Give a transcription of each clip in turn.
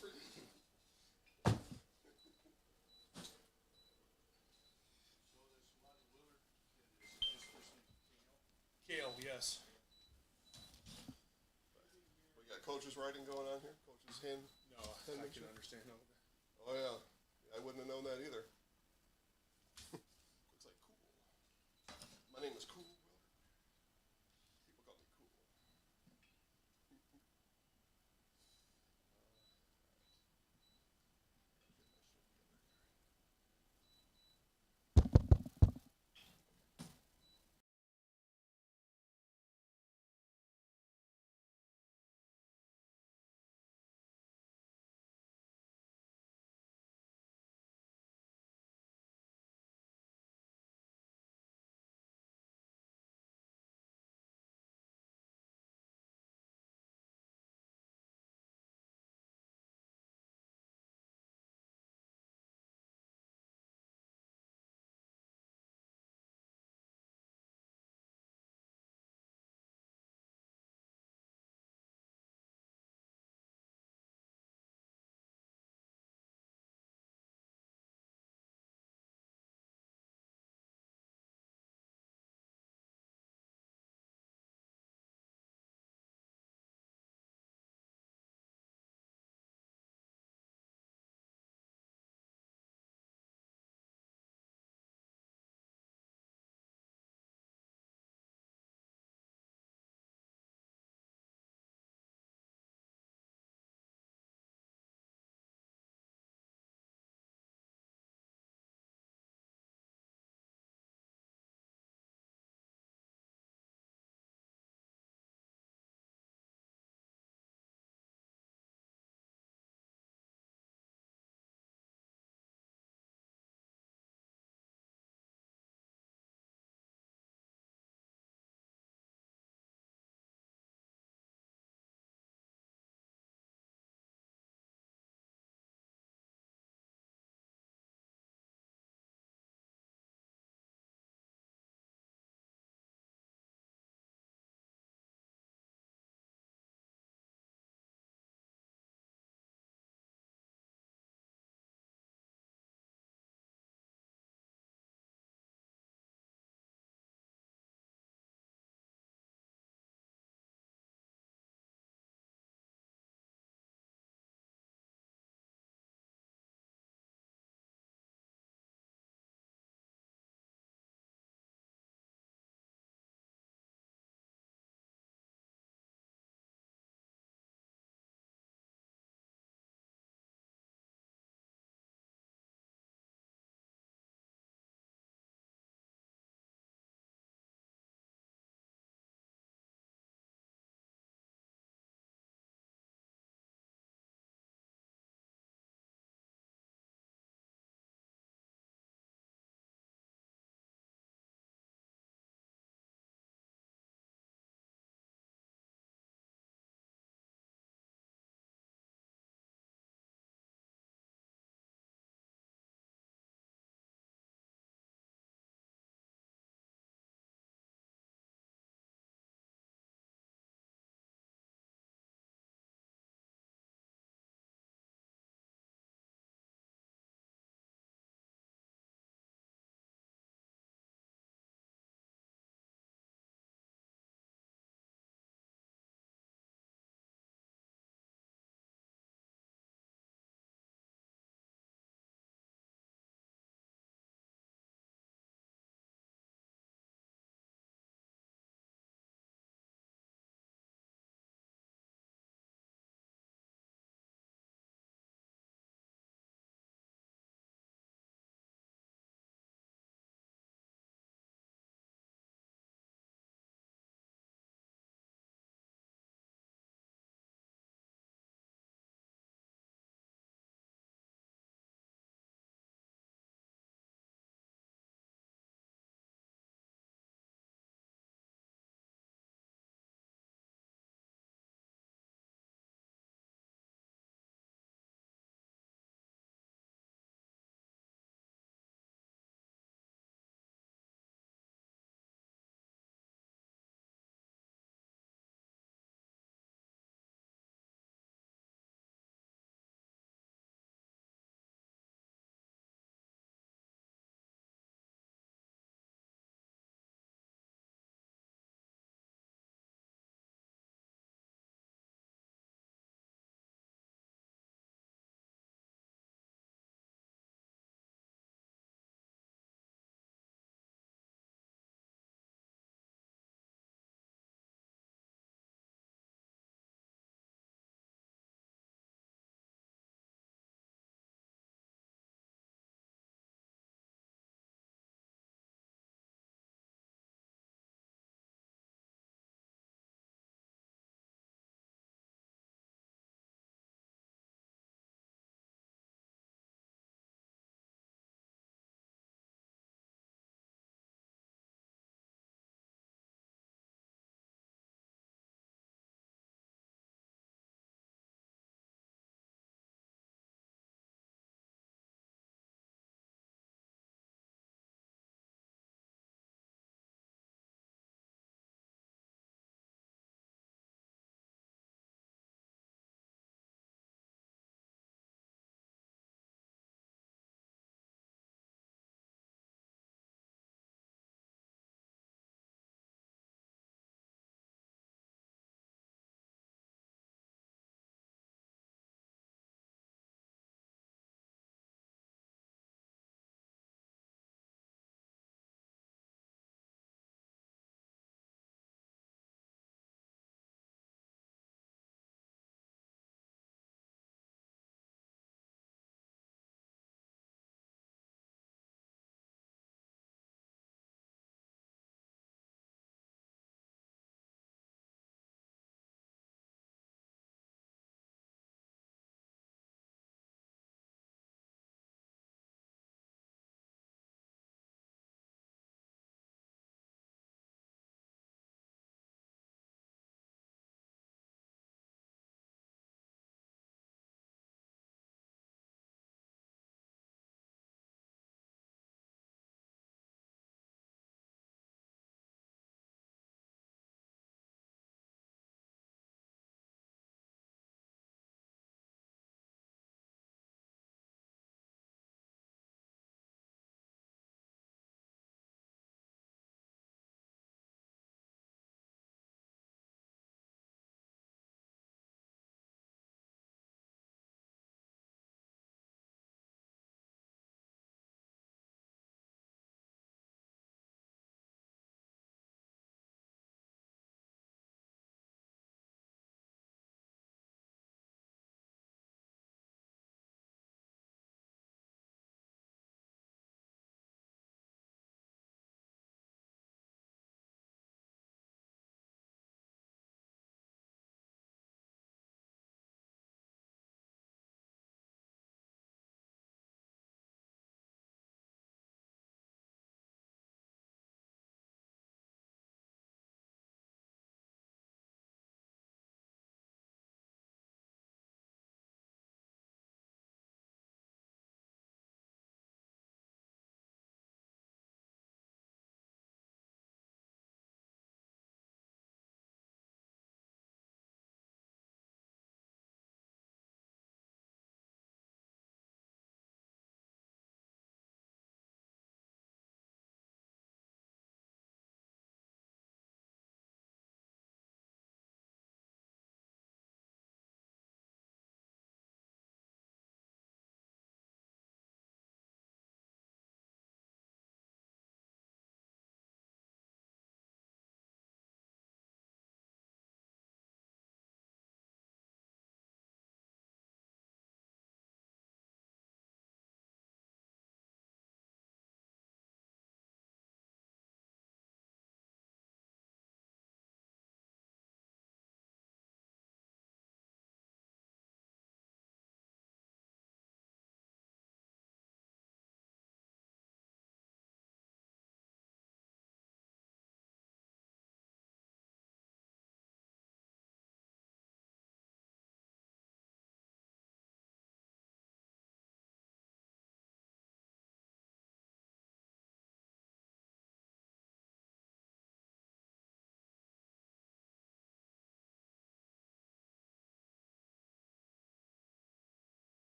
for you. Kale, yes. We got coaches writing going on here. Coaches hand. No, I can understand all that. Oh yeah, I wouldn't have known that either. It's like cool. My name is Cool.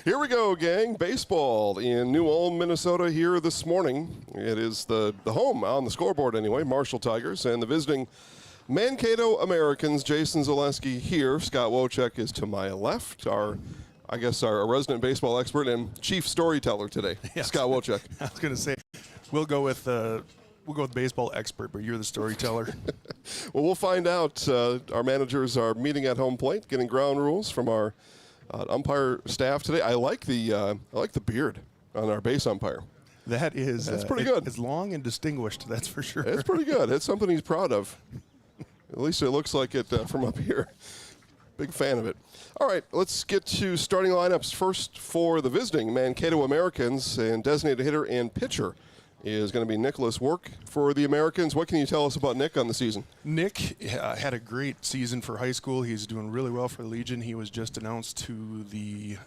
Here we go, gang. Baseball in New Ulm, Minnesota here this morning. It is the home on the scoreboard anyway, Marshall Tigers, and the visiting Mankato Americans. Jason Zaleski here. Scott Wojcik is to my left, our resident baseball expert and chief storyteller today. Yes. Scott Wojcik. I was going to say, we'll go with baseball expert, but you're the storyteller. Well, we'll find out. Our managers are meeting at home plate, getting ground rules from our umpire staff today. I like the beard on our base umpire. That's pretty good. It's long and distinguished, that's for sure. It's pretty good. It's something he's proud of. At least it looks like it from up here. Big fan of it. All right, let's get to starting lineups. First for the visiting Mankato Americans, and designated hitter and pitcher is going to be Nicholas Work for the Americans. What can you tell us about Nick on the season? Nick had a great season for high school. He's doing really well for the Legion. He was just announced to the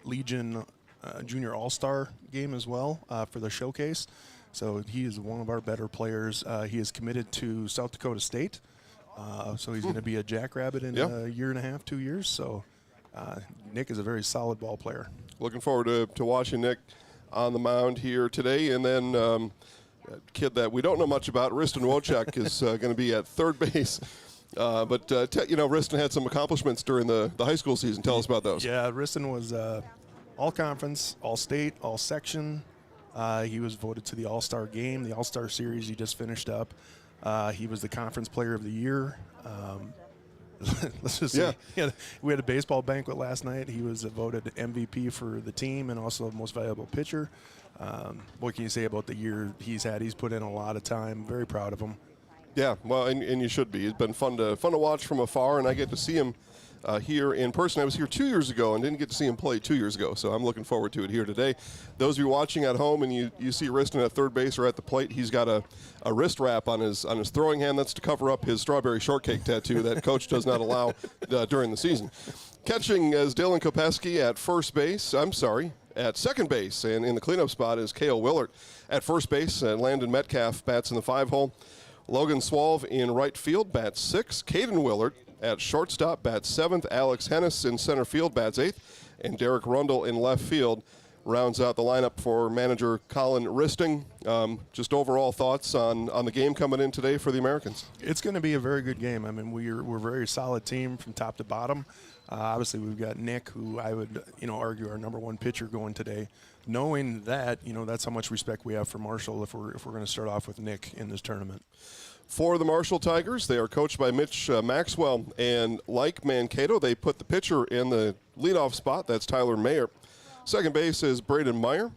Legion Junior All-Star game as well for the showcase. So he is one of our better players. He is committed to South Dakota State. So he's going to be a Jackrabbit in a year and a half, 2 years. So Nick is a very solid ball player. Looking forward to watching Nick on the mound here today. And then a kid that we don't know much about, Riston Wojcik, is going to be at third base. But Riston had some accomplishments during the high school season. Tell us about those. Yeah, Riston was all-conference, all-state, all-section. He was voted to the All-Star game, the All-Star series he just finished up. He was the conference player of the year. Let's just say, we had a baseball banquet last night. He was voted MVP for the team and also most valuable pitcher. What can you say about the year he's had? He's put in a lot of time. Very proud of him. Yeah, well, and you should be. It's been fun to watch from afar, and I get to see him here in person. I was here 2 years ago and didn't get to see him play 2 years ago, so I'm looking forward to it here today. Those of you watching at home and you see Riston at third base or at the plate, he's got a wrist wrap on his throwing hand. That's to cover up his strawberry shortcake tattoo that coach does not allow during the season. Catching is Dylan Kopeski at second base, and in the cleanup spot is Cale Willert. At first base, Landon Metcalf bats in the 5-hole. Logan Swalve in right field bats 6. Caden Willert at shortstop bats 7th. Alex Hennis in center field bats 8th. And Derek Rundle in left field rounds out the lineup for manager Colin Risting. Just overall thoughts on the game coming in today for the Americans. It's going to be a very good game. I mean, we're a very solid team from top to bottom. Obviously, we've got Nick, who I would argue our number one pitcher going today. Knowing that, that's how much respect we have for Marshall if we're going to start off with Nick in this tournament. For the Marshall Tigers, they are coached by Mitch Maxwell, and like Mankato, they put the pitcher in the leadoff spot. That's Tyler Mayer. Second base is Braden Meyer.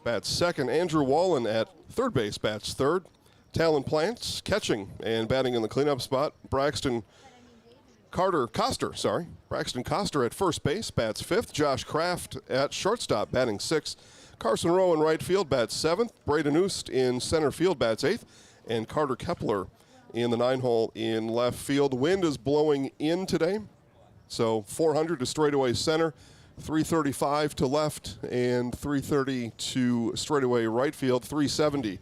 Bats second. Andrew Wallen at third base bats third. Talon Plants catching and batting in the cleanup spot. Braxton Coster at first base bats fifth. Josh Kraft at shortstop batting sixth. Carson Rowe in right field bats seventh. Braden Oost in center field bats eighth. And Carter Kepler in the 9-hole in left field. Wind is blowing in today, so 400 to straightaway center, 335 to left, and 330 to straightaway right field, 370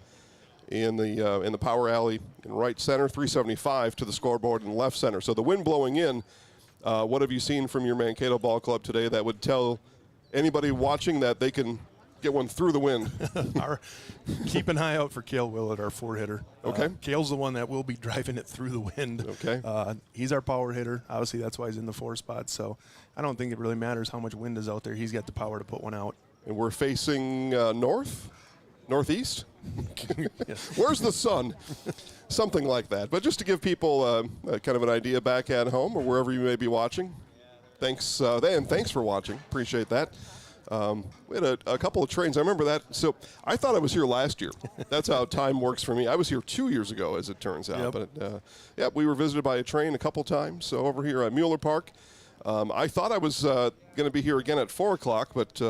in the power alley in right center, 375 to the scoreboard in left center. So the wind blowing in. What have you seen from your Mankato Ball Club today that would tell anybody watching that they can get one through the wind? Keep an eye out for Cale Willett, our four-hitter. Okay. Cale's the one that will be driving it through the wind. Okay. He's our power hitter. Obviously, that's why he's in the 4 spot. So I don't think it really matters how much wind is out there. He's got the power to put one out. And we're facing northeast? Yes. Where's the sun? Something like that. But just to give people kind of an idea back at home or wherever you may be watching. Thanks for watching. Appreciate that. We had a couple of trains. I remember that. So I thought I was here last year. That's how time works for me. I was here 2 years ago, as it turns out. Yep. But, we were visited by a train a couple times. So over here at Mueller Park. I thought I was going to be here again at 4 o'clock, but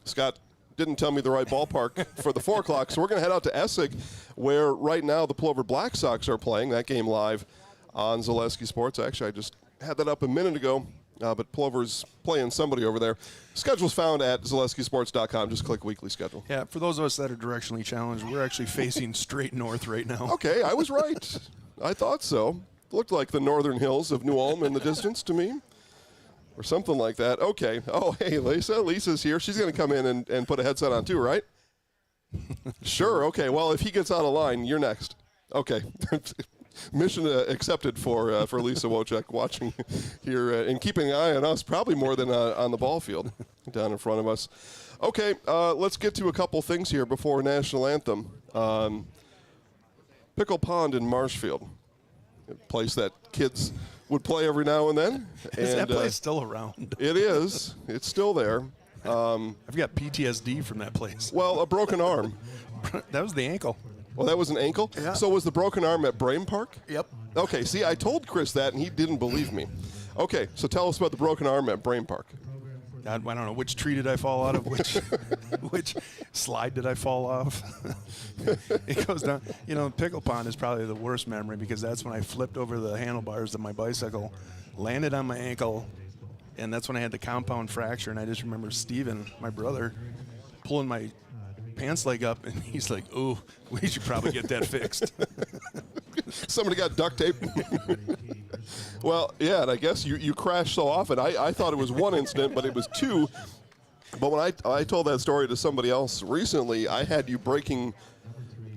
Scott didn't tell me the right ballpark for the 4 o'clock. So we're going to head out to Essig, where right now the Plover Black Sox are playing. That game live on Zaleski Sports. Actually, I just had that up a minute ago. But Plover's playing somebody over there. Schedule's found at ZaleskiSports.com. Just click weekly schedule. Yeah, for those of us that are directionally challenged, we're actually facing straight north right now. Okay, I was right. I thought so. Looked like the northern hills of New Ulm in the distance to me. or something like that. Okay. Oh, hey, Lisa. Lisa's here. She's going to come in and put a headset on too, right? Sure. Okay. Well, if he gets out of line, you're next. Okay. Mission accepted for Lisa Wojcik watching here and keeping an eye on us, probably more than on the ball field down in front of us. Okay, let's get to a couple things here before National Anthem. Pickle Pond in Marshfield, a place that kids would play every now and then. Is that place still around? It is. It's still there. I've got PTSD from that place. Well, a broken arm. That was the ankle. Well, that was an ankle? Yeah. So was the broken arm at Brain Park? Yep. Okay, see, I told Chris that, and he didn't believe me. Okay, so tell us about the broken arm at Brain Park. I don't know, which tree did I fall out of? Which slide did I fall off? It goes down. You know, Pickle Pond is probably the worst memory because that's when I flipped over the handlebars of my bicycle, landed on my ankle, and that's when I had the compound fracture. And I just remember Steven, my brother, pulling my pants leg up, and he's like, "Ooh, we should probably get that fixed." Somebody got duct tape. Well, yeah, and I guess you crash so often. I thought it was one incident, but it was two. But when I told that story to somebody else recently, I had you breaking,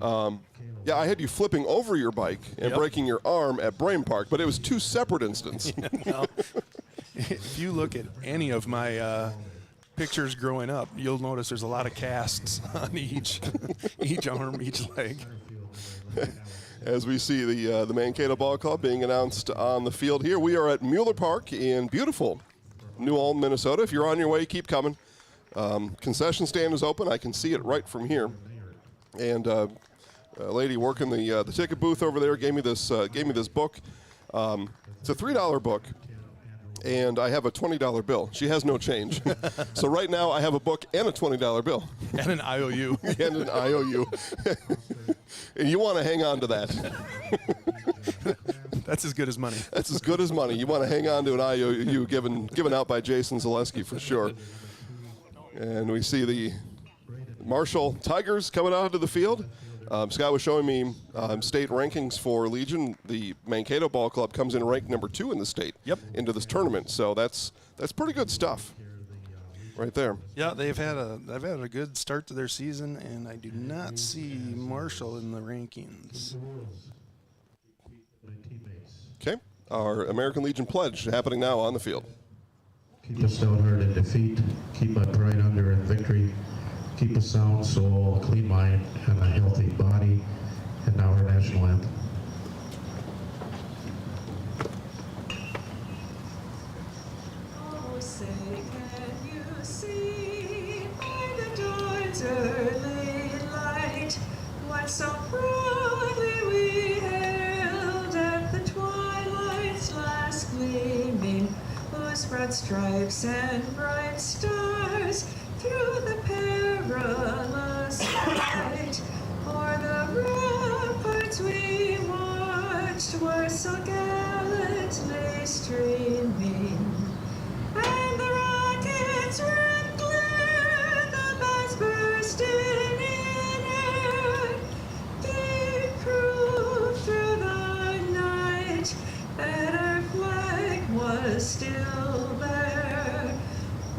I had you flipping over your bike and breaking your arm at Brain Park, but it was two separate incidents. Well, if you look at any of my pictures growing up, you'll notice there's a lot of casts on each arm, each leg. As we see the Mankato Ball Club being announced on the field here. We are at Mueller Park in beautiful New Ulm, Minnesota. If you're on your way, keep coming. Concession stand is open. I can see it right from here. And a lady working the ticket booth over there gave me this book. It's a $3 book. And I have a $20 bill. She has no change. So right now I have a book and a $20 bill. And an IOU. And an IOU. And you want to hang on to that. That's as good as money. That's as good as money. You want to hang on to an IOU given out by Jason Zaleski for sure. And we see the Marshall Tigers coming out into the field. Scott was showing me state rankings for Legion. The Mankato Ball Club comes in ranked number 2 in the state into this tournament. So that's pretty good stuff right there. Yeah, they've had a good start to their season, and I do not see Marshall in the rankings. Okay, our American Legion pledge happening now on the field. Keep a stout heart in defeat, keep a bright under in victory, keep a sound soul, a clean mind, and a healthy body. And now our national anthem. Oh, say, can you see by the dawn's early light what so proudly we hailed at the twilight's last gleaming, whose broad stripes and bright stars through the perilous fight o'er the ramparts we watched were so gallantly streaming, and the rockets red glare, the bells bursting in air, gave proof through the night that our flag was still there.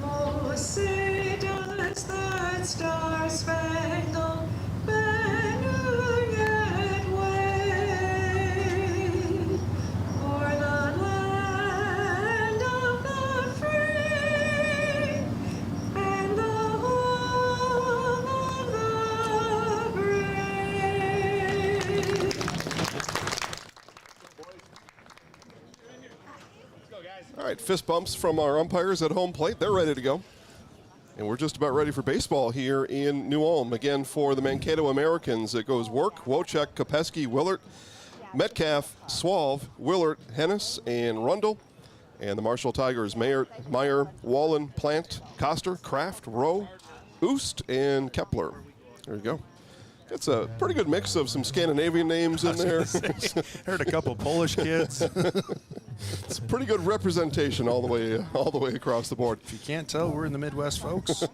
Oh, say does that star-spangled banner yet wave o'er the land of the free and the home of the brave? All right, fist bumps from our umpires at home plate. They're ready to go. And we're just about ready for baseball here in New Ulm. Again, for the Mankato Americans, it goes Work, Wojcik, Kopeski, Willert, Metcalf, Swalv, Willert, Hennis, and Rundle. And the Marshall Tigers, Meyer, Wallen, Plant, Koster, Kraft, Rowe, Oost, and Kepler. There you go. It's a pretty good mix of some Scandinavian names in there. Heard a couple Polish kids. It's pretty good representation all the way across the board. If you can't tell, we're in the Midwest, folks.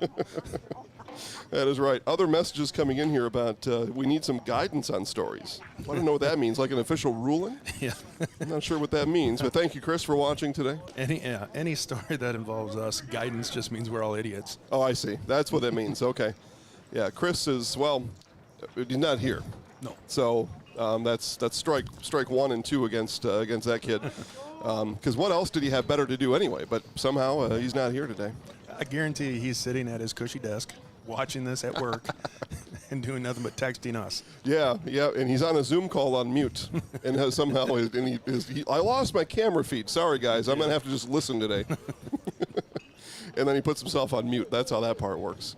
That is right. Other messages coming in here about we need some guidance on stories. I don't know what that means, like an official ruling? Yeah. I'm not sure what that means, but thank you, Chris, for watching today. Any story that involves us, guidance just means we're all idiots. Oh, I see. That's what that means. Okay. Yeah, Chris is, well, he's not here. No. So that's strike 1 and 2 against that kid. Because what else did he have better to do anyway? But somehow he's not here today. I guarantee he's sitting at his cushy desk watching this at work and doing nothing but texting us. Yeah, and he's on a Zoom call on mute, and has somehow I lost my camera feed. Sorry, guys, I'm gonna have to just listen today. And then he puts himself on mute. That's how that part works.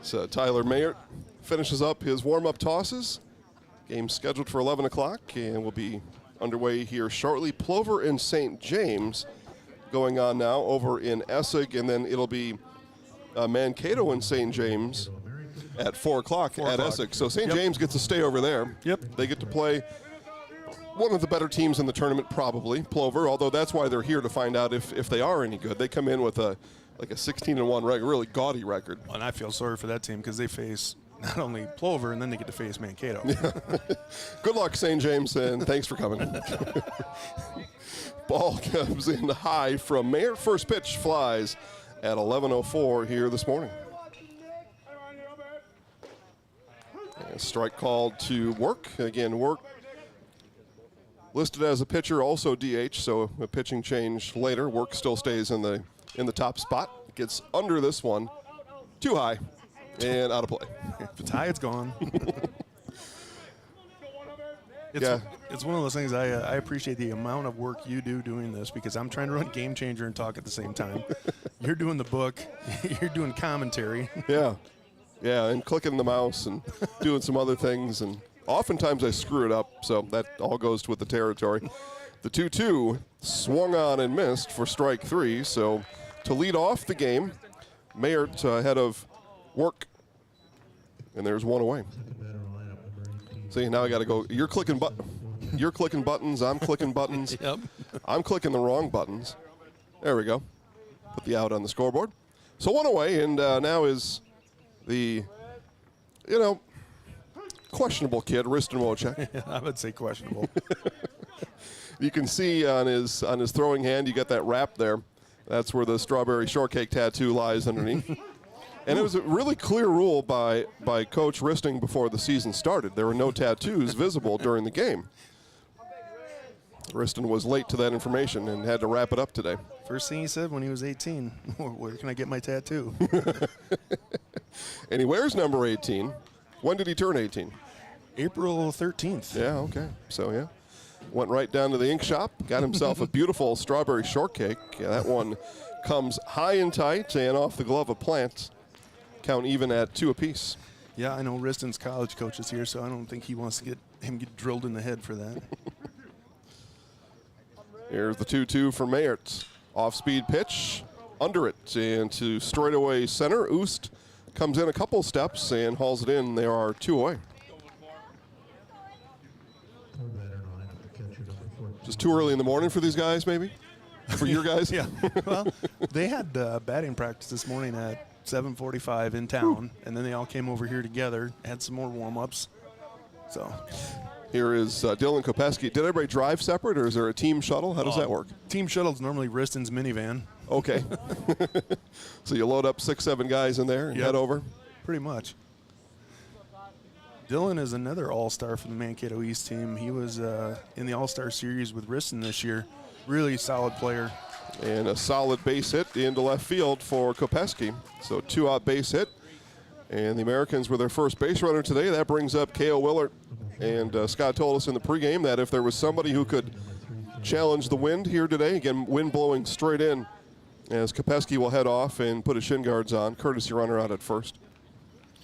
So Tyler Mayert finishes up his warm-up tosses. Game scheduled for 11 o'clock, and will be underway here shortly. Plover and St. James going on now over in Essig, and then it'll be Mankato and St. James at 4 o'clock at Essig. So St. James gets to stay over there. Yep. They get to play one of the better teams in the tournament, probably, Plover, although that's why they're here to find out if they are any good. They come in with a 16-1 record, really gaudy record. And I feel sorry for that team because they face not only Plover, and then they get to face Mankato. Good luck, St. James, and thanks for coming. Ball comes in high from Mayer. First pitch flies at 11:04 here this morning. And strike called to Work. Again, Work listed as a pitcher, also DH, so a pitching change later. Work still stays in the top spot. Gets under this one, too high, and out of play. If it's high, it's gone. Yeah. It's one of those things I appreciate the amount of work you do doing this because I'm trying to run Game Changer and talk at the same time. You're doing the book. You're doing commentary. Yeah, and clicking the mouse and doing some other things, and oftentimes I screw it up, so that all goes with the territory. The 2-2 swung on and missed for strike 3, so to lead off the game, Mayert ahead of Work, and there's one away. See, now I got to go. You're clicking buttons. I'm clicking buttons. Yep. I'm clicking the wrong buttons. There we go. Put the out on the scoreboard. So one away, and now is the, questionable kid, Riston Wojcik. I would say questionable. You can see on his throwing hand, you got that wrap there. That's where the strawberry shortcake tattoo lies underneath. And it was a really clear rule by Coach Risting before the season started. There were no tattoos visible during the game. Riston was late to that information and had to wrap it up today. First thing he said when he was 18, where can I get my tattoo? And he wears number 18. When did he turn 18? April 13th. Yeah, okay. So, yeah. Went right down to the ink shop, got himself a beautiful strawberry shortcake. Yeah, that one comes high and tight and off the glove of Plant. Count even at 2 apiece. Yeah, I know Riston's college coach is here, so I don't think he wants to get drilled in the head for that. Here's the 2-2 for Mayert. Off-speed pitch, under it, and to straightaway center. Oost comes in a couple steps and hauls it in. There are 2 away. Just too early in the morning for these guys, maybe? For your guys? Yeah. Well, they had batting practice this morning at 7:45 in town, and then they all came over here together, had some more warm-ups. So here is Dylan Kopeski. Did everybody drive separate, or is there a team shuttle? How does that work? Team shuttle's normally Riston's minivan. Okay. So you load up 6-7 guys in there and head over? Pretty much. Dylan is another all-star for the Mankato East team. He was in the all-star series with Riston this year. Really solid player. And a solid base hit into left field for Kopeski. So 2-out base hit. And the Americans were their first base runner today. That brings up K.O. Willert. And Scott told us in the pregame that if there was somebody who could challenge the wind here today, again, wind blowing straight in, as Kopeski will head off and put his shin guards on, courtesy runner out at first.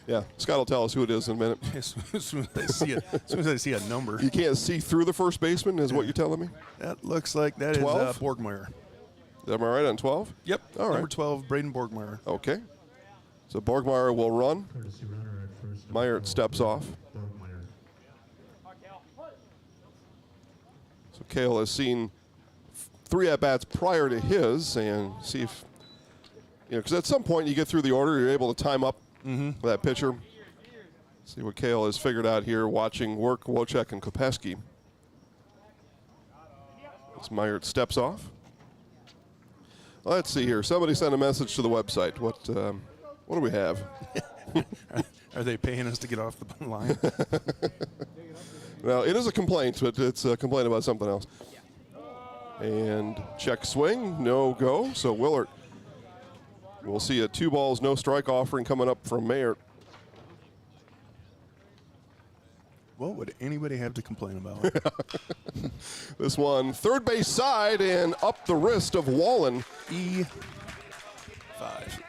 Yeah, Scott will tell us who it is in a minute. As soon as I see a number. You can't see through the first baseman, is what you're telling me? That looks like that 12? is Borgmeyer. Am I right on 12? Yep. All right. Number 12, Braden Borgmeyer. Okay. So Borgmeyer will run. Courtesy runner at first. Meyer steps off. Borgmeyer. So Kale has seen 3 at-bats prior to his, and see if, because at some point you get through the order, you're able to time up that pitcher. See what Kale has figured out here watching Work, Wojcik, and Kopeski. As Meyer steps off. Let's see here. Somebody sent a message to the website. What do we have? Are they paying us to get off the line? Well, it is a complaint, but it's a complaint about something else. And check swing, no go. So Willard, we'll see a 2 balls, no strike offering coming up from Mayer. What would anybody have to complain about? This one, third base side and up the wrist of Wallen. E5.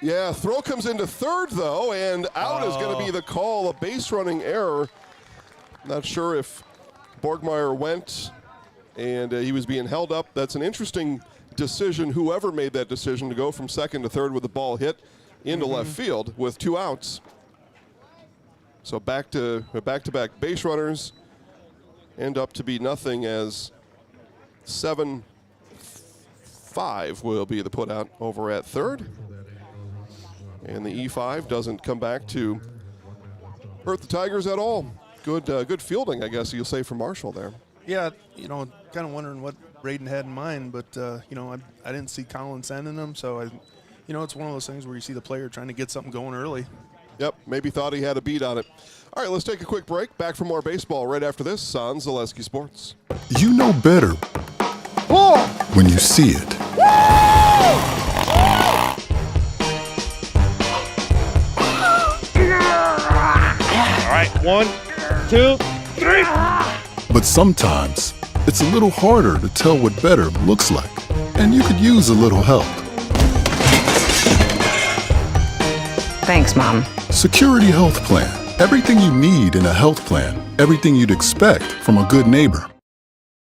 Yeah, throw comes into third, though, and out is going to be the call, a base running error. Not sure if Borgmeyer went and he was being held up. That's an interesting decision, whoever made that decision, to go from second to third with the ball hit into left field with 2 outs. So back-to-back base runners end up to be nothing, as 7-5 will be the putout over at third. And the E5 doesn't come back to hurt the Tigers at all. Good fielding, I guess you'll say, from Marshall there. Yeah, kind of wondering what Braden had in mind, but, I didn't see Colin sending him, so, it's one of those things where you see the player trying to get something going early. Yep, maybe thought he had a beat on it. All right, let's take a quick break. Back for more baseball right after this on Zaleski Sports. You know better when you see it. All right, 1, 2, 3. But sometimes it's a little harder to tell what better looks like, and you could use a little help. Thanks, Mom. Security Health Plan. Everything you need in a health plan. Everything you'd expect from a good neighbor.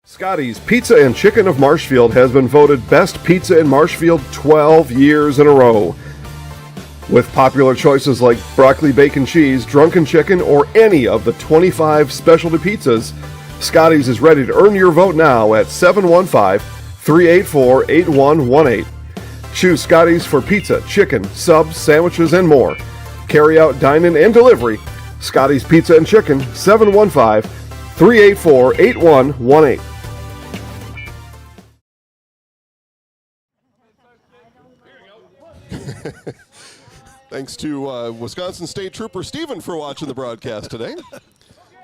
Scotty's Pizza and Chicken of Marshfield has been voted Best Pizza in Marshfield 12 years in a row. With popular choices like broccoli bacon cheese, drunken chicken, or any of the 25 specialty pizzas, Scotty's is ready to earn your vote now at 715-384-8118. Choose Scotty's for pizza, chicken, subs, sandwiches, and more. Carry out, dine-in, and delivery. Scotty's Pizza and Chicken, 715-384-8118. Thanks to Wisconsin State Trooper Steven for watching the broadcast today.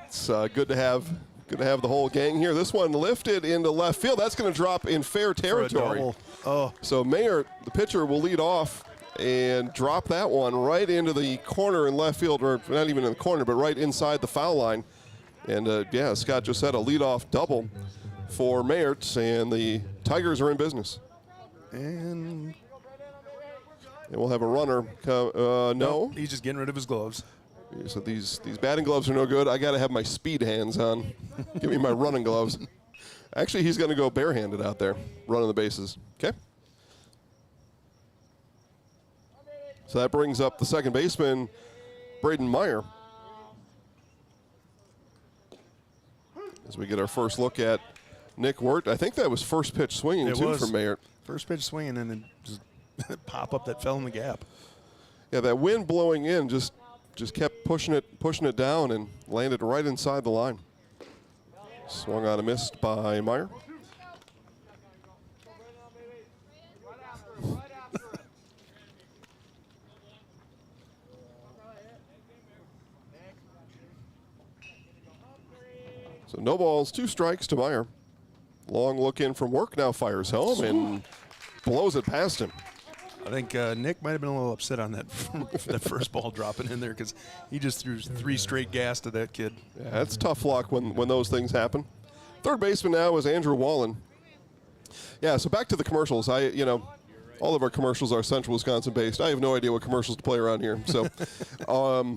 It's good to have the whole gang here. This one lifted into left field. That's going to drop in fair territory. Oh. So Mayer, the pitcher, will lead off and drop that one right into the corner in left field, or not even in the corner, but right inside the foul line. And Scott just had a leadoff double for Mayerts, and the Tigers are in business. And we'll have a runner. No, he's just getting rid of his gloves. So these batting gloves are no good. I got to have my speed hands on. Give me my running gloves. Actually, he's going to go barehanded out there, running the bases. Okay. So that brings up the second baseman, Braden Meyer. As we get our first look at Nick Wirt. I think that was first pitch swinging, for Mayer. First pitch swinging, and then just pop-up that fell in the gap. Yeah, that wind blowing in just kept pushing it down and landed right inside the line. Swung on a missed by Meyer. So no balls, 2 strikes to Meyer. Long look in from Work, now fires home and blows it past him. I think Nick might have been a little upset on that first ball dropping in there, because he just threw 3 straight gas to that kid. Yeah, that's tough luck when those things happen. Third baseman now is Andrew Wallen. Yeah, so back to the commercials. All of our commercials are Central Wisconsin based. I have no idea what commercials to play around here. So,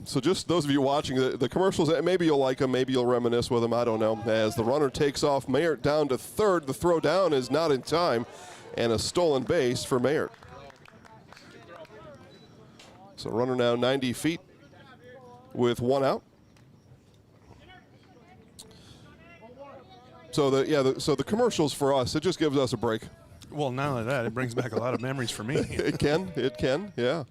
so just those of you watching the commercials, maybe you'll like them, maybe you'll reminisce with them. I don't know. As the runner takes off, Mayert down to third. The throw down is not in time, and a stolen base for Mayert. So runner now 90 feet with one out. So the commercials for us, it just gives us a break. Well, not only that, it brings back a lot of memories for me. It can, yeah.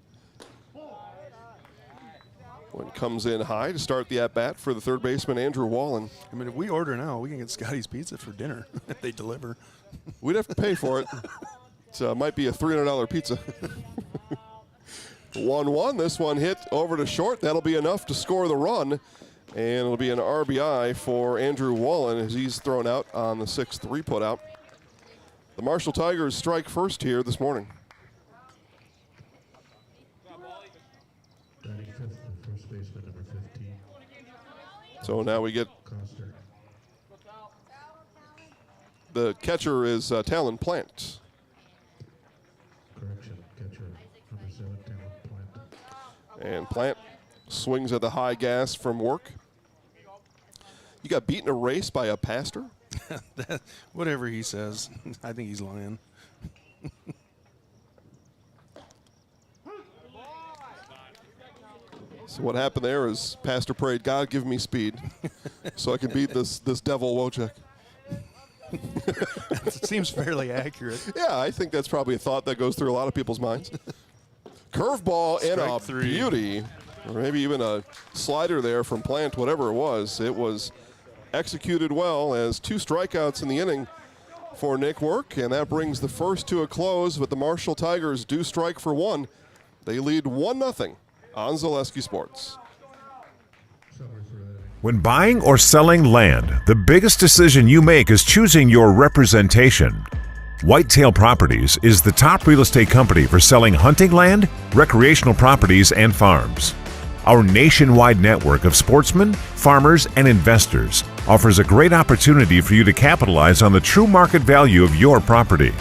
One comes in high to start the at-bat for the third baseman, Andrew Wallen. I mean, if we order now, we can get Scotty's Pizza for dinner if they deliver. We'd have to pay for it. It might be a $300 pizza. 1-1. This one hit over to short. That'll be enough to score the run. And it'll be an RBI for Andrew Wallen as he's thrown out on the 6-3 putout. The Marshall Tigers strike first here this morning. Batting fifth, the first baseman, number 15. So now we get Coster. the catcher is Talon Plant. Correction, catcher, number 7, Talon Plant. And Plant swings at the high gas from work. You got beaten a race by a pastor? Whatever he says, I think he's lying. So what happened there is Pastor prayed, God, give me speed so I can beat this devil Wojciech. It seems fairly accurate. Yeah, I think that's probably a thought that goes through a lot of people's minds. Curveball and a Strike three. beauty, or maybe even a slider there from Plant, whatever it was. It was executed well as 2 strikeouts in the inning for Nick Work, and that brings the first to a close, but the Marshall Tigers do strike for 1. They lead 1-0 on Zaleski Sports. When buying or selling land, the biggest decision you make is choosing your representation. Whitetail Properties is the top real estate company for selling hunting land, recreational properties, and farms. Our nationwide network of sportsmen, farmers, and investors offers a great opportunity for you to capitalize on the true market value of your property.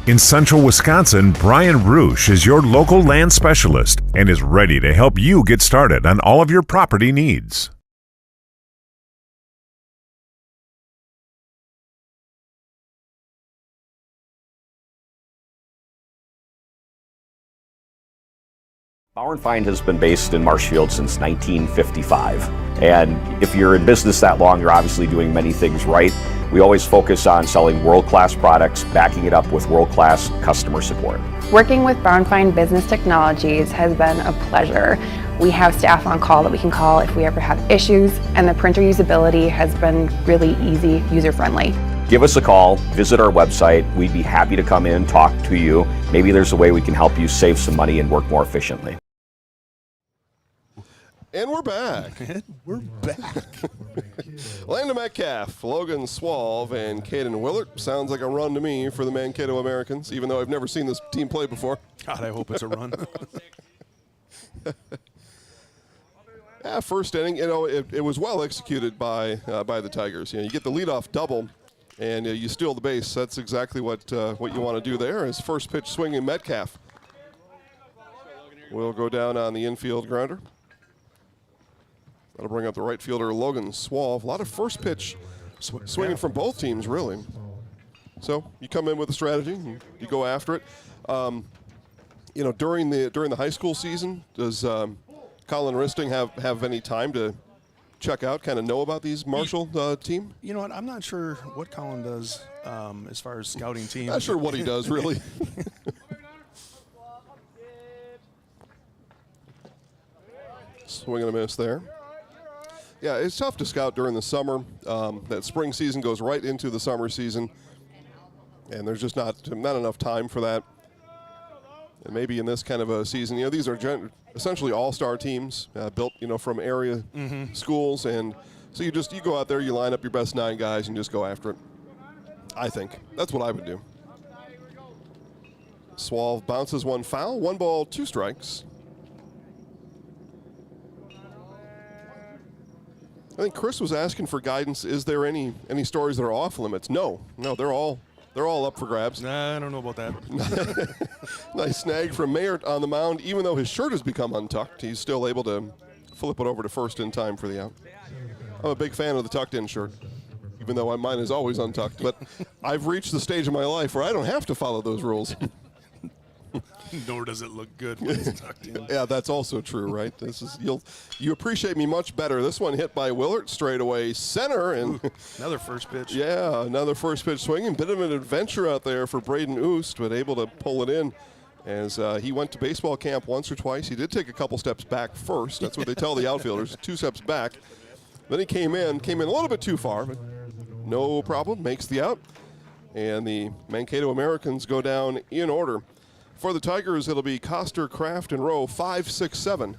In central Wisconsin, Brian Roosh is your local land specialist and is ready to help you get started on all of your property needs. Bauer & Feind has been based in Marshfield since 1955. And if you're in business that long, you're obviously doing many things right. We always focus on selling world-class products, backing it up with world-class customer support. Working with Bauer & Feind Business Technologies has been a pleasure. We have staff on call that we can call if we ever have issues, and the printer usability has been really easy, user-friendly. Give us a call, visit our website. We'd be happy to come in, talk to you. Maybe there's a way we can help you save some money and work more efficiently. And we're back. We're back. Landon Metcalf, Logan Swalve, and Caden Willert. Sounds like a run to me for the Mankato Americans, even though I've never seen this team play before. God, I hope it's a run. Yeah, first inning, it was well executed by the Tigers. You get the leadoff double, and you steal the base. That's exactly what you want to do there. His first pitch swinging Metcalf will go down on the infield grounder. That'll bring up the right fielder, Logan Swalve. A lot of first pitch swinging from both teams, really. So you come in with a strategy, and you go after it. During the high school season, does Colin Risting have any time to check out, kind of know about these Marshall team? You know what? I'm not sure what Colin does as far as scouting teams. Not sure what he does, really. Swing and a miss there. Yeah, it's tough to scout during the summer. That spring season goes right into the summer season, and there's just not enough time for that. And maybe in this kind of a season, these are essentially all-star teams built, from area schools, and so you go out there, you line up your best 9 guys, and just go after it. I think that's what I would do. Swalve bounces one foul, 1 ball, 2 strikes. I think Chris was asking for guidance. Is there any stories that are off limits? No, they're all up for grabs. Nah, I don't know about that. Nice snag from Mayert on the mound. Even though his shirt has become untucked, he's still able to flip it over to first in time for the out. I'm a big fan of the tucked-in shirt, even though mine is always untucked. But I've reached the stage of my life where I don't have to follow those rules. Nor does it look good when it's tucked in. Yeah, that's also true, right? This is you appreciate me much better. This one hit by Willert straight away center, and another first pitch. Yeah, another first pitch swinging. Bit of an adventure out there for Braden Oost, but able to pull it in. As he went to baseball camp once or twice. He did take a couple steps back first. That's what they tell the outfielders, 2 steps back. Then he came in a little bit too far, but no problem, makes the out. And the Mankato Americans go down in order. For the Tigers, it'll be Coster, Kraft, and Rowe, 5, 6, 7.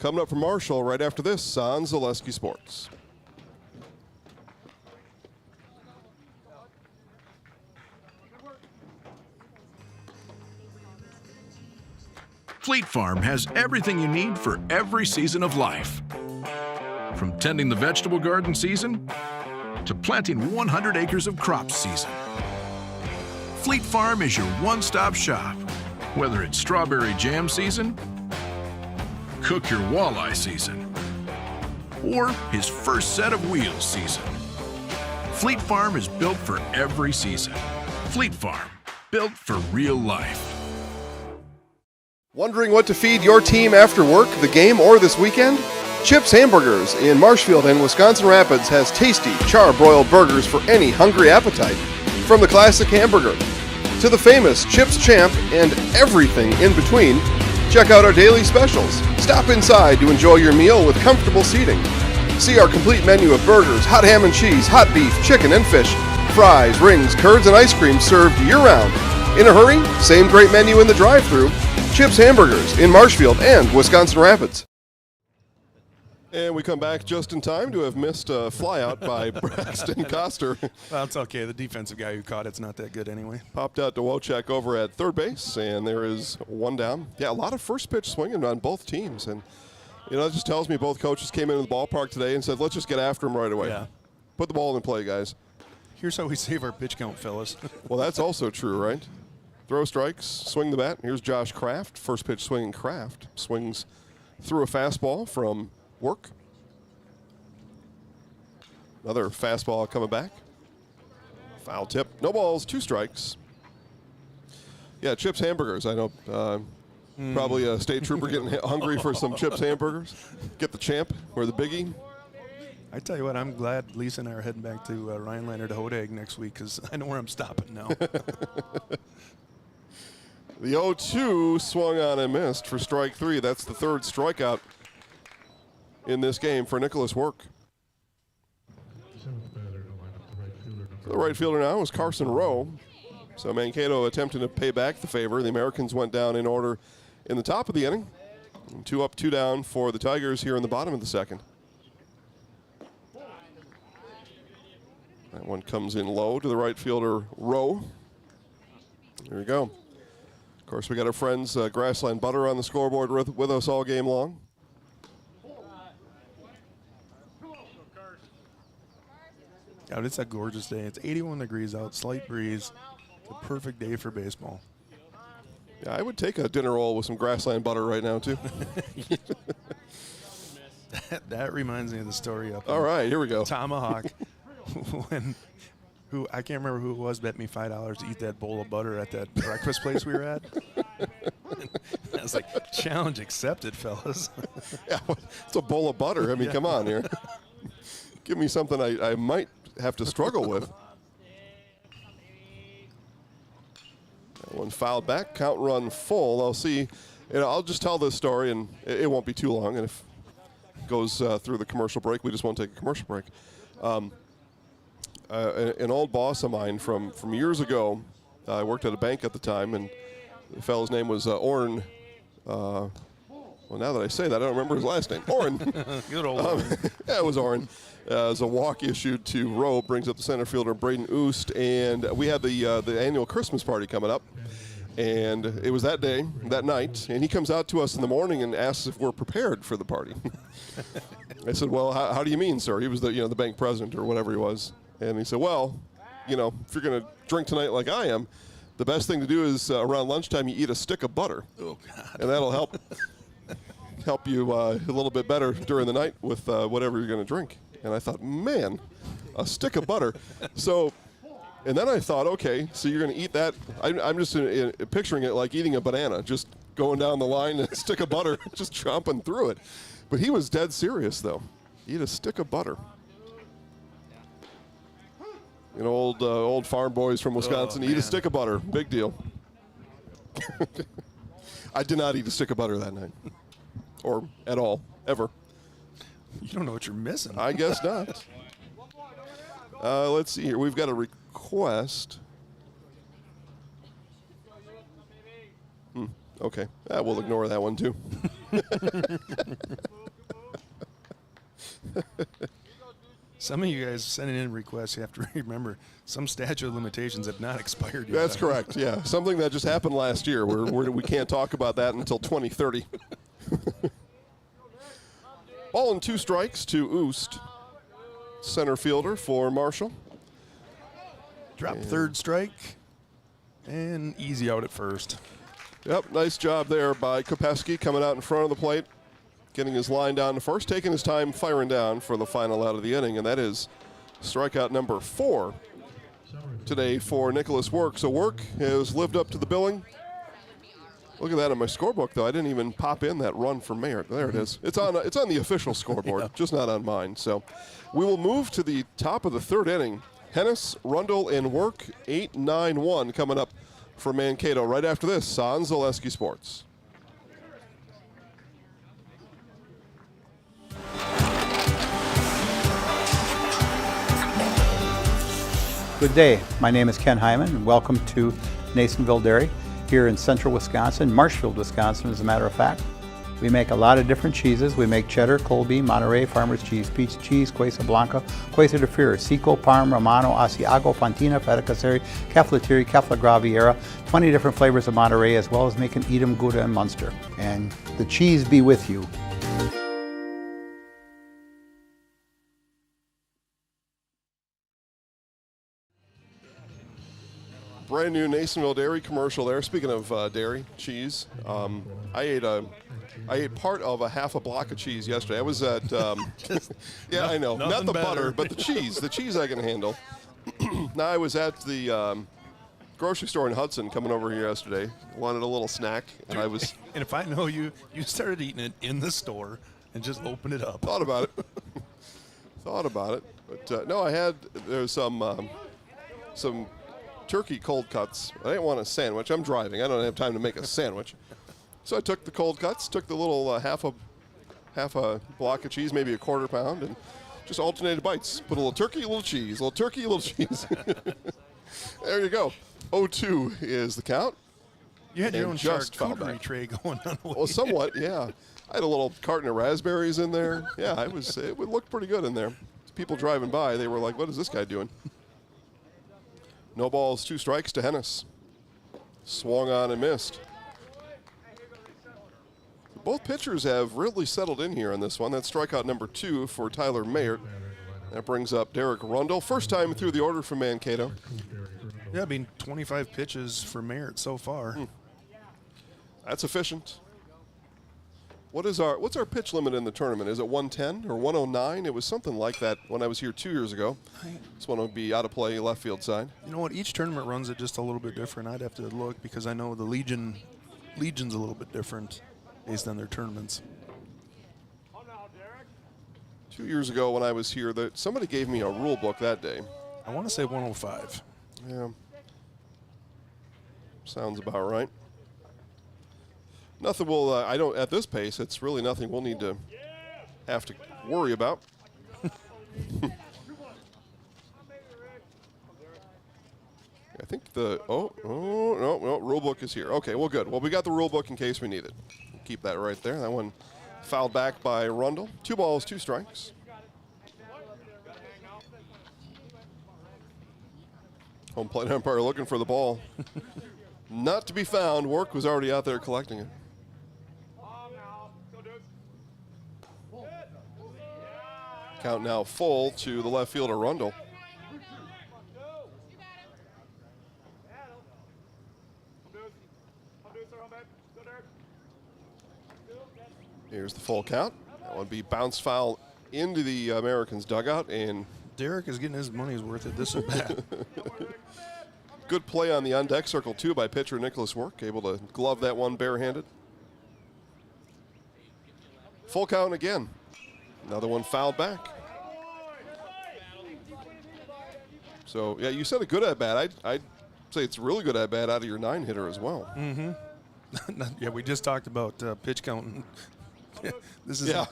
Coming up from Marshall right after this on Zaleski Sports. Fleet Farm has everything you need for every season of life. From tending the vegetable garden season to planting 100 acres of crops season. Fleet Farm is your one-stop shop. Whether it's strawberry jam season, cook your walleye season, or his first set of wheels season. Fleet Farm is built for every season. Fleet Farm, built for real life. Wondering what to feed your team after work, the game, or this weekend? Chips Hamburgers in Marshfield and Wisconsin Rapids has tasty, char-broiled burgers for any hungry appetite. From the classic hamburger to the famous Chips Champ and everything in between, check out our daily specials. Stop inside to enjoy your meal with comfortable seating. See our complete menu of burgers, hot ham and cheese, hot beef, chicken and fish, fries, rings, curds, and ice cream served year-round. In a hurry? Same great menu in the drive-thru. Chips Hamburgers in Marshfield and Wisconsin Rapids. And we come back just in time to have missed a flyout by Braxton Coster. Well, it's okay. The defensive guy who caught it's not that good anyway. Popped out to Wojcik over at third base, and there is one down. Yeah, a lot of first pitch swinging on both teams. And, that just tells me both coaches came into the ballpark today and said, let's just get after him right away. Yeah. Put the ball in play, guys. Here's how we save our pitch count, fellas. Well, that's also true, right? Throw strikes, swing the bat. Here's Josh Kraft. First pitch swinging Kraft. Swings through a fastball from Work. Another fastball coming back. Foul tip. No balls, 2 strikes. Yeah, Chips Hamburgers. I know probably a state trooper getting hungry for some Chips Hamburgers. Get the champ or the biggie. I tell you what, I'm glad Lisa and I are heading back to Rhinelander to Hodag next week because I know where I'm stopping now. The 0-2 swung on and missed for strike 3. That's the 3rd strikeout in this game for Nicholas Work. The right fielder now is Carson Rowe. So Mankato attempting to pay back the favor. The Americans went down in order in the top of the inning. 2 up, 2 down for the Tigers here in the bottom of the second. That one comes in low to the right fielder, Rowe. There we go. Of course, we got our friends Grassland Butter on the scoreboard with us all game long. God, it's a gorgeous day. It's 81 degrees out, slight breeze. It's a perfect day for baseball. Yeah, I would take a dinner roll with some Grassland Butter right now, too. That reminds me of the story up. All right, here we go. Tomahawk. I can't remember who it was, bet me $5 to eat that bowl of butter at that breakfast place we were at. I was like, challenge accepted, fellas. Yeah, it's a bowl of butter. I mean, come on here. Give me something I might have to struggle with. That one fouled back, count run full. I'll see. I'll just tell this story, and it won't be too long. And if it goes through the commercial break, we just won't take a commercial break. An old boss of mine from years ago, I worked at a bank at the time, and the fellow's name was Orrin. Well, now that I say that, I don't remember his last name. Orrin. Good old Orrin. Yeah, it was Orrin. As a walk issued to Rowe, brings up the center fielder, Braden Oost, and we had the annual Christmas party coming up. And it was that day, that night, and he comes out to us in the morning and asks if we're prepared for the party. I said, well, how do you mean, sir? He was the bank president or whatever he was. And he said, well, if you're going to drink tonight like I am, the best thing to do is around lunchtime you eat a stick of butter. Oh, God. And that'll help you a little bit better during the night with whatever you're going to drink. And I thought, man, a stick of butter. So And then I thought, okay, so you're going to eat that. I'm just picturing it like eating a banana, just going down the line and a stick of butter, just chomping through it. But he was dead serious, though. Eat a stick of butter. You know, old farm boys from Wisconsin, eat a stick of butter. Big deal. I did not eat a stick of butter that night. Or at all, ever. You don't know what you're missing. I guess not. Let's see here. We've got a request. Okay. We'll ignore that one, too. Some of you guys sending in requests, you have to remember some statute of limitations have not expired yet. That's correct, yeah. Something that just happened last year. We can't talk about that until 2030. Ball and 2 strikes to Oost. Center fielder for Marshall. Drop third strike and easy out at first. Yep, nice job there by Kopeski coming out in front of the plate, getting his line down to first, taking his time firing down for the final out of the inning, and that is strikeout number 4 today for Nicholas Work. So Work has lived up to the billing. Look at that on my scorebook, though. I didn't even pop in that run for Mayert. There it is. It's on the official scoreboard, just not on mine. So we will move to the top of the 3rd inning. Hennis, Rundle, and Work, 8-9-1 coming up for Mankato. Right after this on Zaleski Sports. Good day. My name is Ken Hyman, and welcome to Nasonville Dairy here in central Wisconsin, Marshfield, Wisconsin, as a matter of fact. We make a lot of different cheeses. We make cheddar, Colby, Monterey, Farmer's Cheese, Peach Cheese, Quesa Blanca, Quesa de Fir, Seco, Parm, Romano, Asiago, Fontina, Feta Caseri, Caflatiri, Cafla Graviera, 20 different flavors of Monterey, as well as making Edam, Gouda, and Munster. And the cheese be with you. Brand new Nasonville Dairy commercial there. Speaking of dairy, cheese, I ate part of a half a block of cheese yesterday. I was at, yeah, I know, not the butter, but the cheese. The cheese I can handle. Now I was at the grocery store in Hudson coming over here yesterday. Wanted a little snack, and I was. And if I know you, you started eating it in the store and just opened it up. Thought about it. Thought about it, but no, there's some turkey cold cuts. I didn't want a sandwich. I'm driving. I don't have time to make a sandwich. So I took the cold cuts, took the little half a block of cheese, maybe a quarter pound, and just alternated bites. Put a little turkey, a little cheese, a little turkey, a little cheese. There you go. 0-2 is the count. You had your own charcuterie tray going on. Well, somewhat, yeah. I had a little carton of raspberries in there. Yeah, it would look pretty good in there. People driving by, they were like, "What is this guy doing?" No balls, 2 strikes to Hennis. Swung on and missed. Both pitchers have really settled in here on this one. That's strikeout number 2 for Tyler Mayert. That brings up Derek Rundle. First time through the order for Mankato. Yeah, I mean, 25 pitches for Mayert so far. That's efficient. What's our pitch limit in the tournament? Is it 110 or 109? It was something like that when I was here 2 years ago. This one would be out of play, left field side. You know what? Each tournament runs it just a little bit different. I'd have to look because I know the Legion's a little bit different based on their tournaments. 2 years ago when I was here, somebody gave me a rule book that day. I want to say 105. Yeah. Sounds about right. Nothing will, at this pace, it's really nothing we'll need to have to worry about. I think no, rule book is here. Okay, well, good. Well, we got the rule book in case we need it. Keep that right there. That one fouled back by Rundle. 2 balls, 2 strikes. Home plate umpire looking for the ball. Not to be found. Work was already out there collecting it. Count now full to the left fielder, Rundle. Here's the full count. That would be bounce foul into the Americans' dugout and Derek is getting his money's worth at this at bat. Good play on the on-deck circle, too, by pitcher Nicholas Work, able to glove that one barehanded. Full count again. Another one fouled back. So, yeah, you said a good at-bat. I'd say it's a really good at-bat out of your 9-hitter as well. Mm-hmm. Yeah, we just talked about pitch counting. This is Yeah.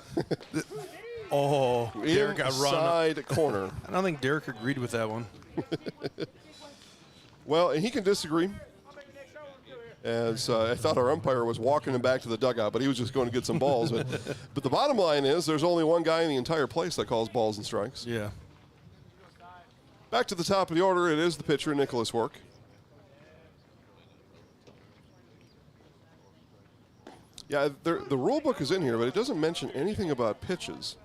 Derek got run. Inside corner. I don't think Derek agreed with that one. Well, and he can disagree. As I thought our umpire was walking him back to the dugout, but he was just going to get some balls. But the bottom line is there's only one guy in the entire place that calls balls and strikes. Yeah. Back to the top of the order, it is the pitcher, Nicholas Work. Yeah, the rule book is in here, but it doesn't mention anything about pitches.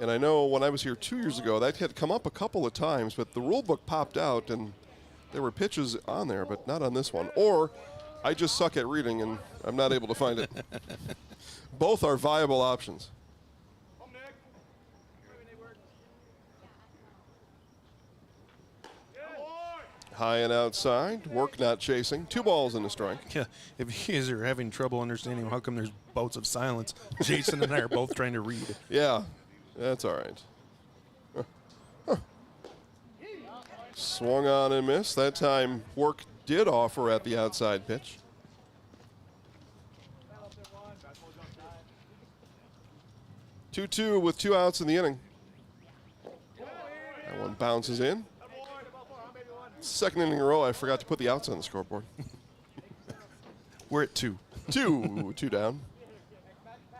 And I know when I was here 2 years ago, that had come up a couple of times, but the rule book popped out and there were pitches on there, but not on this one. Or I just suck at reading and I'm not able to find it. Both are viable options. High and outside, Work not chasing. 2 balls and a strike. Yeah, if you guys are having trouble understanding how come there's bouts of silence, Jason and I are both trying to read. Yeah, that's all right. Swung on and missed. That time, Work did offer at the outside pitch. Two with 2 outs in the inning. That one bounces in. Second inning in a row, I forgot to put the outs on the scoreboard. We're at 2. 2 down.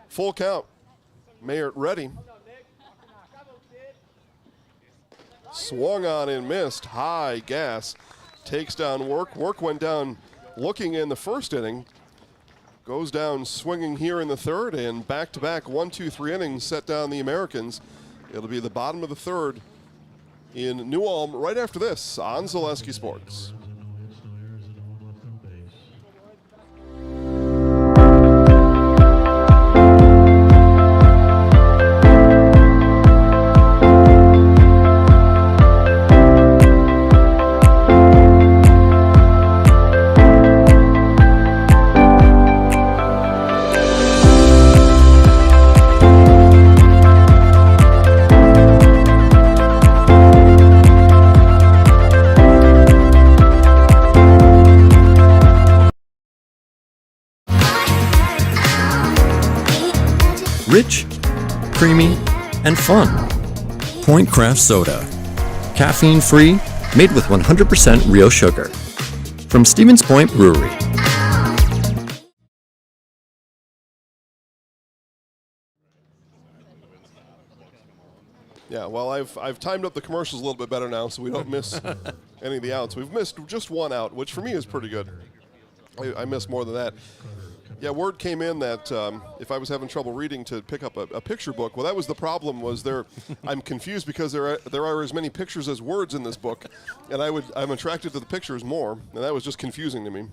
Full count. Mayert ready. Swung on and missed. High gas. Takes down Work. Work went down looking in the first inning. Goes down swinging here in the third, and back-to-back 1, 2, 3 innings set down the Americans. It'll be the bottom of the third in New Ulm right after this on Zaleski Sports. Rich, creamy, and fun. Point Craft Soda. Caffeine free, made with 100% real sugar. From Stevens Point Brewery. Yeah, well, I've timed up the commercials a little bit better now so we don't miss any of the outs. We've missed just 1 out, which for me is pretty good. I missed more than that. Yeah, word came in that if I was having trouble reading to pick up a picture book, well, that was the problem. Was there? I'm confused because there are as many pictures as words in this book, and I'm attracted to the pictures more, and that was just confusing to me.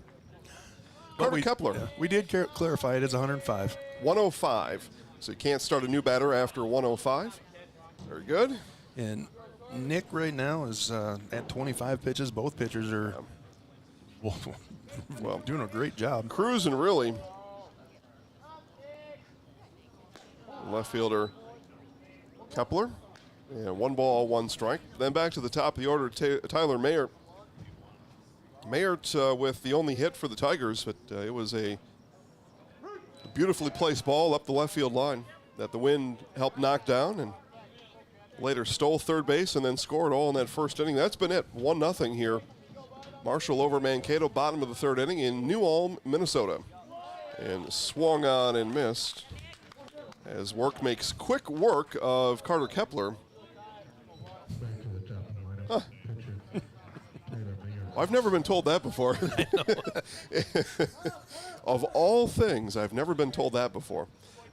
Carter Kepler. Yeah, we did clarify it as 105. 105. So you can't start a new batter after 105. Very good. And Nick right now is at 25 pitches. Both pitchers are well doing a great job. Cruising, really. Left fielder Kepler. And 1 ball, 1 strike. Then back to the top of the order, Tyler Mayert. Mayert with the only hit for the Tigers, but it was a beautifully placed ball up the left field line that the wind helped knock down and later stole third base and then scored all in that first inning. That's been it, 1-0 here. Marshall over Mankato, bottom of the third inning in New Ulm, Minnesota. And swung on and missed as Work makes quick work of Carter Kepler. Huh. I've never been told that before. Of all things, I've never been told that before.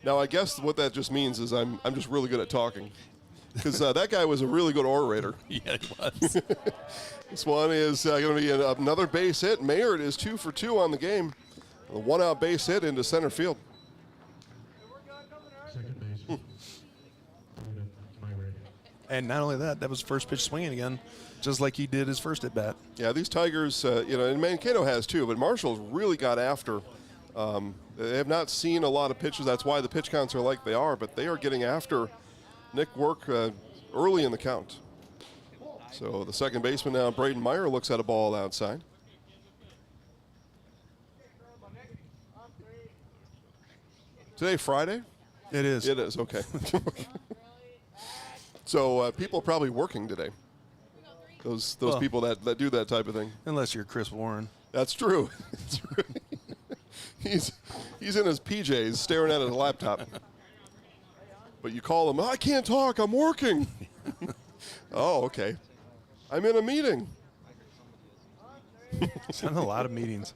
Now, I guess what that just means is I'm just really good at talking. Because that guy was a really good orator. Yeah, he was. This one is going to be another base hit. Mayert is 2 for 2 on the game. A 1-out base hit into center field. And not only that, that was first pitch swinging again, just like he did his first at bat. Yeah, these Tigers, and Mankato has too, but Marshall's really got after. They have not seen a lot of pitches. That's why the pitch counts are like they are, but they are getting after Nick Work early in the count. So the second baseman now, Braden Meyer, looks at a ball outside. Today, Friday? It is. It is, okay. So people are probably working today. Those people that do that type of thing. Unless you're Chris Warren. That's true. That's true. He's in his PJs staring at his laptop. But you call him, I can't talk, I'm working. Oh, okay. I'm in a meeting. He's in a lot of meetings.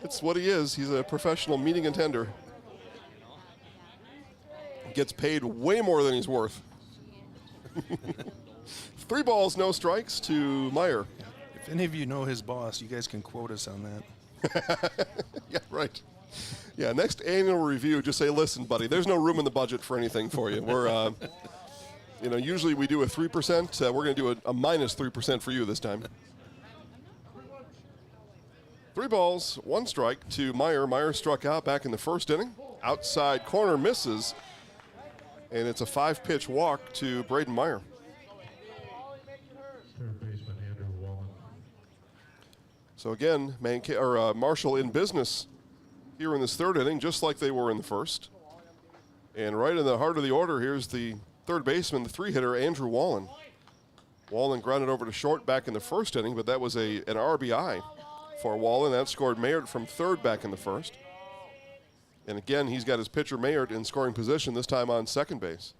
That's what he is. He's a professional meeting attender. Gets paid way more than he's worth. 3 balls, no strikes to Meyer. If any of you know his boss, you guys can quote us on that. Yeah, right. Yeah, next annual review, just say, listen, buddy, there's no room in the budget for anything for you. We're, usually we do a 3%. We're going to do a minus 3% for you this time. 3 balls, 1 strike to Meyer. Meyer struck out back in the first inning. Outside corner misses. And it's a 5-pitch walk to Braden Meyer. Third baseman Andrew Wallen. So again, Marshall in business here in this third inning, just like they were in the first. And right in the heart of the order, here's the third baseman, the 3-hitter, Andrew Wallen. Wallen grounded over to short back in the first inning, but that was an RBI for Wallen. That scored Mayert from third back in the first. And again, he's got his pitcher Mayert in scoring position, this time on second base.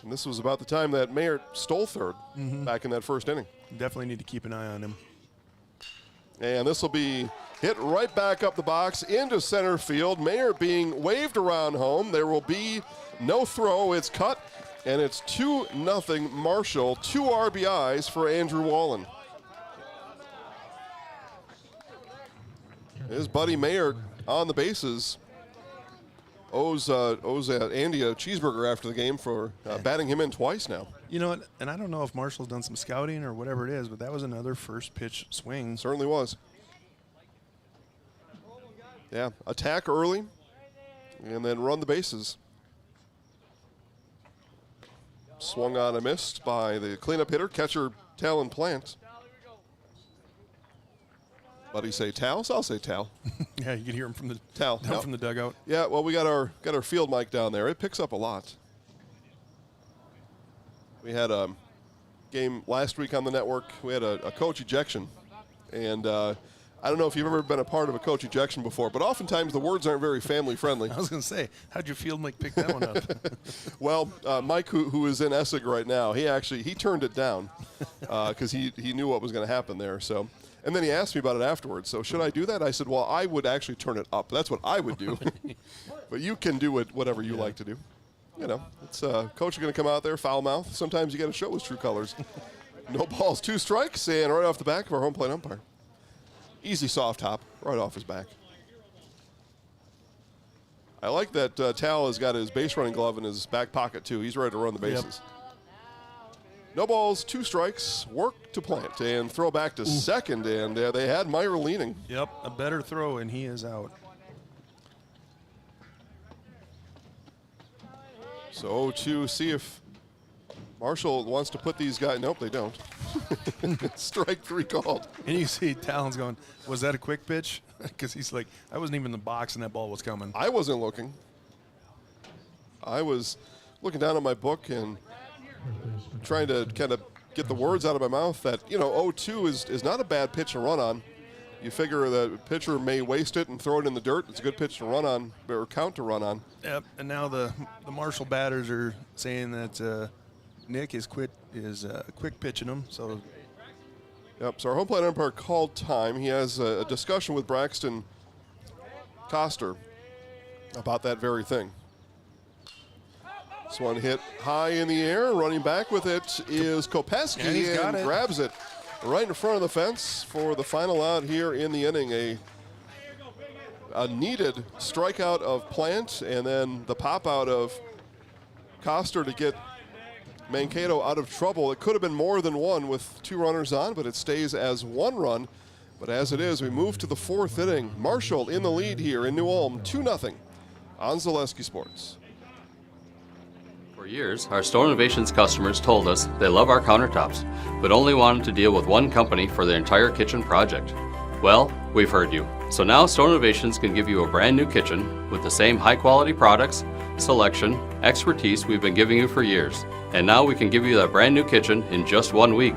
And this was about the time that Mayert stole third back in that first inning. Definitely need to keep an eye on him. And this will be hit right back up the box into center field. Mayert being waved around home. There will be no throw. It's cut, and it's 2-0 Marshall. 2 RBIs for Andrew Wallen. His buddy Mayert on the bases. Owes Andy a cheeseburger after the game for batting him in twice now. You know what? And I don't know if Marshall's done some scouting or whatever it is, but that was another first pitch swing. Certainly was. Yeah, attack early and then run the bases. Swung on and missed by the cleanup hitter, catcher Talon Plant. Buddy say Tal? So I'll say Tal. Yeah, you can hear him from the from the dugout. Yeah, well, we got our field mic down there. It picks up a lot. We had a game last week on the network. We had a coach ejection, and I don't know if you've ever been a part of a coach ejection before, but oftentimes the words aren't very family friendly. I was going to say, how'd your field mic pick that one up? Well, Mike, who is in Essig right now, he turned it down because he knew what was going to happen there. So. And then he asked me about it afterwards. So should I do that? I said, well, I would actually turn it up. That's what I would do. But you can do it whatever you like to do. You know, it's coach is going to come out there, foul mouth. Sometimes you got to show his true colors. No balls, 2 strikes, and right off the back of our home plate umpire. Easy soft hop, right off his back. I like that Tal has got his base running glove in his back pocket, too. He's ready to run the bases. Yep. No balls, 2 strikes, work to Plant, and throw back to second, and they had Meyer leaning. Yep, a better throw, and he is out. So to see if Marshall wants to put these guys. Nope, they don't. Strike 3 called. And you see Talon's going, was that a quick pitch? Because he's like, I wasn't even in the box, and that ball was coming. I wasn't looking. I was looking down at my book and trying to kind of get the words out of my mouth that, 0-2 is not a bad pitch to run on. You figure the pitcher may waste it and throw it in the dirt. It's a good pitch to run on, or count to run on. Yep, and now the Marshall batters are saying that Nick is quick pitching them. So, yep. So our home plate umpire called time. He has a discussion with Braxton Coster about that very thing. This one hit high in the air. Running back with it is Kopeski, and grabs it right in front of the fence for the final out here in the inning. A needed strikeout of Plant, and then the pop out of Coster to get Mankato out of trouble. It could have been more than one with 2 runners on, but it stays as 1 run. But as it is, we move to the 4th inning. Marshall in the lead here in New Ulm, 2-0 on Zaleski Sports. For years, our Store Innovations customers told us they love our countertops, but only wanted to deal with one company for their entire kitchen project. Well, we've heard you. So now Store Innovations can give you a brand new kitchen with the same high quality products, selection, expertise we've been giving you for years. And now we can give you that brand new kitchen in just 1 week.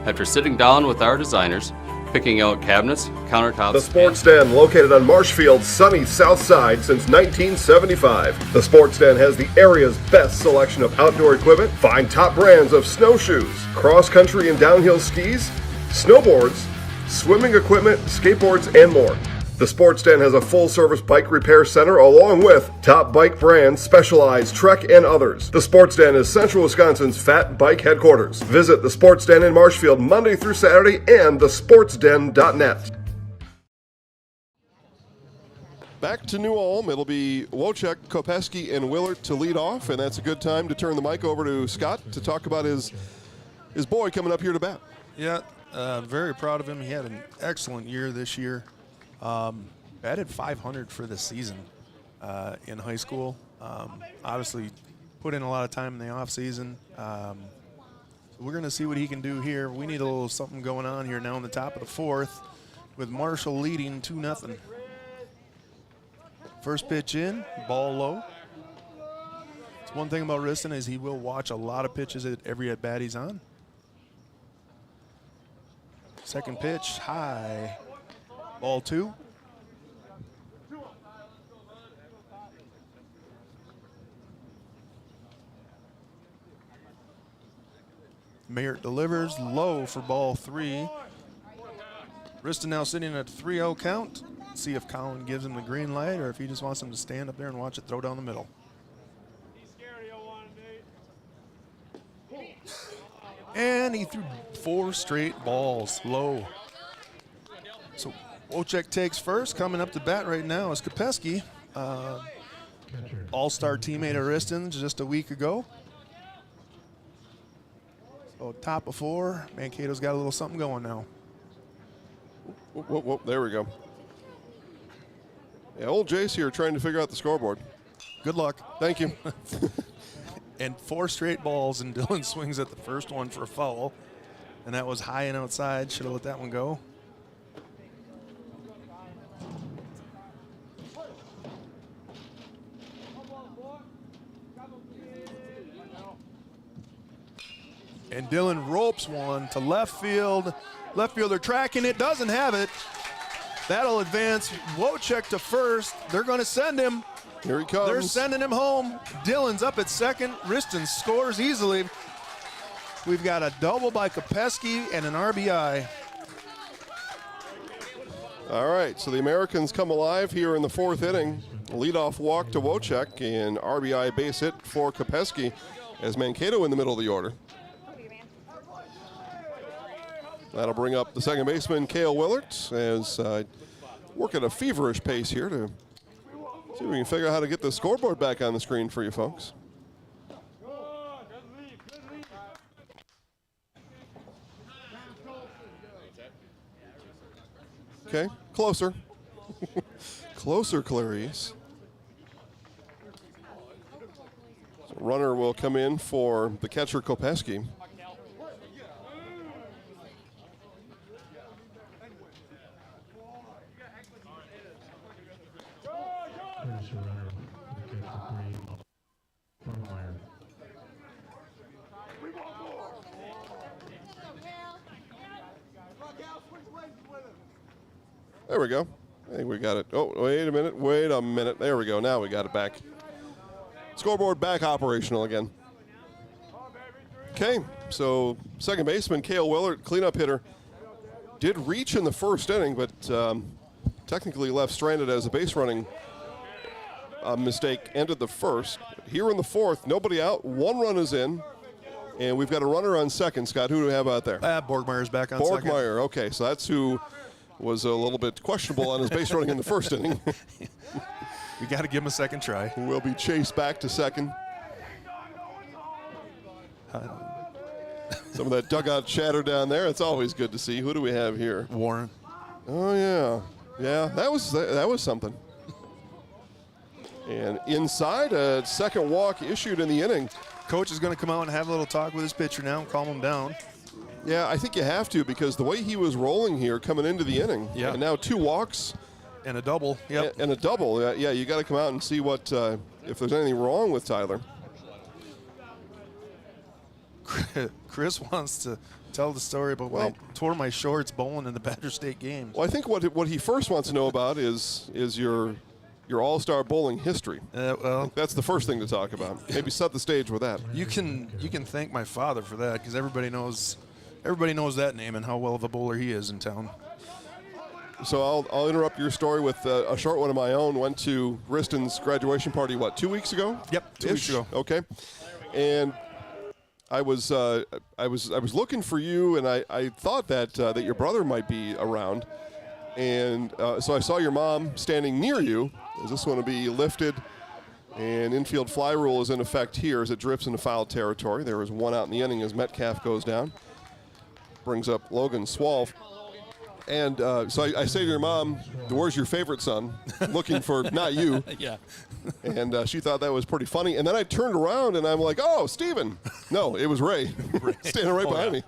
After sitting down with our designers, picking out cabinets, countertops. The Sports Den, located on Marshfield's sunny south side since 1975. The Sports Den has the area's best selection of outdoor equipment. Find top brands of snowshoes, cross-country and downhill skis, snowboards, swimming equipment, skateboards, and more. The Sports Den has a full-service bike repair center along with top bike brands, Specialized, Trek, and others. The Sports Den is Central Wisconsin's Fat Bike headquarters. Visit the Sports Den in Marshfield Monday through Saturday and thesportsden.net. Back to New Ulm. It'll be Wojciech, Kopeski, and Willert to lead off, and that's a good time to turn the mic over to Scott to talk about his boy coming up here to bat. Yeah, very proud of him. He had an excellent year this year. Batted 500 for the season in high school. Obviously put in a lot of time in the off season. So we're going to see what he can do here. We need a little something going on here now in the top of the 4th with Marshall leading 2-0. First pitch in, ball low. It's one thing about Riston is he will watch a lot of pitches at every at bat he's on. Second pitch, high. Ball 2. Mayert delivers low for ball 3. Riston now sitting at a 3-0 count. See if Colin gives him the green light or if he just wants him to stand up there and watch it throw down the middle. And he threw 4 straight balls low. So Wojciech takes first. Coming up to bat right now is Kopeski, all-star teammate of Riston just a week ago. So top of 4. Mankato's got a little something going now. Whoop, whoop, there we go. Yeah, old Jace here trying to figure out the scoreboard. Good luck. Thank you. And 4 straight balls, and Dylan swings at the first one for a foul. And that was high and outside. Should have let that one go. And Dylan ropes one to left field. Left fielder tracking it, doesn't have it. That'll advance Wojciech to first. They're going to send him. Here he comes. They're sending him home. Dylan's up at second. Riston scores easily. We've got a double by Kopeski and an RBI. All right, so the Americans come alive here in the 4th inning. Leadoff walk to Wojciech and RBI base hit for Kopeski as Mankato in the middle of the order. That'll bring up the second baseman, Cale Willert, as work at a feverish pace here to see if we can figure out how to get the scoreboard back on the screen for you folks. Okay, closer. Closer, Clarice. So runner will come in for the catcher, Kopeski. There we go. I think we got it. Oh, wait a minute. Wait a minute. There we go. Now we got it back. Scoreboard back operational again. Okay, so second baseman Cale Willert, cleanup hitter, did reach in the 1st inning, but technically left stranded as a base running mistake ended the 1st. Here in the 4th, nobody out. 1 run is in, and we've got a runner on second. Scott, who do we have out there? Borgmeyer's back on second. Borgmeyer, okay, so that's who was a little bit questionable on his base running in the 1st inning. We got to give him a second try. Will be chased back to second. Some of that dugout chatter down there. It's always good to see. Who do we have here? Warren. Oh yeah, that was something. And inside, a second walk issued in the inning. Coach is going to come out and have a little talk with his pitcher now and calm him down. Yeah, I think you have to, because the way he was rolling here coming into the inning, and now 2 walks. And a double, yep. And a double, yeah, you got to come out and see what if there's anything wrong with Tyler. Chris wants to tell the story about when I tore my shorts bowling in the Badger State game. Well, I think what he first wants to know about is your all-star bowling history. Well, that's the first thing to talk about. Maybe set the stage with that. You can thank my father for that, because everybody knows that name and how well of a bowler he is in town. So I'll interrupt your story with a short one of my own. Went to Riston's graduation party, 2 weeks ago? Yep, 2 weeks ago. Okay, and I was looking for you, and I thought that your brother might be around, and so I saw your mom standing near you. Is this one to be lifted? And infield fly rule is in effect here as it drifts into foul territory. There is 1 out in the inning as Metcalf goes down. Brings up Logan Swalf. And so I say to your mom, "Where's your favorite son?" Looking for not you. Yeah. And she thought that was pretty funny. And then I turned around and I'm like, "Oh, Steven." No, it was Ray. Standing right behind me.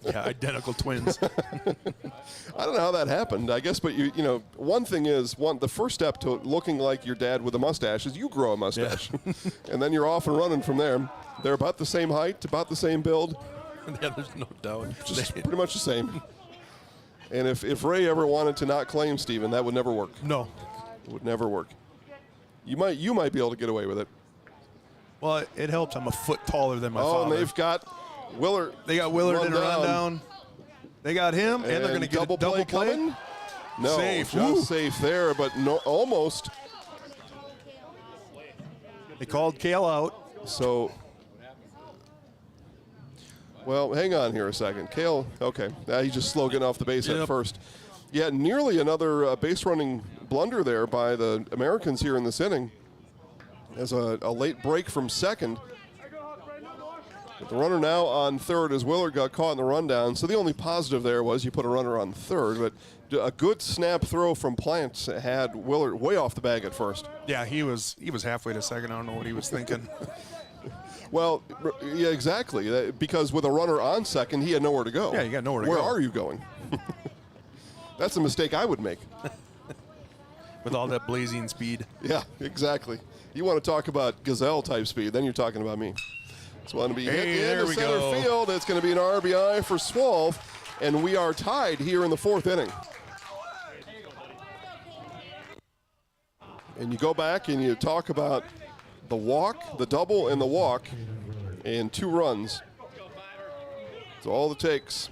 Yeah, identical twins. I don't know how that happened. I guess, but you know, one thing is, the first step to looking like your dad with a mustache is you grow a mustache. Yeah. And then you're off and running from there. They're about the same height, about the same build. Yeah, there's no doubt. Just pretty much the same. And if Ray ever wanted to not claim Steven, that would never work. No. It would never work. You might be able to get away with it. Well, it helps. I'm a foot taller than my father. Oh, and they've got Willard. They got Willard in a rundown. They got him, and they're going to get a double play. Coming? No, safe. Just safe there, but no, almost. They called Kale out. So, well, hang on here a second. Kale, okay. He's just slow getting off the base at first. Yeah, nearly another base running blunder there by the Americans here in this inning. As a late break from second. But the runner now on third as Willard got caught in the rundown. So the only positive there was you put a runner on third. But a good snap throw from Plants had Willard way off the bag at first. Yeah, he was halfway to second. I don't know what he was thinking. Well, yeah, exactly. Because with a runner on second, he had nowhere to go. Yeah, you got nowhere to go. Where are you going? That's a mistake I would make. With all that blazing speed. Yeah, exactly. You want to talk about gazelle-type speed, then you're talking about me. It's going to be hit into center field. It's going to be an RBI for Swalf, and we are tied here in the fourth inning. And you go back and you talk about the walk, the double, and the walk, and 2 runs. That's all it takes.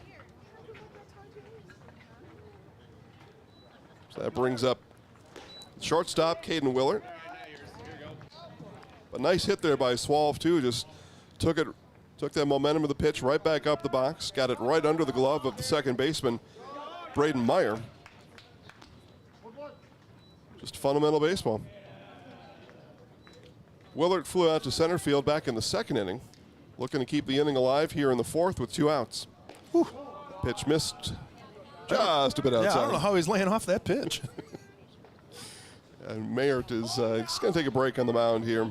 So that brings up shortstop Caden Willard. A nice hit there by Swalf too. Just took that momentum of the pitch right back up the box. Got it right under the glove of the second baseman, Braden Meyer. Just fundamental baseball. Willard flew out to center field back in the second inning, looking to keep the inning alive here in the fourth with 2 outs. Whew. Pitch missed just a bit outside. Yeah, I don't know how he's laying off that pitch. And Mayert is just going to take a break on the mound here,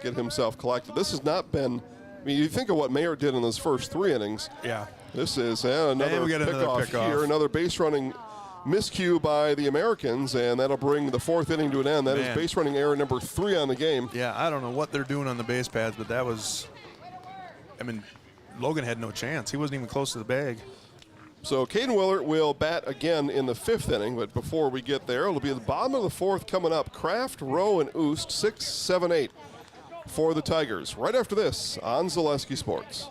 get himself collected. This has not been, I mean, you think of what Mayert did in those first 3 innings. Yeah. This is another pickoff here, another base running miscue by the Americans, and that'll bring the fourth inning to an end. That is base running error number 3 on the game. Yeah, I don't know what they're doing on the base paths, but that was, I mean, Logan had no chance. He wasn't even close to the bag. So Caden Willard will bat again in the 5th inning, but before we get there, it'll be at the bottom of the 4th coming up. Kraft, Rowe, and Oost, 6, 7, 8 for the Tigers. Right after this on Zaleski Sports.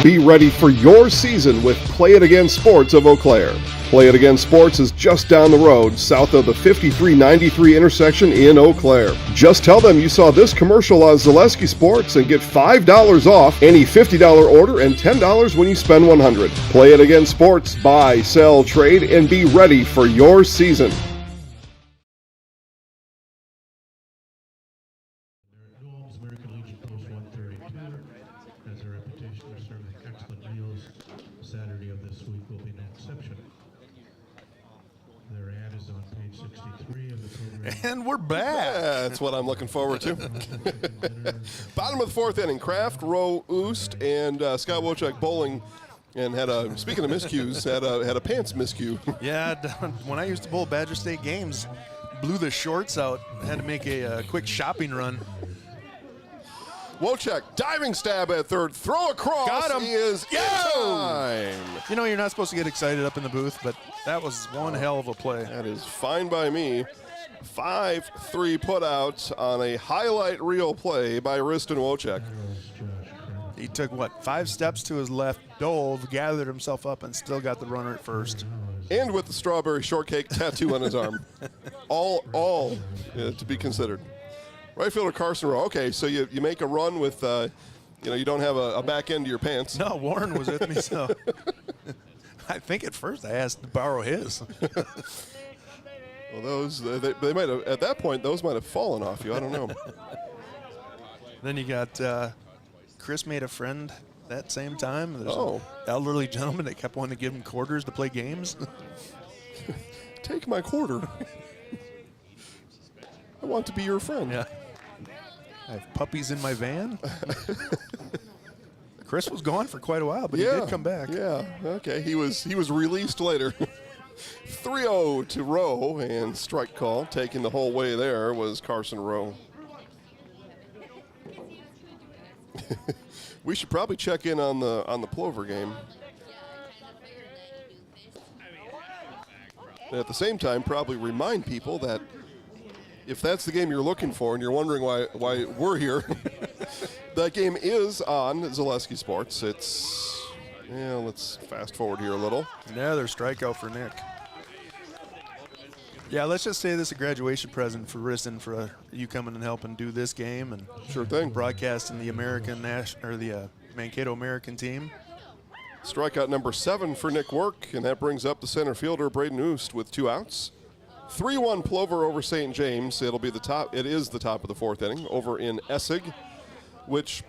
Be ready for your season with Play It Again Sports of Eau Claire. Play It Again Sports is just down the road, south of the 5393 intersection in Eau Claire. Just tell them you saw this commercial on Zaleski Sports and get $5 off any $50 order and $10 when you spend $100. Play It Again Sports, buy, sell, trade, and be ready for your season. American Legion Post 132 has a reputation for serving excellent meals. Saturday of this week will be no exception. Their ad is on page 63 of the program. And we're back. Yeah, that's what I'm looking forward to. Bottom of the fourth inning, Kraft, Rowe, Oost, and Scott Wojcik bowling, and had a, speaking of miscues, had a pants miscue. Yeah, when I used to bowl Badger State games, blew the shorts out, had to make a quick shopping run. Wojcik, diving stab at third, throw across. Got him. He is in time. You know, you're not supposed to get excited up in the booth, but that was one hell of a play. That is fine by me. 5-3 put-out on a highlight reel play by Riston Wojcik. He took, 5 steps to his left, dove, gathered himself up, and still got the runner at first. And with the strawberry shortcake tattoo on his arm. All to be considered. Right fielder Carson Rowe. Okay, so you make a run with, you don't have a back end to your pants. No, Warren was with me, so I think at first I asked to borrow his. Well, those they might have, at that point, those might have fallen off you. I don't know. Then you got Chris made a friend that same time. There's an elderly gentleman that kept wanting to give him quarters to play games. Take my quarter. I want to be your friend. Yeah. I have puppies in my van. Chris was gone for quite a while, but he did come back. Yeah, okay. He was released later. 3-0 to Rowe, and strike call. Taking the whole way there was Carson Rowe. We should probably check in on the Plover game. And at the same time, probably remind people that if that's the game you're looking for and you're wondering why we're here, that game is on Zaleski Sports. Let's fast forward here a little. Another strikeout for Nick. Yeah, let's just say this is a graduation present for Riston for you coming and helping do this game and sure thing. Broadcasting the the Mankato American team. Strikeout number 7 for Nick Work, and that brings up the center fielder Braden Oost with 2 outs. 3-1 Plover over St. James. It is the top of the fourth inning over in Essig, which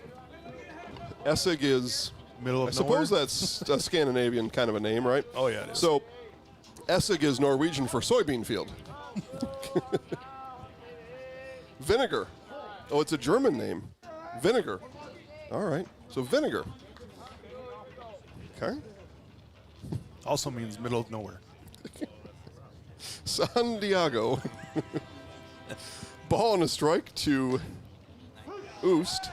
Essig is middle of I suppose that's a Scandinavian kind of a name, right? Oh yeah, it is. So Essig is Norwegian for soybean field. Vinegar. Oh, it's a German name. Vinegar. All right. So vinegar. Okay. Also means middle of nowhere. San Diego. Ball and a strike to Oost.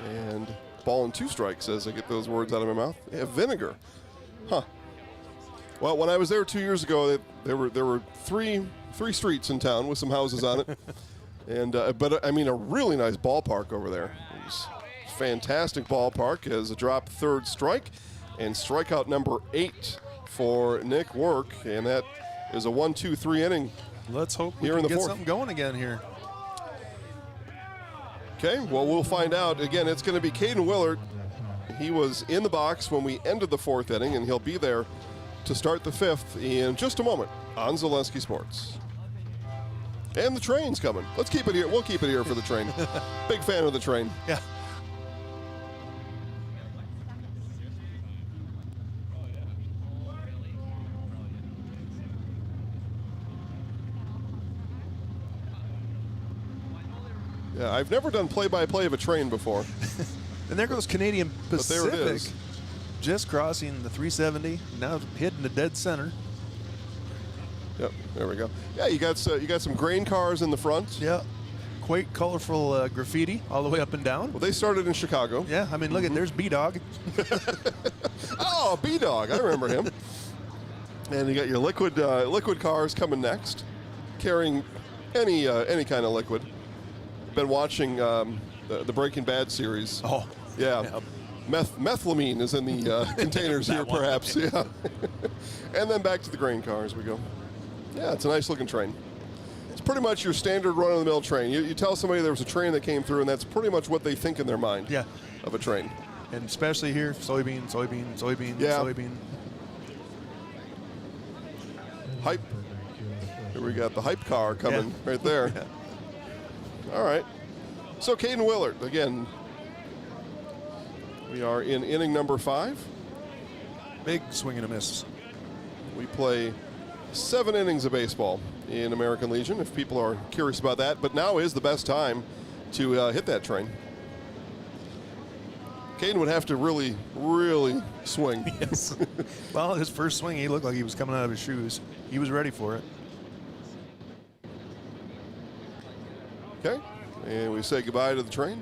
And ball and 2 strikes as I get those words out of my mouth. Yeah, vinegar. Huh. Well, when I was there 2 years ago, there were three streets in town with some houses on it. And but I mean, a really nice ballpark over there. It was a fantastic ballpark as a drop third strike. And strikeout number 8 for Nick Work. And that is a 1-2-3 inning. Let's hope we here can in the get fourth. something going again here. Okay, well, we'll find out. Again, it's going to be Caden Willard. He was in the box when we ended the fourth inning, and he'll be there to start the fifth in just a moment on Zaleski Sports. And the train's coming. Let's keep it here. We'll keep it here for the train. Big fan of the train. Yeah. Yeah, I've never done play-by-play of a train before. And there goes Canadian Pacific. But there it is. Just crossing the 370, now hitting the dead center. Yep, there we go. Yeah, you got some grain cars in the front. Yeah, quite colorful graffiti all the way up and down. Well, they started in Chicago. Yeah, I mean, look at there's B-Dog. Oh, B-Dog, I remember him. And you got your liquid cars coming next, carrying any kind of liquid. Been watching the Breaking Bad series. Oh, yeah. Yep. Methylamine is in the containers here, perhaps. Yeah. And then back to the grain car as we go. Yeah, it's a nice looking train. It's pretty much your standard run-of-the-mill train. You tell somebody there was a train that came through, and that's pretty much what they think in their mind of a train. And especially here, soybean, soybean, soybean, Yeah. soybean. Hype. Here we got the hype car coming right there. All right. So Caden Willard, again, we are in inning number 5. Big swing and a miss. We play 7 innings of baseball in American Legion, if people are curious about that. But now is the best time to hit that train. Caden would have to really, really swing. Yes. Well, his first swing, he looked like he was coming out of his shoes. He was ready for it. Okay. And we say goodbye to the train.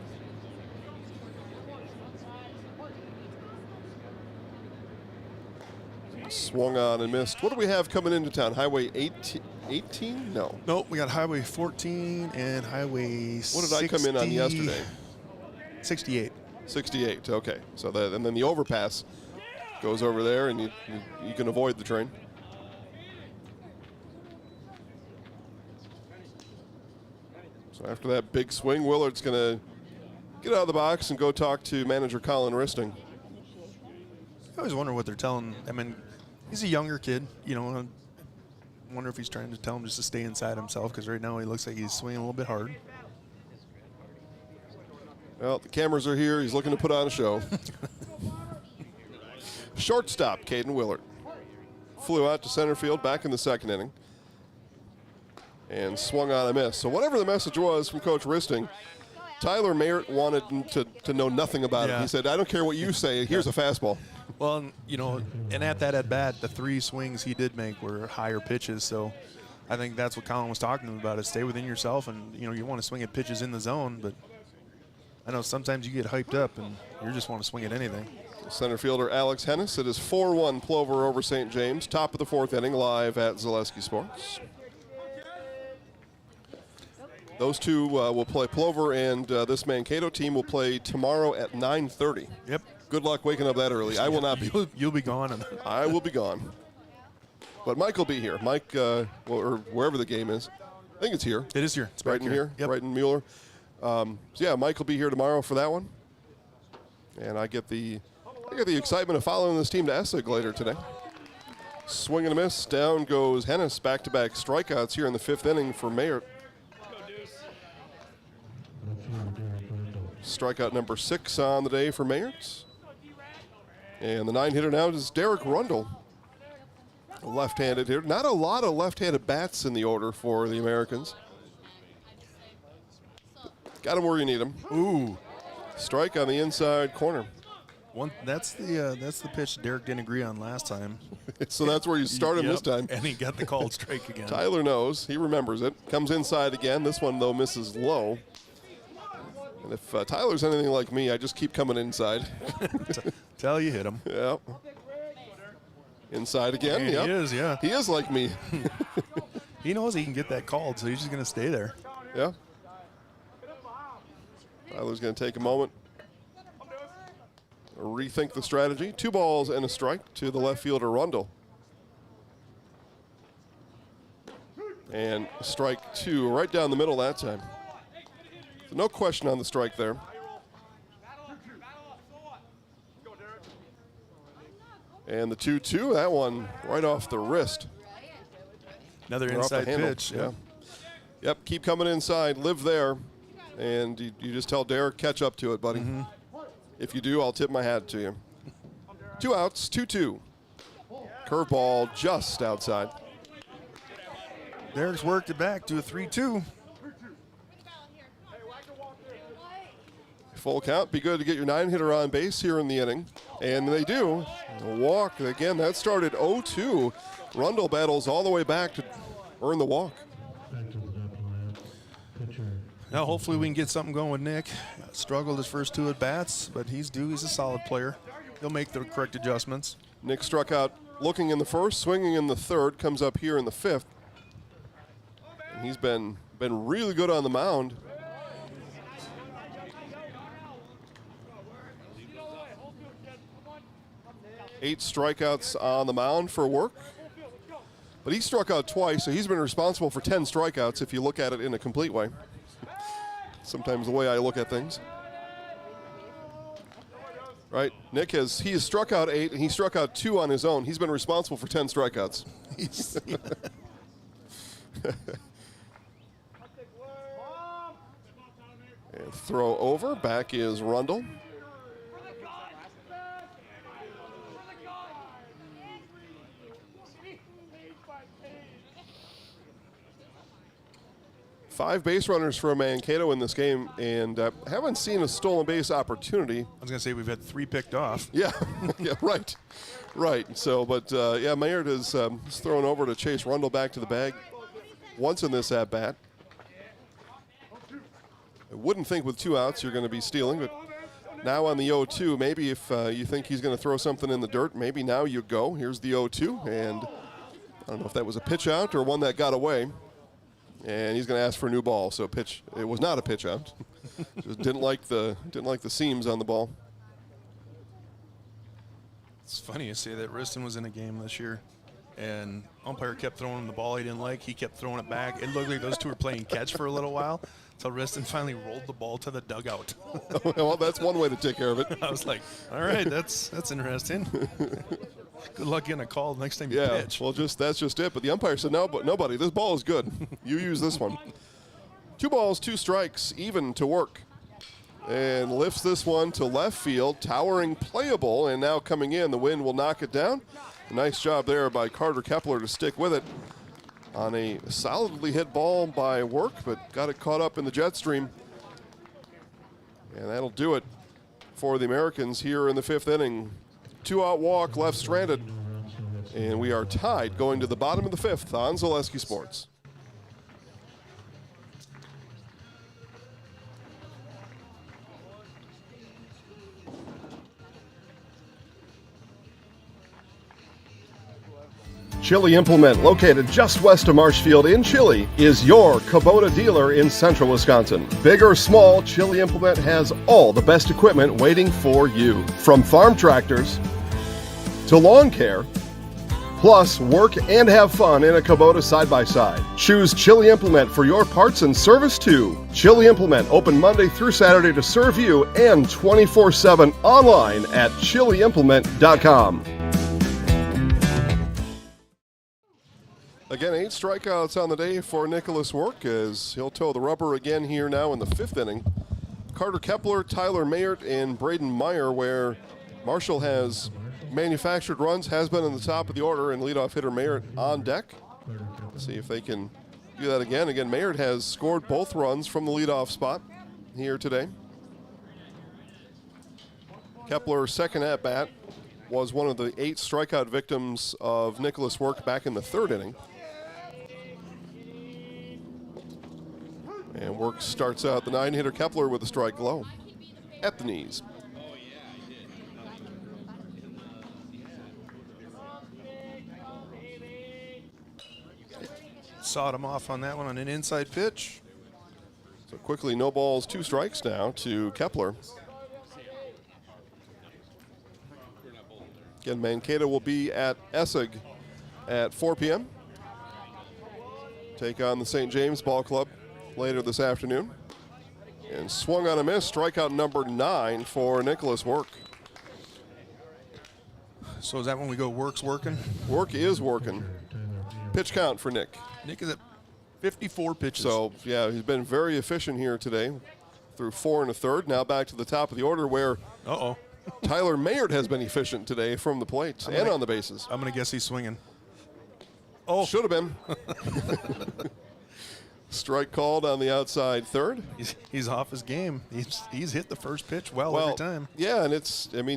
Swung on and missed. What do we have coming into town? Highway 18? No. Nope, we got Highway 14 and Highway What did I come in on yesterday? 68. 68, okay. So that, and then the overpass goes over there, and you can avoid the train. So after that big swing, Willard's going to get out of the box and go talk to manager Colin Risting. I always wonder what they're telling. I mean, he's a younger kid, you know. I wonder if he's trying to tell him just to stay inside himself, because right now he looks like he's swinging a little bit hard. Well, the cameras are here. He's looking to put on a show. Shortstop, Caden Willard. Flew out to center field back in the second inning and swung on a miss. So whatever the message was from Coach Risting, Tyler Mayert wanted him to know nothing about it. He said, I don't care what you say. Here's a fastball. Well, you know, and at that at-bat, the 3 swings he did make were higher pitches. So I think that's what Colin was talking to him about, is stay within yourself. And, you know, you want to swing at pitches in the zone, but I know sometimes you get hyped up and you just want to swing at anything. Center fielder Alex Hennis. It is 4-1 Plover over St. James. Top of the 4th inning, live at Zaleski Sports. Those two will play. Plover and this Mankato team will play tomorrow at 9:30. Yep. Good luck waking up that early. I will not be. You'll be gone. I will be gone. But Mike will be here. Mike, or wherever the game is. I think it's here. It is here. It's right in here. Yep. Right in Mueller. So yeah, Mike will be here tomorrow for that one. And I get the excitement of following this team to Essig later today. Swing and a miss. Down goes Hennis. Back-to-back strikeouts here in the 5th inning for Mayert. Strikeout number 6 on the day for Mayert. And the 9-hitter now is Derek Rundle. Left-handed hitter. Not a lot of left-handed bats in the order for the Americans. Got him where you need him. Ooh. Strike on the inside corner. That's the pitch Derek didn't agree on last time. So that's where you start him this time. And he got the called strike again. Tyler knows. He remembers it. Comes inside again. This one, though, misses low. And if Tyler's anything like me, I just keep coming inside. Till you hit him. Yep. Inside again. And yep. He is, yeah. He is like me. He knows he can get that called, so he's just going to stay there. Yeah. Tyler's going to take a moment, rethink the strategy. 2 balls and a strike to the left fielder, Rundle. And strike 2 right down the middle that time. So no question on the strike there. And the 2-2, that one right off the wrist. Another Or off the inside handle. pitch. Yeah. Yep, keep coming inside, live there. And you just tell Derek, catch up to it, buddy. Mm-hmm. If you do, I'll tip my hat to you. 2 outs, 2-2. Curveball just outside. Derek's worked it back to a 3-2. Full count. Be good to get your 9-hitter on base here in the inning. And they do. A walk. Again, that started 0-2. Rundle battles all the way back to earn the walk. Now, hopefully we can get something going with Nick. Struggled his first 2 at-bats, but he's due. He's a solid player. He'll make the correct adjustments. Nick struck out looking in the 1st, swinging in the 3rd, comes up here in the 5th. And he's been really good on the mound. 8 strikeouts on the mound for Work. But he struck out twice, so he's been responsible for 10 strikeouts if you look at it in a complete way. Sometimes the way I look at things. Right, Nick has struck out 8, and he struck out 2 on his own. He's been responsible for 10 strikeouts. And throw over, back is Rundle. Five base runners for Mankato in this game, and haven't seen a stolen base opportunity. I was going to say we've had 3 picked off. Yeah, yeah, right. So, but yeah, Maynard is thrown over to chase Rundle back to the bag once in this at-bat. I wouldn't think with 2 outs you're going to be stealing, but now on the 0-2, maybe if you think he's going to throw something in the dirt, maybe now you go. Here's the 0-2, and I don't know if that was a pitch out or one that got away. And he's going to ask for a new ball. So pitch. It was not a pitch out. Just didn't like the seams on the ball. It's funny you say that. Riston was in a game this year, and umpire kept throwing him the ball he didn't like. He kept throwing it back. It looked like those two were playing catch for a little while until Riston finally rolled the ball to the dugout. Well, that's one way to take care of it. I was like, all right, that's interesting. Good luck getting a call next time you pitch. Well, that's just it. But the umpire said, no, but nobody. This ball is good. You use this one. 2 balls, 2 strikes, even to Work. And lifts this one to left field, towering, playable, and now coming in. The wind will knock it down. A nice job there by Carter Kepler to stick with it on a solidly hit ball by Work, but got it caught up in the jet stream. And that'll do it for the Americans here in the 5th inning. 2-out walk, left stranded. And we are tied going to the bottom of the 5th on Zaleski Sports. Chili Implement, located just west of Marshfield in Chili, is your Kubota dealer in central Wisconsin. Big or small, Chili Implement has all the best equipment waiting for you. From farm tractors to lawn care, plus work and have fun in a Kubota side-by-side. Choose Chili Implement for your parts and service too. Chili Implement, open Monday through Saturday to serve you and 24/7 online at chiliimplement.com. Again, 8 strikeouts on the day for Nicholas Work as he'll toe the rubber again here now in the 5th inning. Carter Kepler, Tyler Mayert, and Braden Meyer, where Marshall has manufactured runs, has been in the top of the order, and leadoff hitter Mayert on deck. Let's see if they can do that again. Again, Mayert has scored both runs from the leadoff spot here today. Kepler's second at-bat was one of the 8 strikeout victims of Nicholas Work back in the 3rd inning. And Work starts out the 9-hitter Kepler with a strike low at the knees. Sawed him off on that one on an inside pitch. So quickly, no balls, 2 strikes now to Kepler. Again, Mankato will be at Essig at 4 p.m. Take on the St. James Ball Club later this afternoon. And swung on a miss, strikeout number 9 for Nicholas Work. So is that when we go Work's working? Work is working. Pitch count for Nick. Nick is at 54 pitches. So, yeah, he's been very efficient here today through 4 1/3. Now back to the top of the order where Tyler Mayert has been efficient today from the plate and on the bases. I'm going to guess he's swinging. Oh, should have been. Strike called on the outside third. He's off his game. He's hit the first pitch well every time. Yeah, and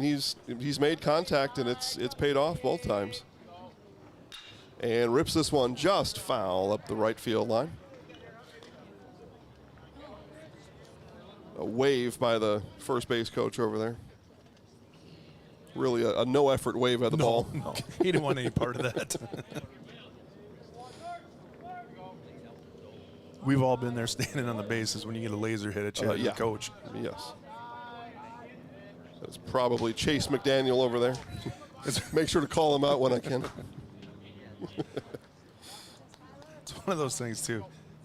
he's made contact and it's paid off both times. And rips this one just foul up the right field line. A wave by the first base coach over there. Really a no-effort wave at the ball. No, he didn't want any part of that. We've all been there standing on the bases when you get a laser hit at you as a coach. Yes. That's probably Chase McDaniel over there. make sure to call him out when I can. It's one of those things, too.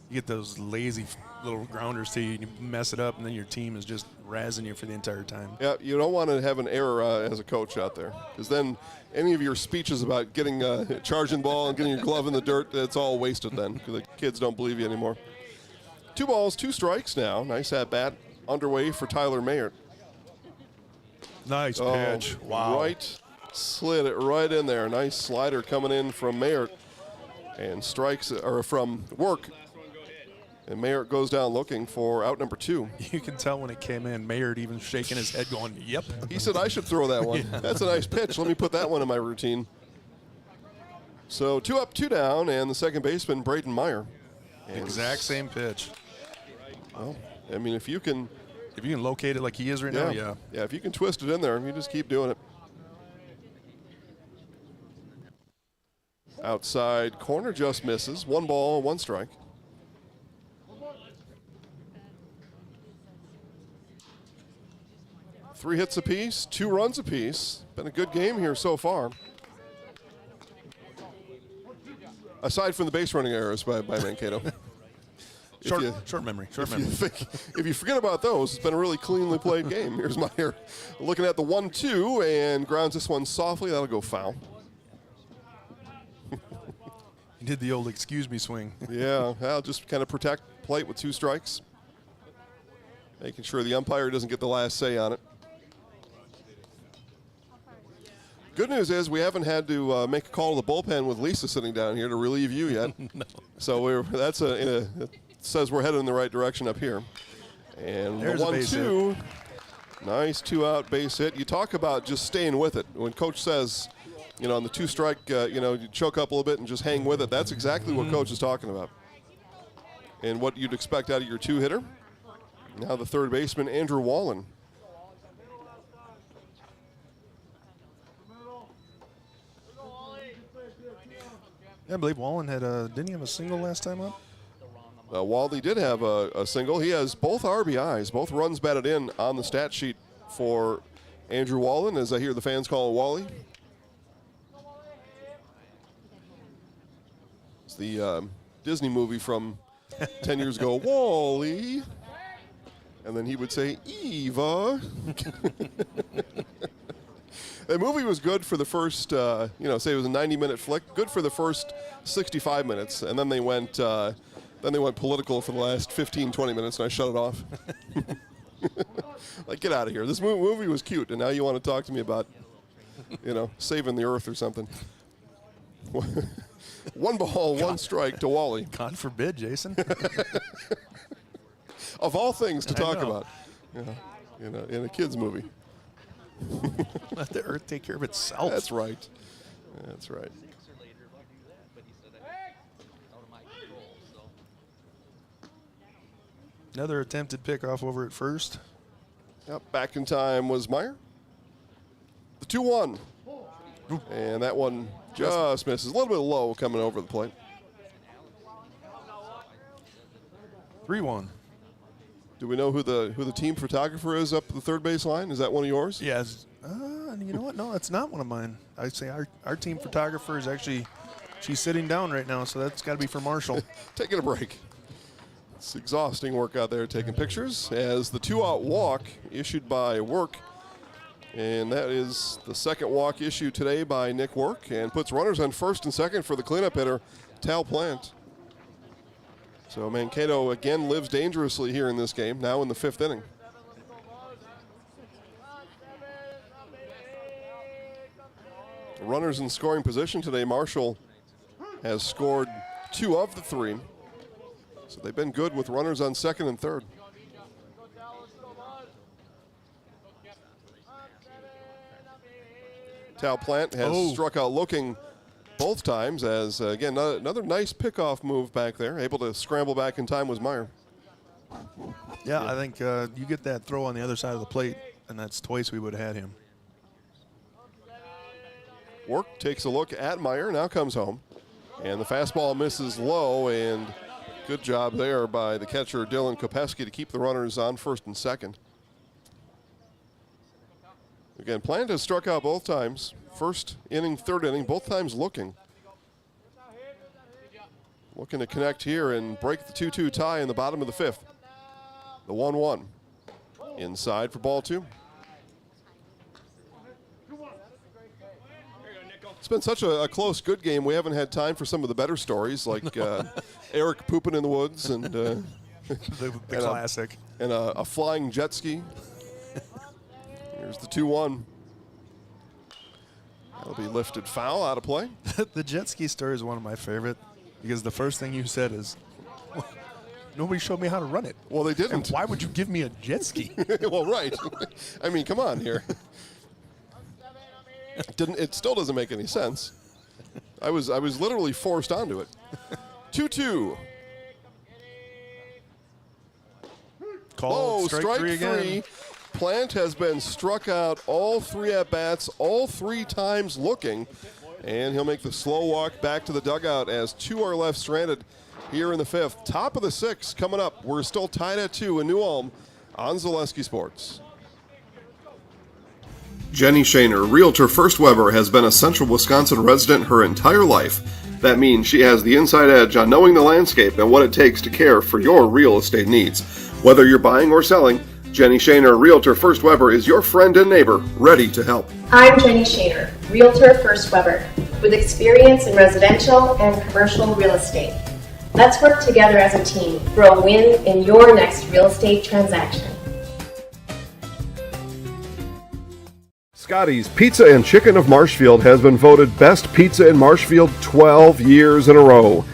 You get those lazy little grounders to you, and you mess it up, and then your team is just razzing you for the entire time. Yeah, you don't want to have an error as a coach out there, because then any of your speeches about getting charging ball and getting your glove in the dirt, it's all wasted then, because the kids don't believe you anymore. 2 balls, 2 strikes now. Nice at bat underway for Tyler Mayert. Nice pitch. Wow. Right, slid it right in there. Nice slider coming in from Mayert, and strikes or from Work. And Mayert goes down looking for out number 2. You can tell when it came in, Mayert even shaking his head going, yep. He said, I should throw that one. Yeah. That's a nice pitch. Let me put that one in my routine. So 2 up, 2 down, and the second baseman, Braden Meyer. And exact same pitch. Well, I mean, if you can locate it like he is right now, yeah. Yeah, if you can twist it in there, you just keep doing it. Outside corner just misses. 1 ball, 1 strike. Three hits apiece, 2 runs apiece. Been a good game here so far. Aside from the base running errors by Mankato. Short memory. If you forget about those, it's been a really cleanly played game. Here's Meyer looking at the 1-2 and grounds this one softly. That'll go foul. He did the old excuse me swing. Yeah, I'll just kind of protect plate with 2 strikes. Making sure the umpire doesn't get the last say on it. Good news is we haven't had to make a call to the bullpen with Lisa sitting down here to relieve you yet. No. So it says we're headed in the right direction up here. And there's the a base 1-2, nice 2-out base hit. You talk about just staying with it. When Coach says, on the 2-strike, you choke up a little bit and just hang with it. That's exactly what Coach is talking about. And what you'd expect out of your 2-hitter. Now the third baseman, Andrew Wallen. Yeah, I believe Wallen had didn't he have a single last time up? Wally did have a single. He has both RBIs, both runs batted in on the stat sheet for Andrew Wallen, as I hear the fans call him Wally. It's the Disney movie from 10 years ago, Wally. And then he would say, Eva. The movie was good for the first, say it was a 90-minute flick, good for the first 65 minutes, and then they went political for the last 15, 20 minutes, and I shut it off. Like, get out of here. This movie was cute, and now you want to talk to me about, saving the earth or something. 1 ball, 1 strike to Wally. God forbid, Jason. Of all things to talk about, in a kid's movie. Let the earth take care of itself. That's right. That's right. Another attempted pickoff over at first. Yep, back in time was Meyer. The 2-1. And that one just misses. A little bit low coming over the plate. 3-1. Do we know who the team photographer is up the third base line? Is that one of yours? Yes. You know what? No, that's not one of mine. I'd say our team photographer is actually, she's sitting down right now, so that's got to be for Marshall. Taking a break. It's exhausting work out there taking pictures as the 2-out walk issued by Work. And that is the second walk issued today by Nick Work and puts runners on first and second for the cleanup hitter, Tal Plant. So Mankato again lives dangerously here in this game, now in the 5th inning. Runners in scoring position today. Marshall has scored 2 of the 3. So they've been good with runners on second and third. Tal Plant has struck out looking both times as, again, another nice pickoff move back there. Able to scramble back in time was Meyer. Yeah, I think you get that throw on the other side of the plate, and that's twice we would have had him. Work takes a look at Meyer, now comes home. And the fastball misses low, and good job there by the catcher, Dylan Kopeski, to keep the runners on first and second. Again, Plant has struck out both times. First inning, third inning, both times looking. Looking to connect here and break the 2-2 tie in the bottom of the fifth. The 1-1. Inside for ball two. It's been such a close, good game. We haven't had time for some of the better stories, like Eric pooping in the woods and the and classic. And a flying jet ski. Here's the 2-1. That'll be lifted foul, out of play. The jet ski story is one of my favorite because the first thing you said is, nobody showed me how to run it. Well, they didn't. And why would you give me a jet ski? Well, right. I mean, come on here. It still doesn't make any sense. I was literally forced onto it. 2-2. Call strike three again. Plant has been struck out all three at bats, all three times looking, and he'll make the slow walk back to the dugout as two are left stranded here in the fifth. Top of the sixth coming up. We're still tied at 2 in New Ulm on Zaleski Sports. Jenny Shaner, Realtor First Weber, has been a Central Wisconsin resident her entire life. That means she has the inside edge on knowing the landscape and what it takes to care for your real estate needs. Whether you're buying or selling, Jenny Shaner, Realtor First Weber, is your friend and neighbor, ready to help. I'm Jenny Shaner, Realtor First Weber, with experience in residential and commercial real estate. Let's work together as a team for a win in your next real estate transaction. Scotty's Pizza and Chicken of Marshfield has been voted Best Pizza in Marshfield 12 years in a row.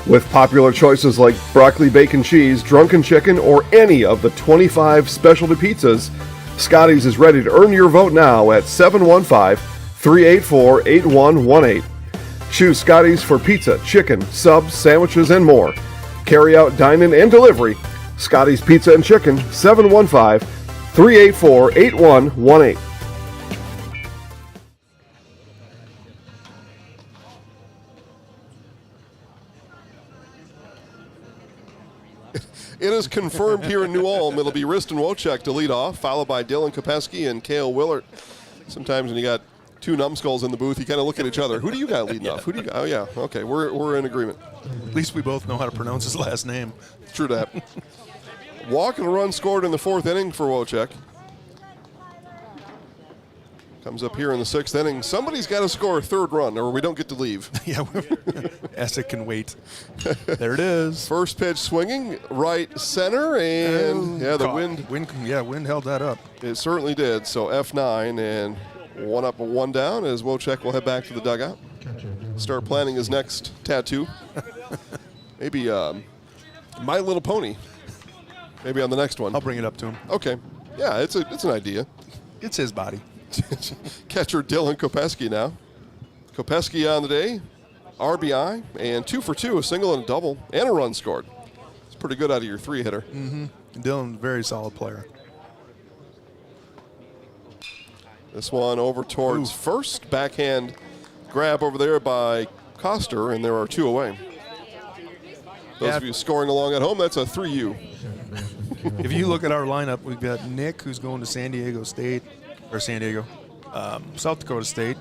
With popular choices like broccoli, bacon, cheese, drunken chicken, or any of the 25 specialty pizzas, Scotty's is ready to earn your vote now at 715-384-8118. Choose Scotty's for pizza, chicken, subs, sandwiches, and more. Carry out, dine-in, and delivery. Scotty's Pizza and Chicken, 715-384-8118. It is confirmed here in New Ulm. It'll be Riston Wojcik to lead off, followed by Dylan Kopeski and Cale Willert. Sometimes when you got two numbskulls in the booth, you kind of look at each other. Who do you got leading off? Who do you got? Oh, yeah. Okay, we're in agreement. At least we both know how to pronounce his last name. True that. Walk and a run scored in the fourth inning for Wojcik. Comes up here in the sixth inning. Somebody's got to score a third run or we don't get to leave. Yeah, Essex can wait. There it is. First pitch swinging, right center, and yeah, the wind held that up. It certainly did. So F9 and one up and one down as Wojcik will head back to the dugout. Start planning his next tattoo. Maybe My Little Pony. Maybe on the next one. I'll bring it up to him. Okay. Yeah, it's an idea. It's his body. Catcher Dylan Kopeski now. Kopeski on the day, RBI, and 2 for 2, a single and a double, and a run scored. It's pretty good out of your three hitter. Mm-hmm. Dylan, very solid player. This one over towards first. Backhand grab over there by Koster, and there are two away. Those of you scoring along at home, that's a 3U. If you look at our lineup, we've got Nick, who's going to South Dakota State.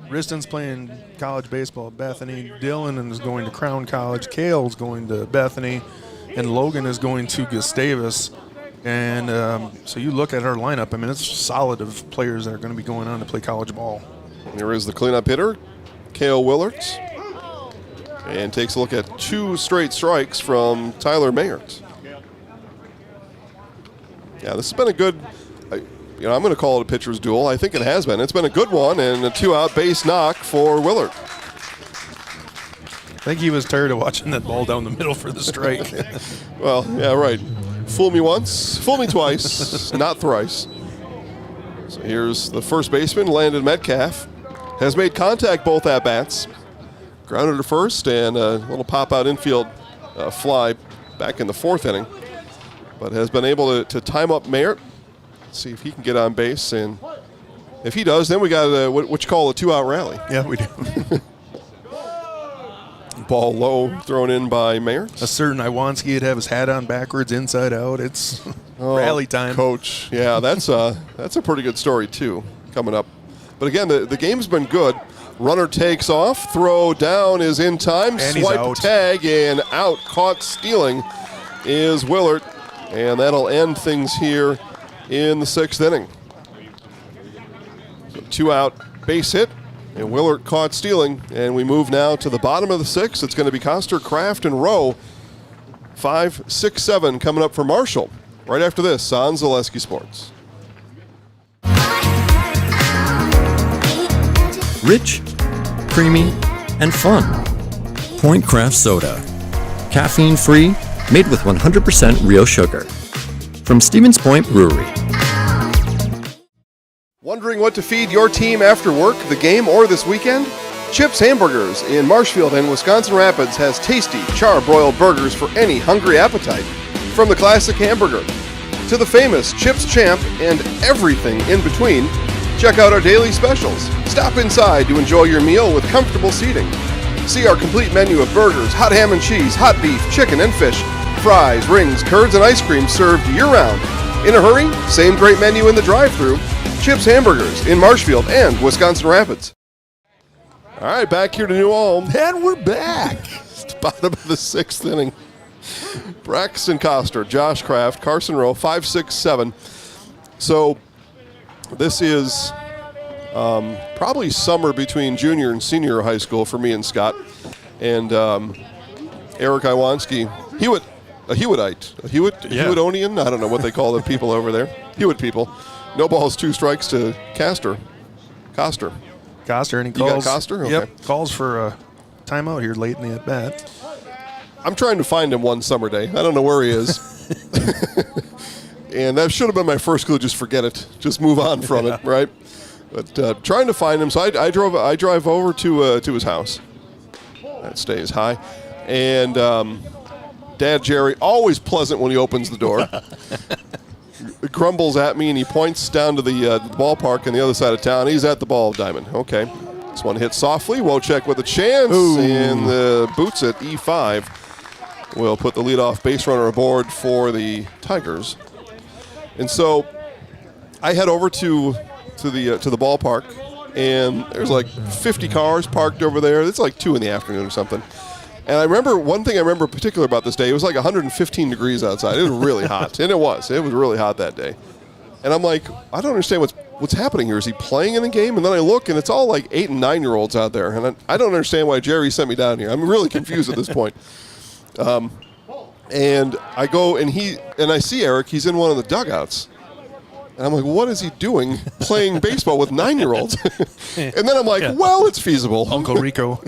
Riston's playing college baseball at Bethany. Dylan is going to Crown College. Cale's going to Bethany. And Logan is going to Gustavus. And so you look at our lineup, I mean, it's solid of players that are going to be going on to play college ball. Here is the cleanup hitter, Cale Willert. And takes a look at 2 straight strikes from Tyler Mayert. Yeah, this has been a good, I'm going to call it a pitcher's duel. I think it has been. It's been a good one, and a 2-out base knock for Willert. I think he was tired of watching that ball down the middle for the strike. Well, yeah, right. Fool me once, fool me twice, not thrice. So here's the first baseman, Landon Metcalf. Has made contact both at-bats. Grounded to first, and a little pop-out infield fly back in the fourth inning. But has been able to time up Mayert, see if he can get on base. And if he does, then we got what you call a 2-out rally. Yeah, we do. Ball low, thrown in by Mayer. A certain Iwanski would have his hat on backwards, inside out. It's rally time. Coach. Yeah, that's a pretty good story, too, coming up. But again, the game's been good. Runner takes off. Throw down is in time. And he's Swipe out. tag and out. Caught stealing is Willard. And that'll end things here in the 6th inning. So 2 out, base hit. And Willard caught stealing. And we move now to the bottom of the 6th. It's going to be Coster, Kraft, and Rowe. 5, 6, 7 coming up for Marshall. Right after this on Zaleski Sports. Rich, creamy, and fun. Point Craft Soda. Caffeine free, made with 100% real sugar. From Stevens Point Brewery. Wondering what to feed your team after work, the game, or this weekend? Chips Hamburgers in Marshfield and Wisconsin Rapids has tasty, char-broiled burgers for any hungry appetite. From the classic hamburger to the famous Chips Champ and everything in between, check out our daily specials. Stop inside to enjoy your meal with comfortable seating. See our complete menu of burgers, hot ham and cheese, hot beef, chicken and fish, fries, rings, curds, and ice cream served year-round. In a hurry? Same great menu in the drive-thru. Chips Hamburgers in Marshfield and Wisconsin Rapids. All right, back here to New Ulm. And we're back. It's the bottom of the 6th inning. Braxton Coster, Josh Kraft, Carson Rowe, 5, 6, 7. So this is probably summer between junior and senior high school for me and Scott. And Eric Iwanski, Hewittonian? I don't know what they call the people over there. Hewitt people. No balls, 2 strikes to Coster, and he calls. You got Coster? Okay. Yep, calls for a timeout here late in the at-bat. I'm trying to find him one summer day. I don't know where he is. And that should have been my first clue. Just forget it. Just move on from it, right? But trying to find him. So I drive over to his house. That stays high. And Dad Jerry, always pleasant when he opens the door. Grumbles at me and he points down to the ballpark on the other side of town. He's at the ball diamond. Okay. This one hits softly. Wojcik with a chance. Ooh. And the boots at E5 will put the leadoff base runner aboard for the Tigers. And so I head over to the ballpark, and there's like 50 cars parked over there. It's like 2 in the afternoon or something. And I remember one thing I remember particular about this day. It was like 115 degrees outside. It was really hot, and it was really hot that day. And I'm like, I don't understand what's happening here. Is he playing in the game? And then I look, and it's all like 8- and 9-year-olds out there. And I don't understand why Jerry sent me down here. I'm really confused at this point. And I go, and I see Eric. He's in one of the dugouts. And I'm like, what is he doing playing baseball with 9-year-olds? And then I'm like, well, it's feasible. Uncle Rico.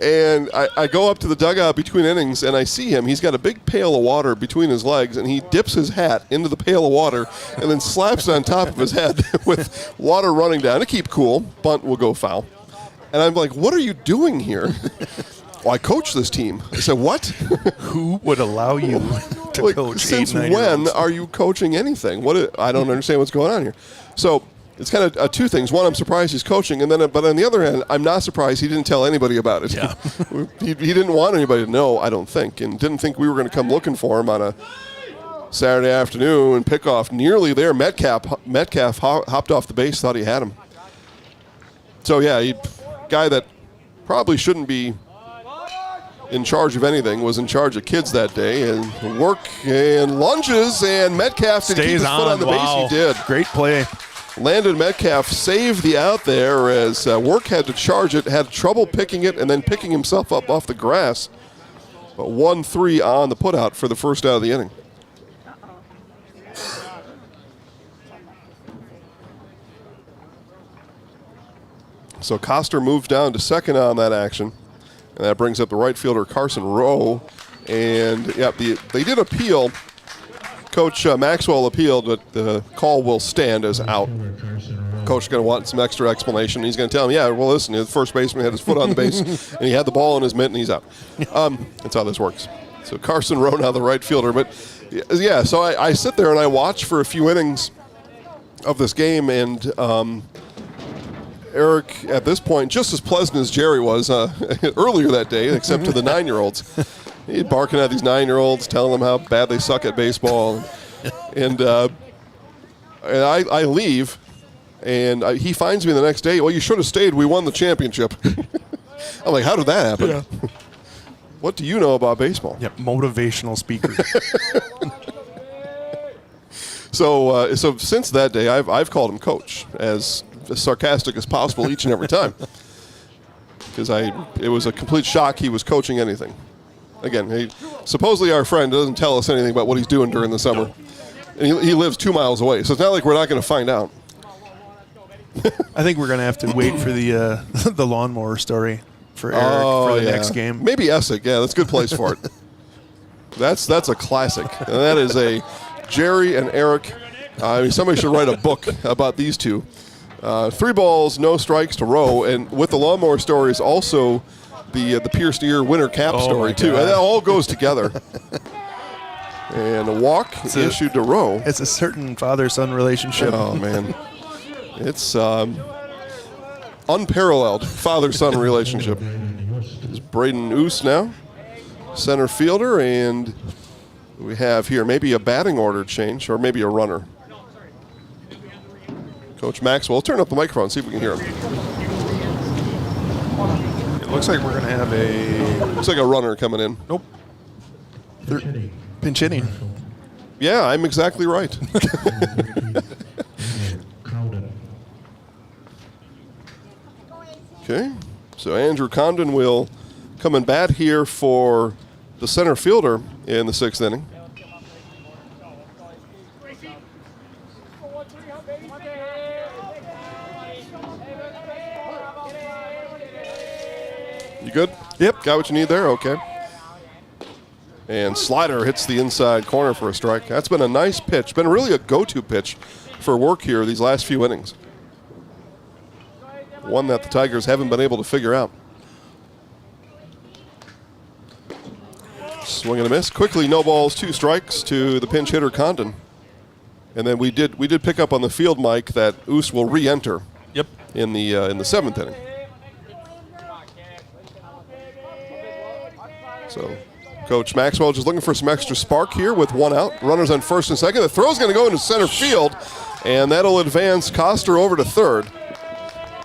And I go up to the dugout between innings, and I see him. He's got a big pail of water between his legs, and he dips his hat into the pail of water and then slaps it on top of his head with water running down to keep cool. Bunt will go foul. And I'm like, what are you doing here? Well, I coach this team. I said, what? Who would allow you to coach? Since when are you coaching anything? I don't understand what's going on here. So it's kind of 2 things. One, I'm surprised he's coaching, but on the other hand, I'm not surprised he didn't tell anybody about it. Yeah. he didn't want anybody to know, I don't think, and didn't think we were going to come looking for him on a Saturday afternoon and pick off nearly there. Metcalf hopped off the base, thought he had him. So, yeah, guy that probably shouldn't be in charge of anything was in charge of kids that day, and work and lunges, and Metcalf did keep his foot on the base. He did. Great play. Landon Metcalf saved the out there as Work had to charge it, had trouble picking it, and then picking himself up off the grass. But 1-3 on the putout for the first out of the inning. So Coster moved down to second on that action. And that brings up the right fielder, Carson Rowe. And, they did appeal. Coach Maxwell appealed, but the call will stand as out. Coach is going to want some extra explanation. He's going to tell him, listen, the first baseman had his foot on the base, and he had the ball in his mitt, and he's out. That's how this works. So Carson Rowe now the right fielder. But, so I sit there and I watch for a few innings of this game, and Eric, at this point, just as pleasant as Jerry was earlier that day, except to the 9-year-olds. He's barking at these 9-year-olds, telling them how bad they suck at baseball. And I leave, and he finds me the next day. Well, you should have stayed. We won the championship. I'm like, how did that happen? Yeah. What do you know about baseball? Yep, motivational speaker. So since that day, I've called him Coach, as sarcastic as possible each and every time, because it was a complete shock he was coaching anything. Again, supposedly our friend doesn't tell us anything about what he's doing during the summer, and he lives 2 miles away, so it's not like we're not going to find out. I think we're going to have to wait for the the lawnmower story for Eric for the next game. Maybe Essek. Yeah, that's a good place for it. That's a classic. And that is a Jerry and Eric. Somebody should write a book about these two. 3 balls, no strikes to Rowe, and with the lawnmower story is also the pierced ear winter cap story too. And that all goes together. And a walk issued to Rowe. It's a certain father-son relationship. Oh man, it's unparalleled father-son relationship. It's Braden Oos now, center fielder, and we have here maybe a batting order change or maybe a runner. Coach Maxwell, turn up the microphone, see if we can hear him. It looks like we're going to have Looks like a runner coming in. Nope. Pinch hitting. Yeah, I'm exactly right. Okay, so Andrew Condon will come and bat here for the center fielder in the 6th inning. You good? Yep. Got what you need there? Okay. And slider hits the inside corner for a strike. That's been a nice pitch. Been really a go-to pitch for work here these last few innings. One that the Tigers haven't been able to figure out. Swing and a miss. Quickly, no balls, 2 strikes to the pinch hitter Condon. And then we did pick up on the field mic that Oos will re-enter. Yep. In the 7th inning. So Coach Maxwell just looking for some extra spark here with 1 out. Runners on 1st and 2nd. The throw's going to go into center field, and that'll advance Koster over to 3rd.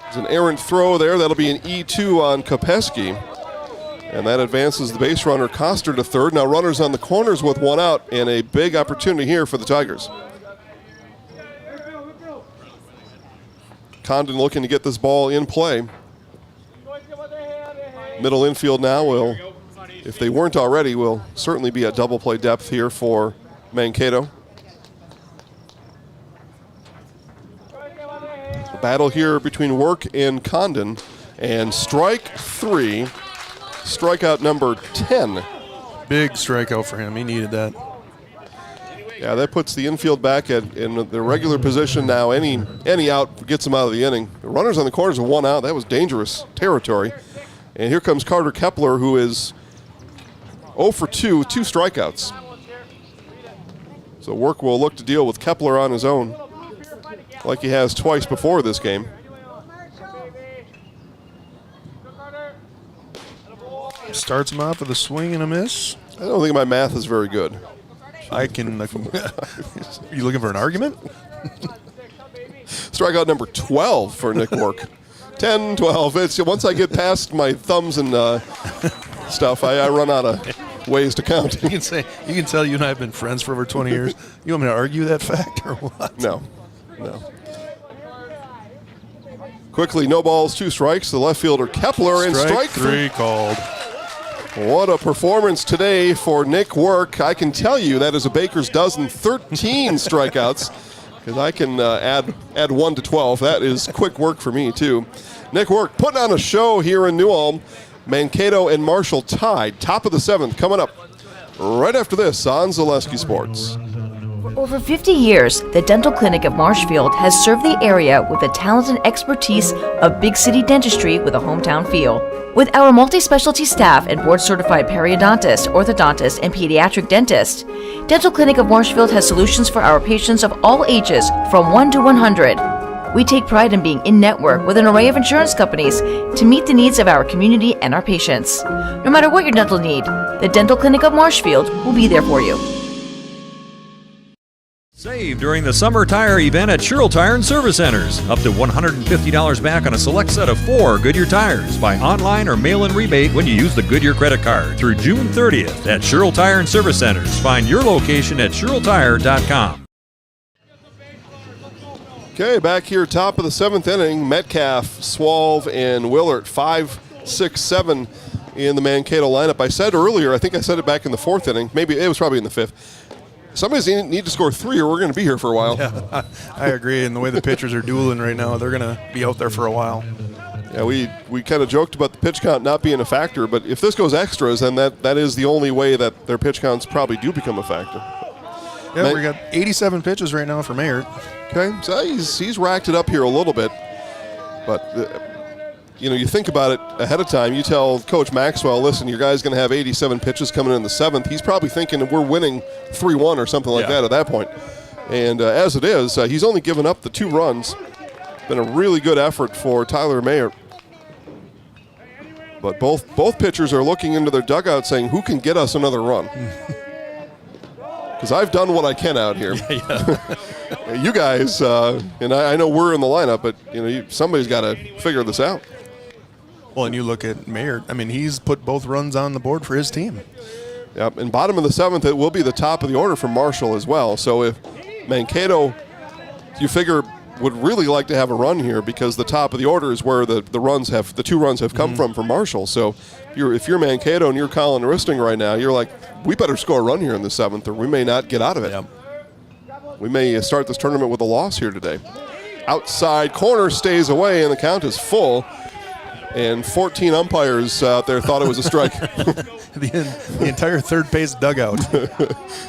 There's an errant throw there. That'll be an E2 on Kopeski. And that advances the base runner Koster to 3rd. Now runners on the corners with 1 out, and a big opportunity here for the Tigers. Condon looking to get this ball in play. Middle infield now will, if they weren't already, will certainly be at double play depth here for Mankato. A battle here between Work and Condon, and strike 3, strikeout number 10. Big strikeout for him. He needed that. Yeah, that puts the infield back in the regular position now. Any out gets them out of the inning. The runners on the corners with 1 out. That was dangerous territory. And here comes Carter Kepler, who is 0 for 2 with 2 strikeouts. So Work will look to deal with Kepler on his own, like he has twice before this game. Starts him off with a swing and a miss. I don't think my math is very good. I can. You looking for an argument? Strikeout number 12 for Nick Work. 10, 12. It's once I get past my thumbs and stuff, I run out of ways to count. You can tell you and I have been friends for over 20 years. You want me to argue that fact or what? No. Quickly, no balls, 2 strikes. The left fielder Kepler, and strike 3 called. What a performance today for Nick Work. I can tell you that is a baker's dozen, 13 strikeouts, because I can add 1 to 12. That is quick work for me, too. Nick Work putting on a show here in New Ulm. Mankato and Marshall tied. Top of the 7th coming up right after this on Zaleski Sports. For over 50 years, the Dental Clinic of Marshfield has served the area with the talent and expertise of big city dentistry with a hometown feel. With our multi-specialty staff and board-certified periodontist, orthodontist, and pediatric dentist, Dental Clinic of Marshfield has solutions for our patients of all ages from 1 to 100. We take pride in being in network with an array of insurance companies to meet the needs of our community and our patients. No matter what your dental need, the Dental Clinic of Marshfield will be there for you. Save during the summer tire event at Sherrill Tire and Service Centers. Up to $150 back on a select set of 4 Goodyear tires. Buy online or mail-in rebate when you use the Goodyear credit card through June 30th at Sherrill Tire and Service Centers. Find your location at SherrillTire.com. Okay, back here, top of the 7th inning, Metcalf, Swalve, and Willert, 5, 6, 7 in the Mankato lineup. I said earlier, I think I said it back in the 4th inning, maybe it was probably in the 5th. Somebody's need to score 3 or we're going to be here for a while. Yeah, I agree. And the way the pitchers are dueling right now, they're going to be out there for a while. Yeah, we kind of joked about the pitch count not being a factor, but if this goes extras, then that is the only way that their pitch counts probably do become a factor. Yeah, we got 87 pitches right now for Mayert. Okay, so he's racked it up here a little bit, but you think about it ahead of time. You tell Coach Maxwell, listen, your guy's going to have 87 pitches coming in the 7th. He's probably thinking we're winning 3-1 or something like that at that point. And as it is, he's only given up the 2 runs. Been a really good effort for Tyler Mayert. But both pitchers are looking into their dugout saying, who can get us another run? Because I've done what I can out here. You guys, and I know we're in the lineup, but somebody's got to figure this out. Well, and you look at Mayert. I mean, he's put both runs on the board for his team. Yep, and bottom of the 7th, it will be the top of the order for Marshall as well. So if Mankato, you figure, would really like to have a run here because the top of the order is where the 2 runs have come from for Marshall. So if you're Mankato and you're Colin Risting right now, you're like, we better score a run here in the 7th or we may not get out of it. Yep. We may start this tournament with a loss here today. Outside corner stays away and the count is full. And 14 umpires out there thought it was a strike. the entire third base dugout.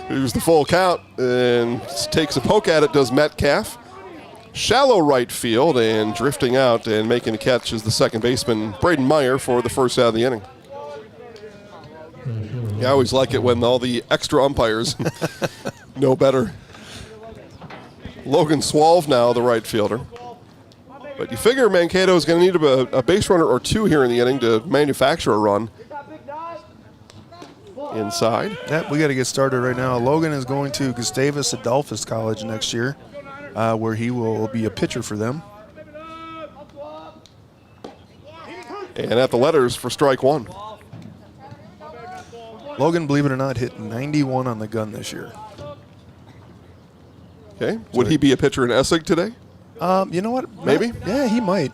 Here's the full count and takes a poke at it, does Metcalf. Shallow right field and drifting out and making a catch is the second baseman, Braden Meyer, for the first out of the inning. I always like it when all the extra umpires know better. Logan Swalve now, the right fielder. But you figure Mankato is going to need a base runner or 2 here in the inning to manufacture a run. Inside. Yep, we got to get started right now. Logan is going to Gustavus Adolphus College next year, where he will be a pitcher for them. And at the letters for strike 1. Logan, believe it or not, hit 91 on the gun this year. Okay. Would he be a pitcher in Essig today? You know what? Maybe? Yeah, he might.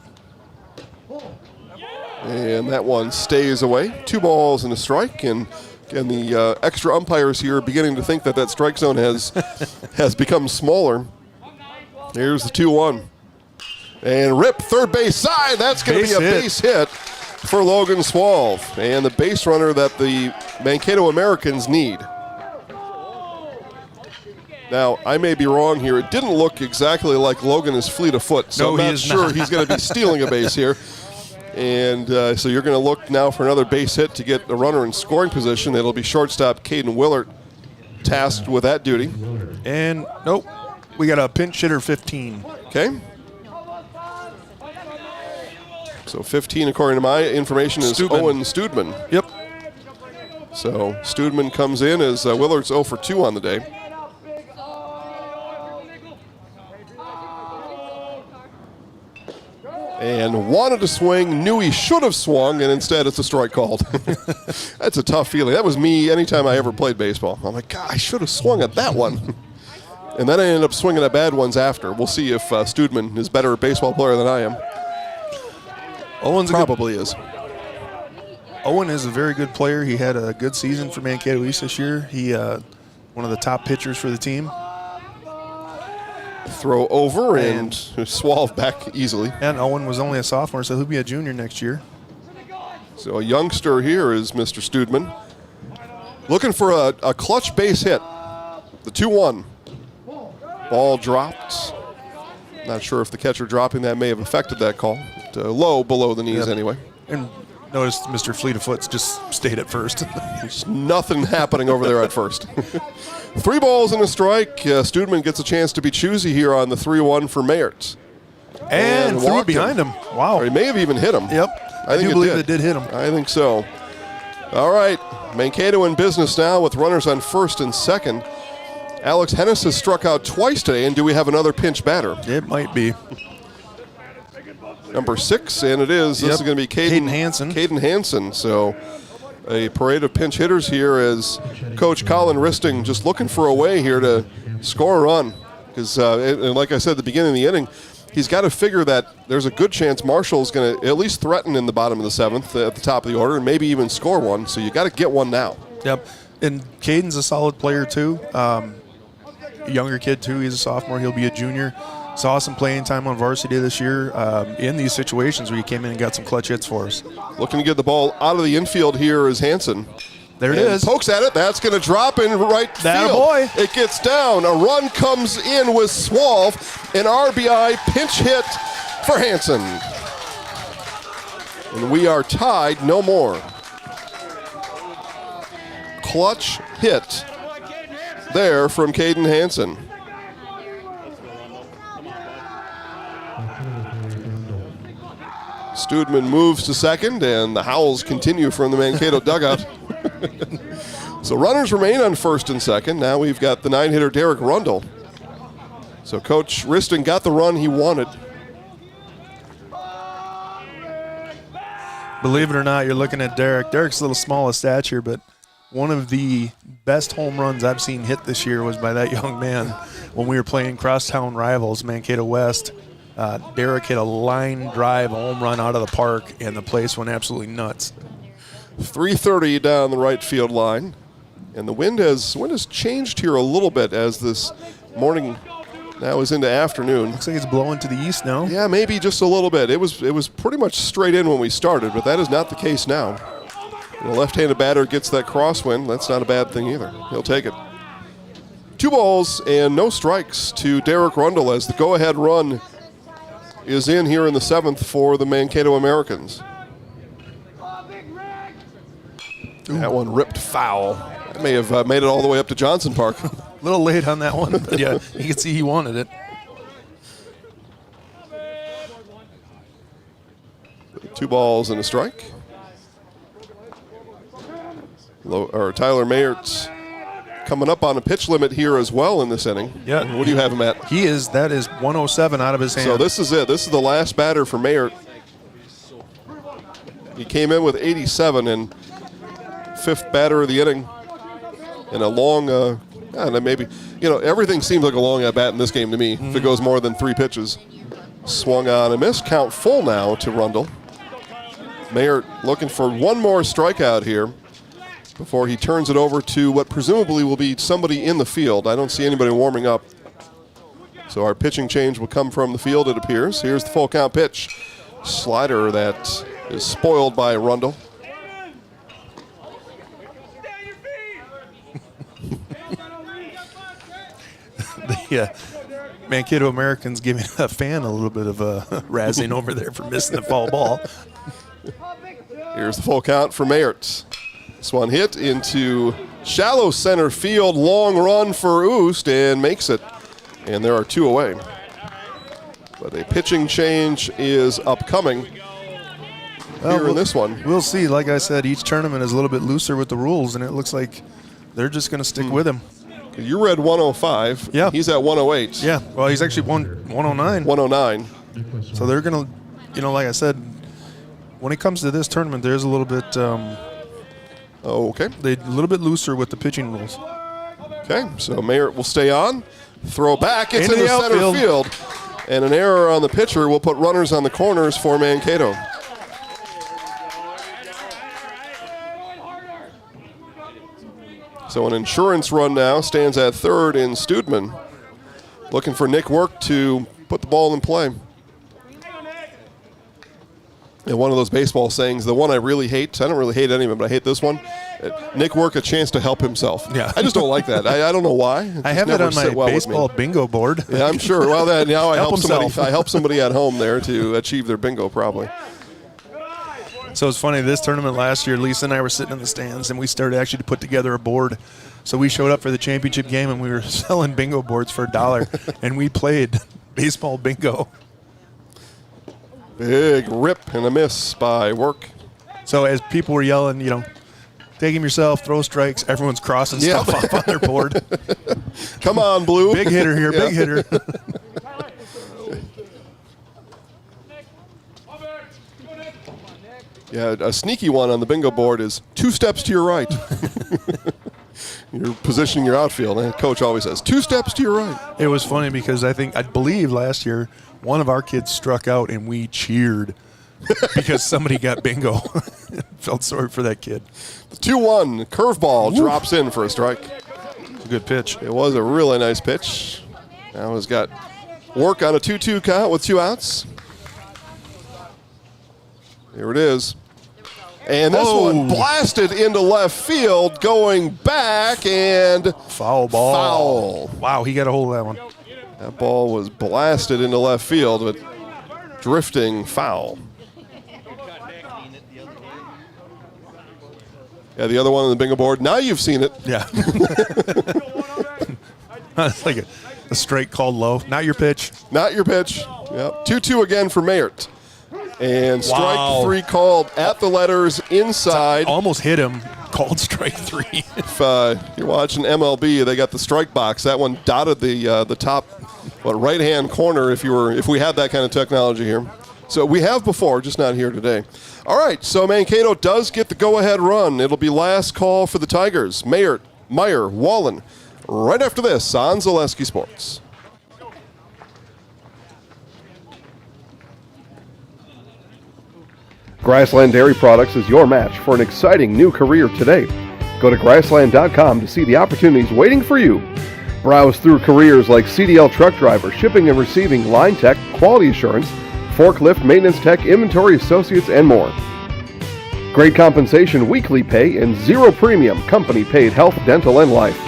And that one stays away. 2 balls and a strike. And the extra umpires here are beginning to think that strike zone has become smaller. Here's the 2-1. And rip third base side. That's going to be a base hit for Logan Swalve. And the base runner that the Mankato Americans need. Now, I may be wrong here. It didn't look exactly like Logan is fleet of foot, so I'm not sure he's going to be stealing a base here. And so you're going to look now for another base hit to get a runner in scoring position. It'll be shortstop Caden Willert tasked with that duty. And nope, we got a pinch hitter 15. Okay. So 15, according to my information, is Owen Studman. Yep. So Studman comes in as Willert's 0 for 2 on the day. And wanted to swing, knew he should have swung, and instead it's a strike called. That's a tough feeling. That was me anytime I ever played baseball. I'm like, God, I should have swung at that one. And then I ended up swinging at bad ones after. We'll see if Studman is better a baseball player than I am. Owen's probably is. Owen is a very good player. He had a good season for Mankato East this year. He one of the top pitchers for the team. Throw over and Swalve back easily. And Owen was only a sophomore, so he'll be a junior next year. So a youngster here is Mr. Studman. Looking for a clutch base hit. The 2-1. Ball dropped. Not sure if the catcher dropping that may have affected that call. Low below the knees anyway. And notice Mr. Fleet of Foot's just stayed at first. There's nothing happening over there at first. 3 balls and a strike. Studman gets a chance to be choosy here on the 3-1 for Mayert. And threw it walked behind him. Wow. Or he may have even hit him. Yep. I think do believe it did hit him. I think so. All right. Mankato in business now with runners on first and second. Alex Hennis has struck out twice today, and do we have another pinch batter? It might be. Number 6, and it is. This is going to be Caden Hansen. Caden Hansen. So a parade of pinch hitters here as Coach Colin Risting just looking for a way here to score a run. Because, and like I said at the beginning of the inning, he's got to figure that there's a good chance Marshall's going to at least threaten in the bottom of the 7th at the top of the order and maybe even score one. So you got to get one now. Yep. And Caden's a solid player, too. Younger kid, too. He's a sophomore. He'll be a junior. Saw some playing time on varsity this year in these situations where he came in and got some clutch hits for us. Looking to get the ball out of the infield here is Hansen. There it and is. Pokes at it. That's going to drop in right field. Boy. It gets down. A run comes in with Swalv. An RBI pinch hit for Hansen. And we are tied, no more. Clutch hit there from Caden Hansen. Studman moves to second, and the howls continue from the Mankato dugout. So runners remain on first and second. Now we've got the 9-hitter Derek Rundle. So Coach Riston got the run he wanted. Believe it or not, you're looking at Derek. Derek's a little small of stature, but one of the best home runs I've seen hit this year was by that young man when we were playing crosstown rivals, Mankato West. Derek hit a line drive home run out of the park, and the place went absolutely nuts. 330 down the right field line, and the wind has changed here a little bit as this morning now is into afternoon. Looks like it's blowing to the east now. Yeah, maybe just a little bit. It was pretty much straight in when we started, but that is not the case now. And the left-handed batter gets that crosswind. That's not a bad thing either. He'll take it. 2 balls and no strikes to Derek Rundle as the go-ahead run is in here in the 7th for the Mankato Americans. That one ripped foul. That may have made it all the way up to Johnson Park. A little late on that one, but yeah, you can see he wanted it. 2 balls and a strike. Tyler Mayert's coming up on a pitch limit here as well in this inning. Yeah. What do you have him at? That is 107 out of his hand. So this is it. This is the last batter for Mayert. He came in with 87 and 5th batter of the inning. And a long, maybe, everything seems like a long at bat in this game to me if it goes more than 3 pitches. Swung on a miss. Count full now to Rundle. Mayert looking for one more strikeout here before he turns it over to what presumably will be somebody in the field. I don't see anybody warming up. So our pitching change will come from the field, it appears. Here's the full count pitch. Slider that is spoiled by Rundle. The Mankato Americans giving a fan a little bit of a razzing over there for missing the foul ball. Here's the full count for Mayerts. This one hit into shallow center field. Long run for Oost and makes it. And there are 2 away. But a pitching change is upcoming here in this one. We'll see. Like I said, each tournament is a little bit looser with the rules, and it looks like they're just going to stick with him. You read 105. Yeah. He's at 108. Yeah. Well, he's actually 109. 109. So they're going to, like I said, when it comes to this tournament, there's a little bit okay. They're a little bit looser with the pitching rules. Okay, so Mayert will stay on. Throw back. It's Into in the the center outfield. field. And an error on the pitcher will put runners on the corners for Mankato. So an insurance run now stands at 3rd in Studman. Looking for Nick Work to put the ball in play. And one of those baseball sayings, the one I really hate, I don't really hate any of them, but I hate this one. Nick Work a chance to help himself. Yeah. I just don't like that. I don't know why. I have it on my baseball bingo board. Yeah, I'm sure. Well, then now I Help help somebody at home there to achieve their bingo probably. So it's funny, this tournament last year, Lisa and I were sitting in the stands, and we started actually to put together a board. So we showed up for the championship game, and we were selling bingo boards for $1, and we played baseball bingo. Big rip and a miss by Work. So as people were yelling, take him yourself, throw strikes, everyone's crossing stuff off on their board. Come on, Blue. Big hitter here, big hitter. Yeah, a sneaky one on the bingo board is 2 steps to your right. You're positioning your outfield. And coach always says, 2 steps to your right. It was funny because I believe last year one of our kids struck out and we cheered because somebody got bingo. Felt sorry for that kid. The 2-1 curveball drops in for a strike. It's a good pitch. It was a really nice pitch. Now he's got Work on a 2-2 count with 2 outs. Here it is. And this one blasted into left field, going back, and foul ball. Wow, he got a hold of that one. That ball was blasted into left field, but drifting foul. Yeah, the other one on the bingo board. Now you've seen it. Yeah. It's like a strike called low. Not your pitch. Not your pitch. Yep. 2-2 again for Mayert. And strike 3 called at the letters inside. Almost hit him. Called strike 3. If you're watching MLB, they got the strike box. That one dotted the top right-hand corner if we had that kind of technology here. So we have before, just not here today. All right, so Mankato does get the go-ahead run. It'll be last call for the Tigers. Mayert, Meyer, Wallen. Right after this on Zaleski Sports. Grassland Dairy Products is your match for an exciting new career today. Go to grassland.com to see the opportunities waiting for you. Browse through careers like CDL truck driver, shipping and receiving, line tech, quality assurance, forklift, maintenance tech, inventory associates, and more. Great compensation, weekly pay, and zero premium company paid health, dental, and life.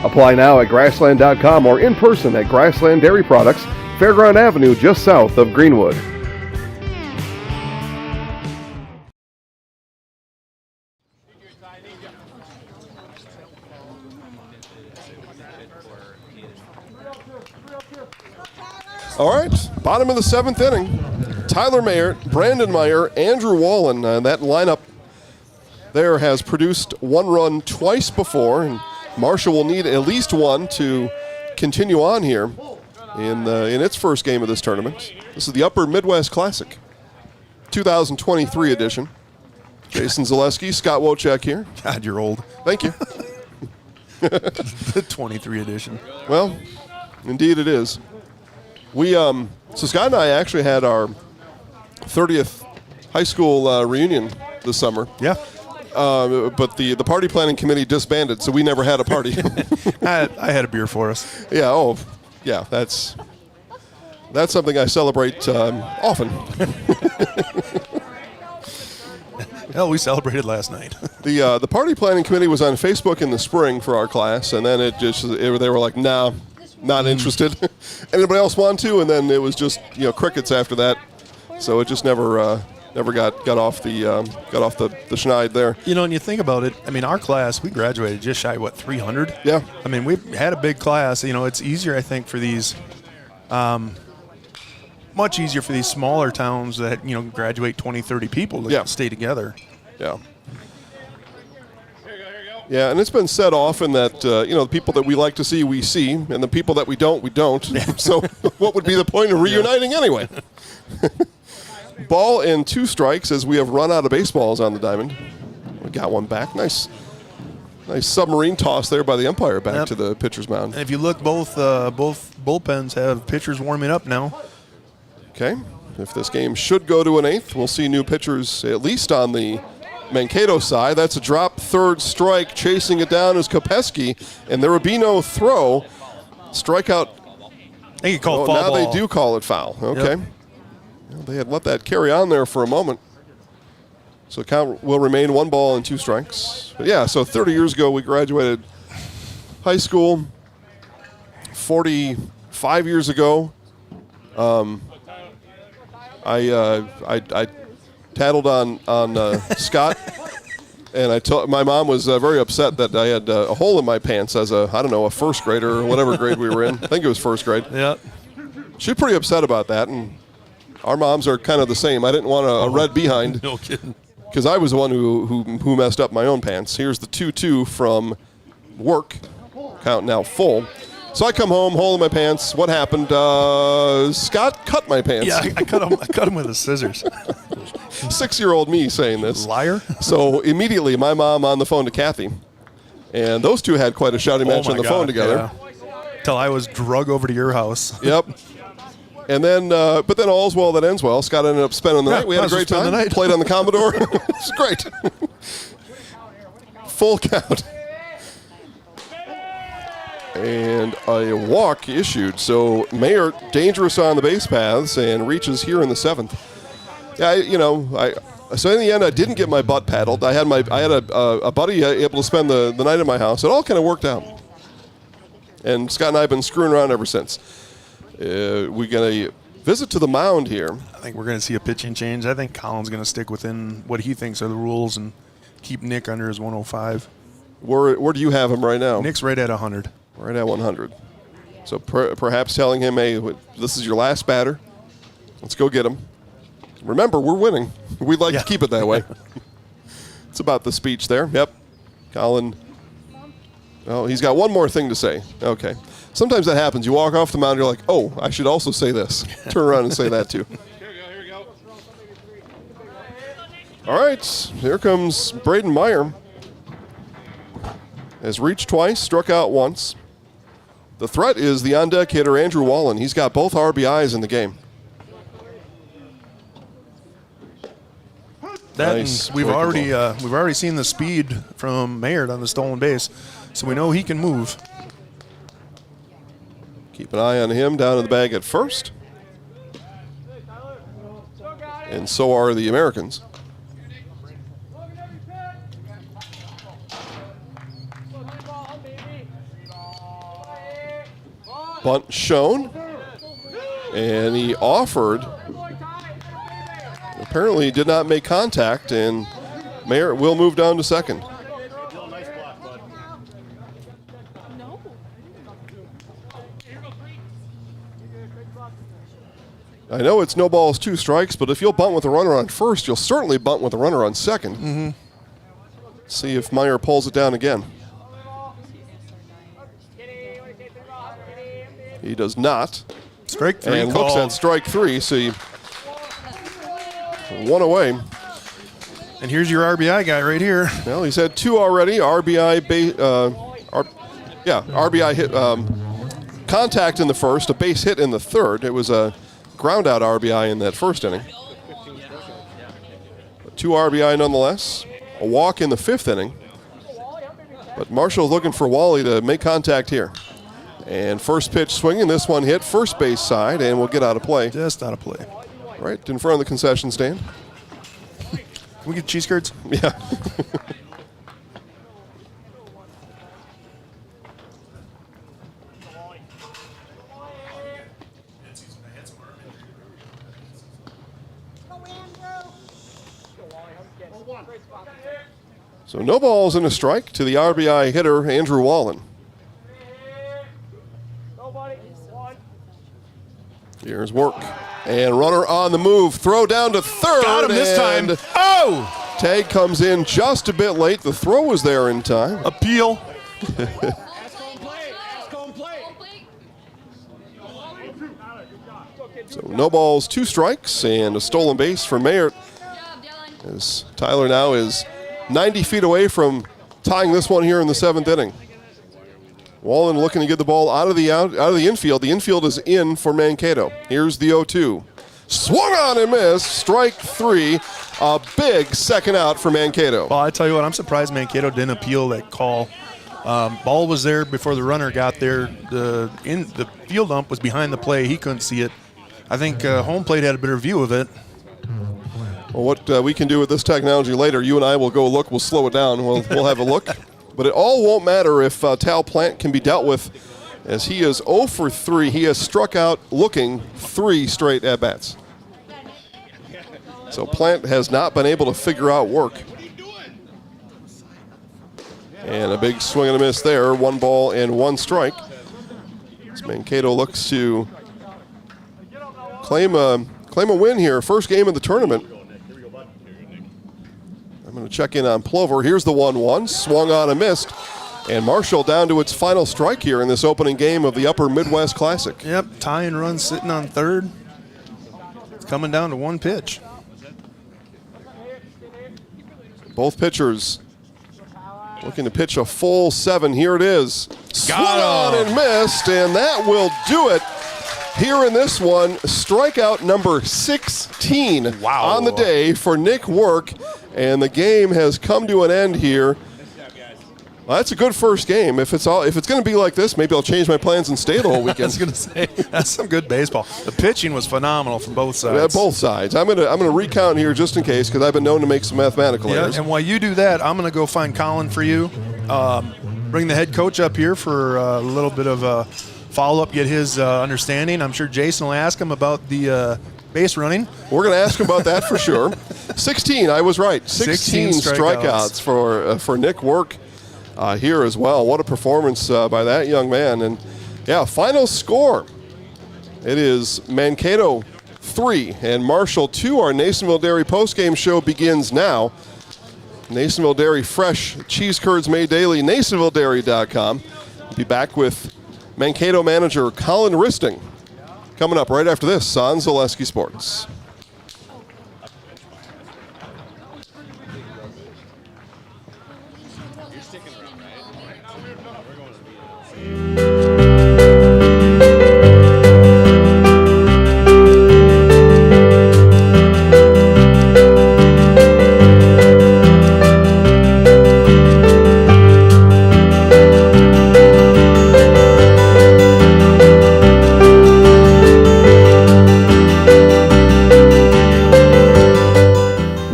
Apply now at grassland.com or in person at Grassland Dairy Products, Fairground Avenue, just south of Greenwood. All right, bottom of the 7th inning. Tyler Mayert, Brandon Meyer, Andrew Wallen. That lineup there has produced 1 run twice before, and Marshall will need at least 1 to continue on here in its first game of this tournament. This is the Upper Midwest Classic, 2023 edition. Jason Zaleski, Scott Wojcik here. God, you're old. Thank you. The 23 edition. Well, indeed it is. So Scott and I actually had our 30th high school reunion this summer. Yeah. But the party planning committee disbanded, so we never had a party. I had a beer for us. Yeah. Oh, yeah. That's something I celebrate often. Hell, we celebrated last night. The party planning committee was on Facebook in the spring for our class, and then they were like, nah. Not interested. Anybody else want to? And then it was just crickets after that. So it just never got off the schneid there. And you think about it. I mean, our class, we graduated just shy of 300. Yeah. I mean, we had a big class. It's easier, I think, for these, much easier for these smaller towns that graduate 20, 30 people to stay together. Yeah. Yeah, and it's been said often that, the people that we like to see, we see, and the people that we don't, we don't. So what would be the point of reuniting anyway? Ball and 2 strikes as we have run out of baseballs on the diamond. We got one back. Nice submarine toss there by the umpire back to the pitcher's mound. And if you look, both bullpens have pitchers warming up now. Okay. If this game should go to an 8th, we'll see new pitchers at least on the Mankato side. That's a drop, 3rd strike. Chasing it down is Kopeski, and there would be no throw. Strikeout. I think you call foul now ball. They do call it foul. Okay. Yep. Well, they had let that carry on there for a moment. So the count will remain 1 ball and 2 strikes. But yeah, so 30 years ago we graduated high school. 45 years ago, I tattled on Scott, and I told my mom was very upset that I had a hole in my pants as a 1st grader or whatever grade we were in. I think it was 1st grade. Yeah. She was pretty upset about that, and Our moms are kind of the same. I didn't want a red behind. No kidding. Because I was the one who messed up my own pants. Here's the 2-2 from work. Count now full. So I come home, hole in my pants. What happened? Scott cut my pants. Yeah, I cut him with the scissors. 6-year-old me saying this. Liar. So immediately, my mom on the phone to Kathy. And those two had quite a shouting match on the phone together. Till I was drug over to your house. Yep. And then, but then all's well that ends well. Scott ended up spending the night. We had a great time. Played on the Commodore. It's great. Full count. And a walk issued. So Mayer dangerous on the base paths and reaches here in the 7th. Yeah, so in the end, I didn't get my butt paddled. I had a buddy able to spend the night at my house. It all kind of worked out. And Scott and I have been screwing around ever since. We're going to visit to the mound here. I think we're going to see a pitching change. I think Colin's going to stick within what he thinks are the rules and keep Nick under his 105. Where do you have him right now? Nick's right at 100. Right at 100. So perhaps telling him, hey, this is your last batter. Let's go get him. Remember, we're winning. We'd like to keep it that way. It's about the speech there. Yep. Colin. Oh, he's got one more thing to say. Okay. Sometimes that happens. You walk off the mound, you're like, oh, I should also say this. Turn around and say that too. Here we go. All right. Here comes Braden Meyer. Has reached twice, struck out once. The threat is the on-deck hitter, Andrew Wallen. He's got both RBIs in the game. Nice. We've already seen the speed from Mayer on the stolen base, so we know he can move. Keep an eye on him down in the bag at first. And so are the Americans. Bunt shown. And he offered. Apparently he did not make contact, and Mayer will move down to second. I know it's no balls, 2 strikes, but if you'll bunt with a runner on first, you'll certainly bunt with a runner on second. Mm-hmm. See if Meyer pulls it down again. He does not. Strike 3 and call. looks at strike 3, so you 1 away. And here's your RBI guy right here. Well, he's had 2 already. RBI hit, contact in the first, a base hit in the third. It was a ground out RBI in that first inning. 2 RBI nonetheless. A walk in the 5th inning. But Marshall's looking for Wally to make contact here. And first pitch swinging. This one hit first base side and will get out of play. Just out of play. Right in front of the concession stand. Can we get cheese curds? Yeah. So no balls and a strike to the RBI hitter, Andrew Wallen. Here's work. And runner on the move. Throw down to third. Got him this time. Oh! Tag comes in just a bit late. The throw was there in time. Appeal. So no balls, 2 strikes, and a stolen base for Mayer. As Tyler now is 90 feet away from tying this one here in the 7th inning. Wallen looking to get the ball out of the infield. The infield is in for Mankato. Here's the 0-2. Swung on and missed. Strike 3. A big second out for Mankato. Well, I tell you what, I'm surprised Mankato didn't appeal that call. Ball was there before the runner got there. The field ump was behind the play. He couldn't see it. I think home plate had a better view of it. Well, what we can do with this technology later, you and I will go look. We'll slow it down. We'll have a look. But it all won't matter if Tal Plant can be dealt with, as he is 0 for 3. He has struck out looking 3 straight at-bats. So Plant has not been able to figure out work. And a big swing and a miss there. 1 ball and 1 strike. As Mankato looks to claim a claim a win here. First game of the tournament. I'm going to check in on Plover. Here's the 1-1. Swung on and missed. And Marshall down to its final strike here in this opening game of the Upper Midwest Classic. Yep, tying run sitting on third. It's coming down to one pitch. Both pitchers looking to pitch a full 7. Here it is. Swung on and missed, and that will do it. Here in this one, strikeout number 16 on the day for Nick Work, and the game has come to an end here. Well, that's a good first game. If it's going to be like this, maybe I'll change my plans and stay the whole weekend. I was going to say, that's some good baseball. The pitching was phenomenal from both sides. Yeah, both sides. I'm gonna recount here just in case, because I've been known to make some mathematical errors. And while you do that, I'm going to go find Colin for you. Bring the head coach up here for a little bit of a follow-up, get his understanding. I'm sure Jason will ask him about the base running. We're going to ask him about that for sure. 16, I was right. 16 strikeouts for Nick Work. Here as well. What a performance by that young man. And yeah, final score. It is Mankato 3 and Marshall 2. Our Nasonville Dairy postgame show begins now. Nasonville Dairy fresh cheese curds made daily. NasonvilleDairy.com. Be back with Mankato manager Colin Risting coming up right after this on Zaleski Sports.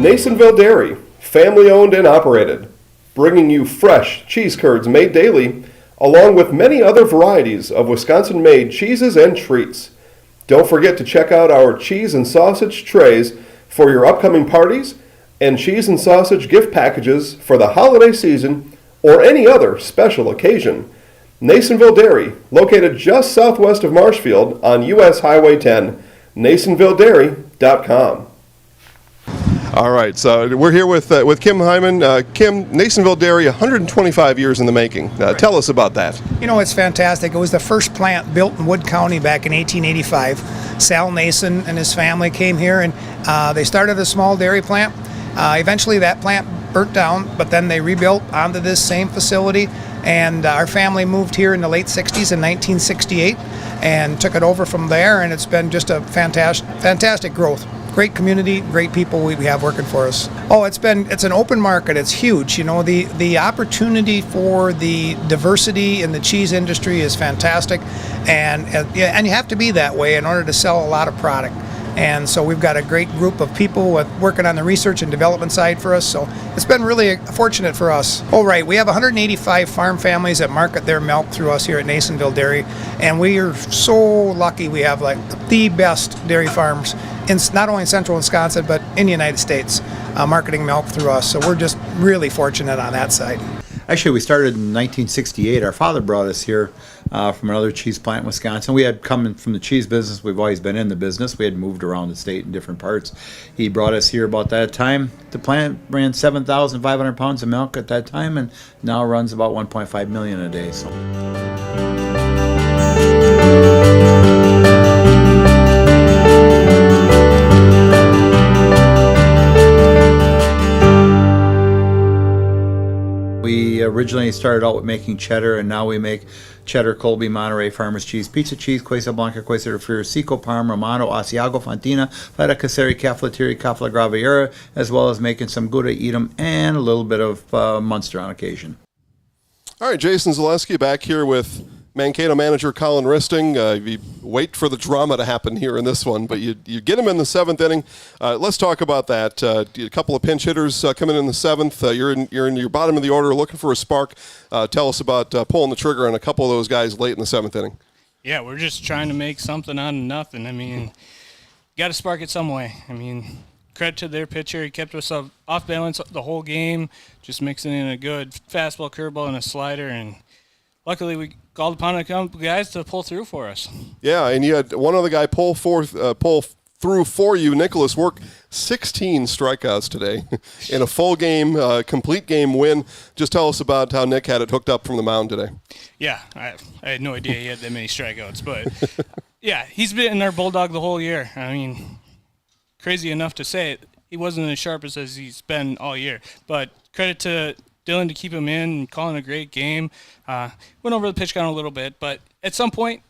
Nasonville Dairy, family owned and operated, bringing you fresh cheese curds made daily, along with many other varieties of Wisconsin-made cheeses and treats. Don't forget to check out our cheese and sausage trays for your upcoming parties and cheese and sausage gift packages for the holiday season or any other special occasion. Nasonville Dairy, located just southwest of Marshfield on U.S. Highway 10, NasonvilleDairy.com. All right, so we're here with Kim Hyman. Kim, Nasonville Dairy, 125 years in the making. Tell us about that. You know, it's fantastic. It was the first plant built in Wood County back in 1885. Sal Nason and his family came here, and they started a small dairy plant. Eventually, that plant burnt down, but then they rebuilt onto this same facility, and our family moved here in the late 60s in 1968 and took it over from there, and it's been just a fantastic growth. Great community, great people we have working for us. Oh, it's an open market. It's huge. You know, the opportunity for the diversity in the cheese industry is fantastic, and you have to be that way in order to sell a lot of product. And so we've got a great group of people working on the research and development side for us. So it's been really fortunate for us. Oh, right. We have 185 farm families that market their milk through us here at Nasonville Dairy. And we are so lucky we have like the best dairy farms in not only in central Wisconsin, but in the United States, marketing milk through us. So we're just really fortunate on that side. Actually, we started in 1968. Our father brought us here from another cheese plant in Wisconsin. We had come from the cheese business. We've always been in the business. We had moved around the state in different parts. He brought us here about that time. The plant ran 7,500 pounds of milk at that time, and now runs about 1.5 million a day. So. We originally started out with making cheddar, and now we make cheddar, Colby, Monterey, Farmers Cheese, Pizza Cheese, Quesa Blanca, Quesa de Friar, Seco, Parma, Romano, Asiago, Fontina, Feta Caseri, Cafflettieri, Cafla Graviera, as well as making some Gouda Edam and a little bit of Munster on occasion. All right, Jason Zaleski back here with Mankato manager Colin Risting. You wait for the drama to happen here in this one, but you get him in the seventh inning. Let's talk about that. A couple of pinch hitters coming in the seventh. You're in your bottom of the order looking for a spark. Tell us about pulling the trigger on a couple of those guys late in the seventh inning. Yeah, we're just trying to make something out of nothing. I mean, got to spark it some way. I mean, credit to their pitcher. He kept us off balance the whole game, just mixing in a good fastball, curveball, and a slider, and luckily we called upon a couple guys to pull through for us. Yeah, and you had one other guy pull through for you. Nicholas Work, 16 strikeouts today in a full game, complete game win. Just tell us about how Nick had it hooked up from the mound today. Yeah, I had no idea he had that many strikeouts, but yeah, he's been our bulldog the whole year. I mean, crazy enough to say it, he wasn't as sharp as he's been all year, but credit to Dylan to keep him in and calling a great game. Went over the pitch count a little bit, but at some point,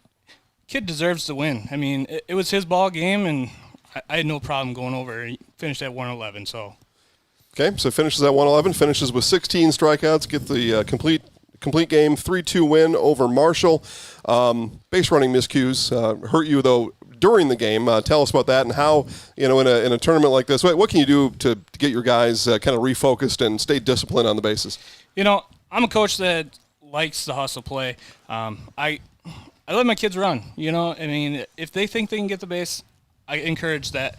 kid deserves to win. I mean, it was his ball game, and I had no problem going over. He finished at 111, so. Okay, so finishes at 111, finishes with 16 strikeouts, get the complete game, 3-2 win over Marshall. Base running miscues hurt you, though, during the game. Tell us about that and how, in a tournament like this, what can you do to get your guys kind of refocused and stay disciplined on the bases? I'm a coach that likes the hustle play. I let my kids run, I mean, if they think they can get the base, I encourage that.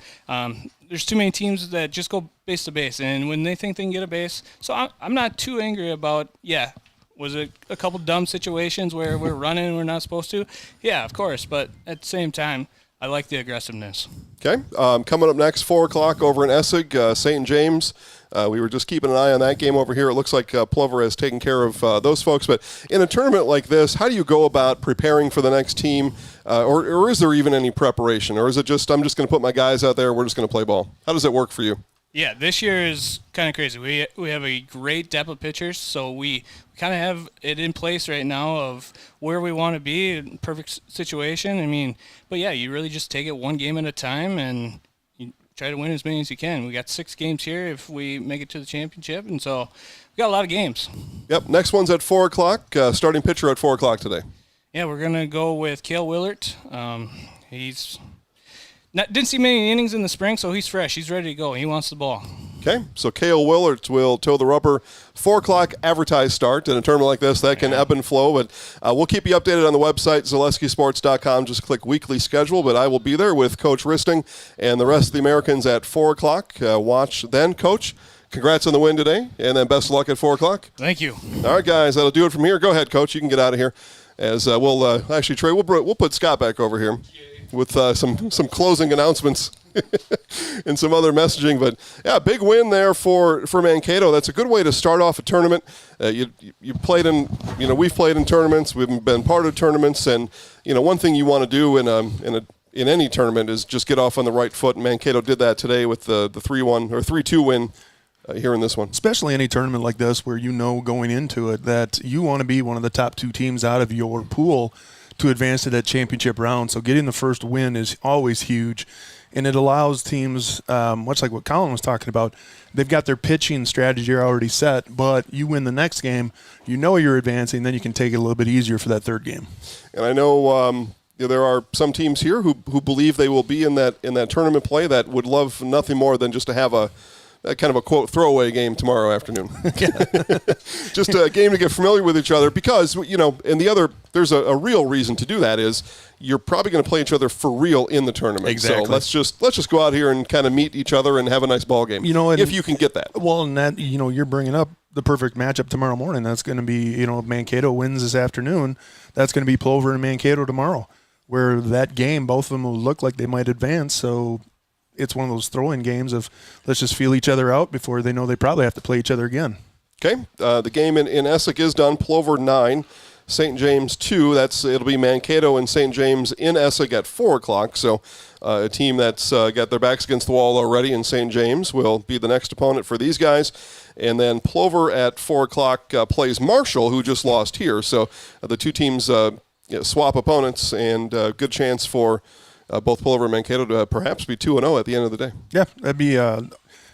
There's too many teams that just go base to base, and when they think they can get a base, so I'm not too angry about, was it a couple dumb situations where we're running and we're not supposed to? Yeah, of course, but at the same time, I like the aggressiveness. Okay, coming up next, 4 o'clock over in Essig, St. James. We were just keeping an eye on that game over here. It looks like Plover has taken care of those folks. But in a tournament like this, how do you go about preparing for the next team? Or is there even any preparation? Or is it just, I'm just going to put my guys out there, we're just going to play ball? How does it work for you? Yeah, this year is kind of crazy. We have a great depth of pitchers, so we kind of have it in place right now of where we want to be, in perfect situation. I mean, but yeah, you really just take it one game at a time and you try to win as many as you can. We got 6 games here if we make it to the championship, and so we got a lot of games. Yep, next one's at 4 o'clock, starting pitcher at 4 o'clock today. Yeah, we're going to go with Cale Willert. Didn't see many innings in the spring, so he's fresh. He's ready to go. He wants the ball. Okay, so Cale Willert will toe the rubber. 4 o'clock advertised start. In a tournament like this, that can ebb and flow, but we'll keep you updated on the website, ZaleskiSports.com. Just click weekly schedule, but I will be there with Coach Risting and the rest of the Americans at 4 o'clock. Watch then, Coach. Congrats on the win today, and then best of luck at 4 o'clock. Thank you. All right, guys, that'll do it from here. Go ahead, Coach. You can get out of here. As we'll actually, Trey, we'll put Scott back over here with some closing announcements and some other messaging. But yeah, big win there for Mankato. That's a good way to start off a tournament. You played in, we've played in tournaments. We've been part of tournaments, and one thing you want to do in any tournament is just get off on the right foot. And Mankato did that today with the 3-1 or 3-2 win. Here in this one. Especially any tournament like this where going into it that you want to be one of the top 2 teams out of your pool to advance to that championship round. So getting the first win is always huge, and it allows teams, much like what Colin was talking about, they've got their pitching strategy already set, but you win the next game, you're advancing, then you can take it a little bit easier for that third game. And I know there are some teams here who believe they will be in that tournament play that would love nothing more than just to have a kind of a, quote, throwaway game tomorrow afternoon. Just a game to get familiar with each other because, and there's a real reason to do that is you're probably going to play each other for real in the tournament. Exactly. So let's just go out here and kind of meet each other and have a nice ball game, if you can get that. Well, and that, you're bringing up the perfect matchup tomorrow morning. That's going to be, if Mankato wins this afternoon, that's going to be Plover and Mankato tomorrow, where that game, both of them will look like they might advance, so it's one of those throw-in games of let's just feel each other out before they know they probably have to play each other again. Okay, the game in Essig is done. Plover 9, St. James 2. It'll be Mankato and St. James in Essig at 4 o'clock. So a team that's got their backs against the wall already in St. James will be the next opponent for these guys. And then Plover at 4 o'clock plays Marshall, who just lost here. So the 2 teams swap opponents, and good chance for both Plover and Mankato to perhaps be 2-0 at the end of the day. Yeah, that'd be a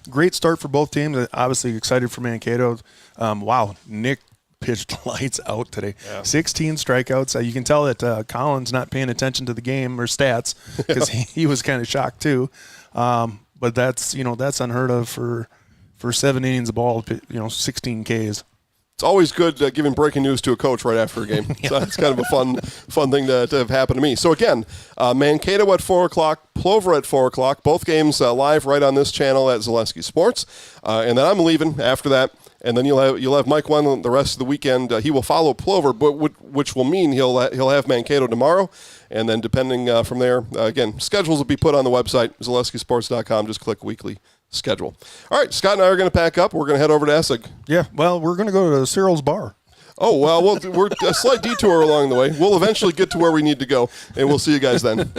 great start for both teams. Obviously excited for Mankato. Wow, Nick pitched lights out today. Yeah. 16 strikeouts. You can tell that Colin's not paying attention to the game or stats because he was kind of shocked too. But that's unheard of for 7 innings of ball, 16 Ks. It's always good giving breaking news to a coach right after a game. Yeah. So it's kind of a fun thing to have happened to me. So again, Mankato at 4 o'clock, Plover at 4 o'clock. Both games live right on this channel at Zaleski Sports. And then I'm leaving after that. And then you'll have Mike Wendland the rest of the weekend. He will follow Plover, but which will mean he'll have Mankato tomorrow, and then depending from there, again, schedules will be put on the website, ZaleskiSports.com. Just click weekly schedule. All right, Scott and I are going to pack up. We're going to head over to Essig. Yeah, well, we're going to go to Cyril's Bar. Oh, well, we're a slight detour along the way. We'll eventually get to where we need to go, and we'll see you guys then.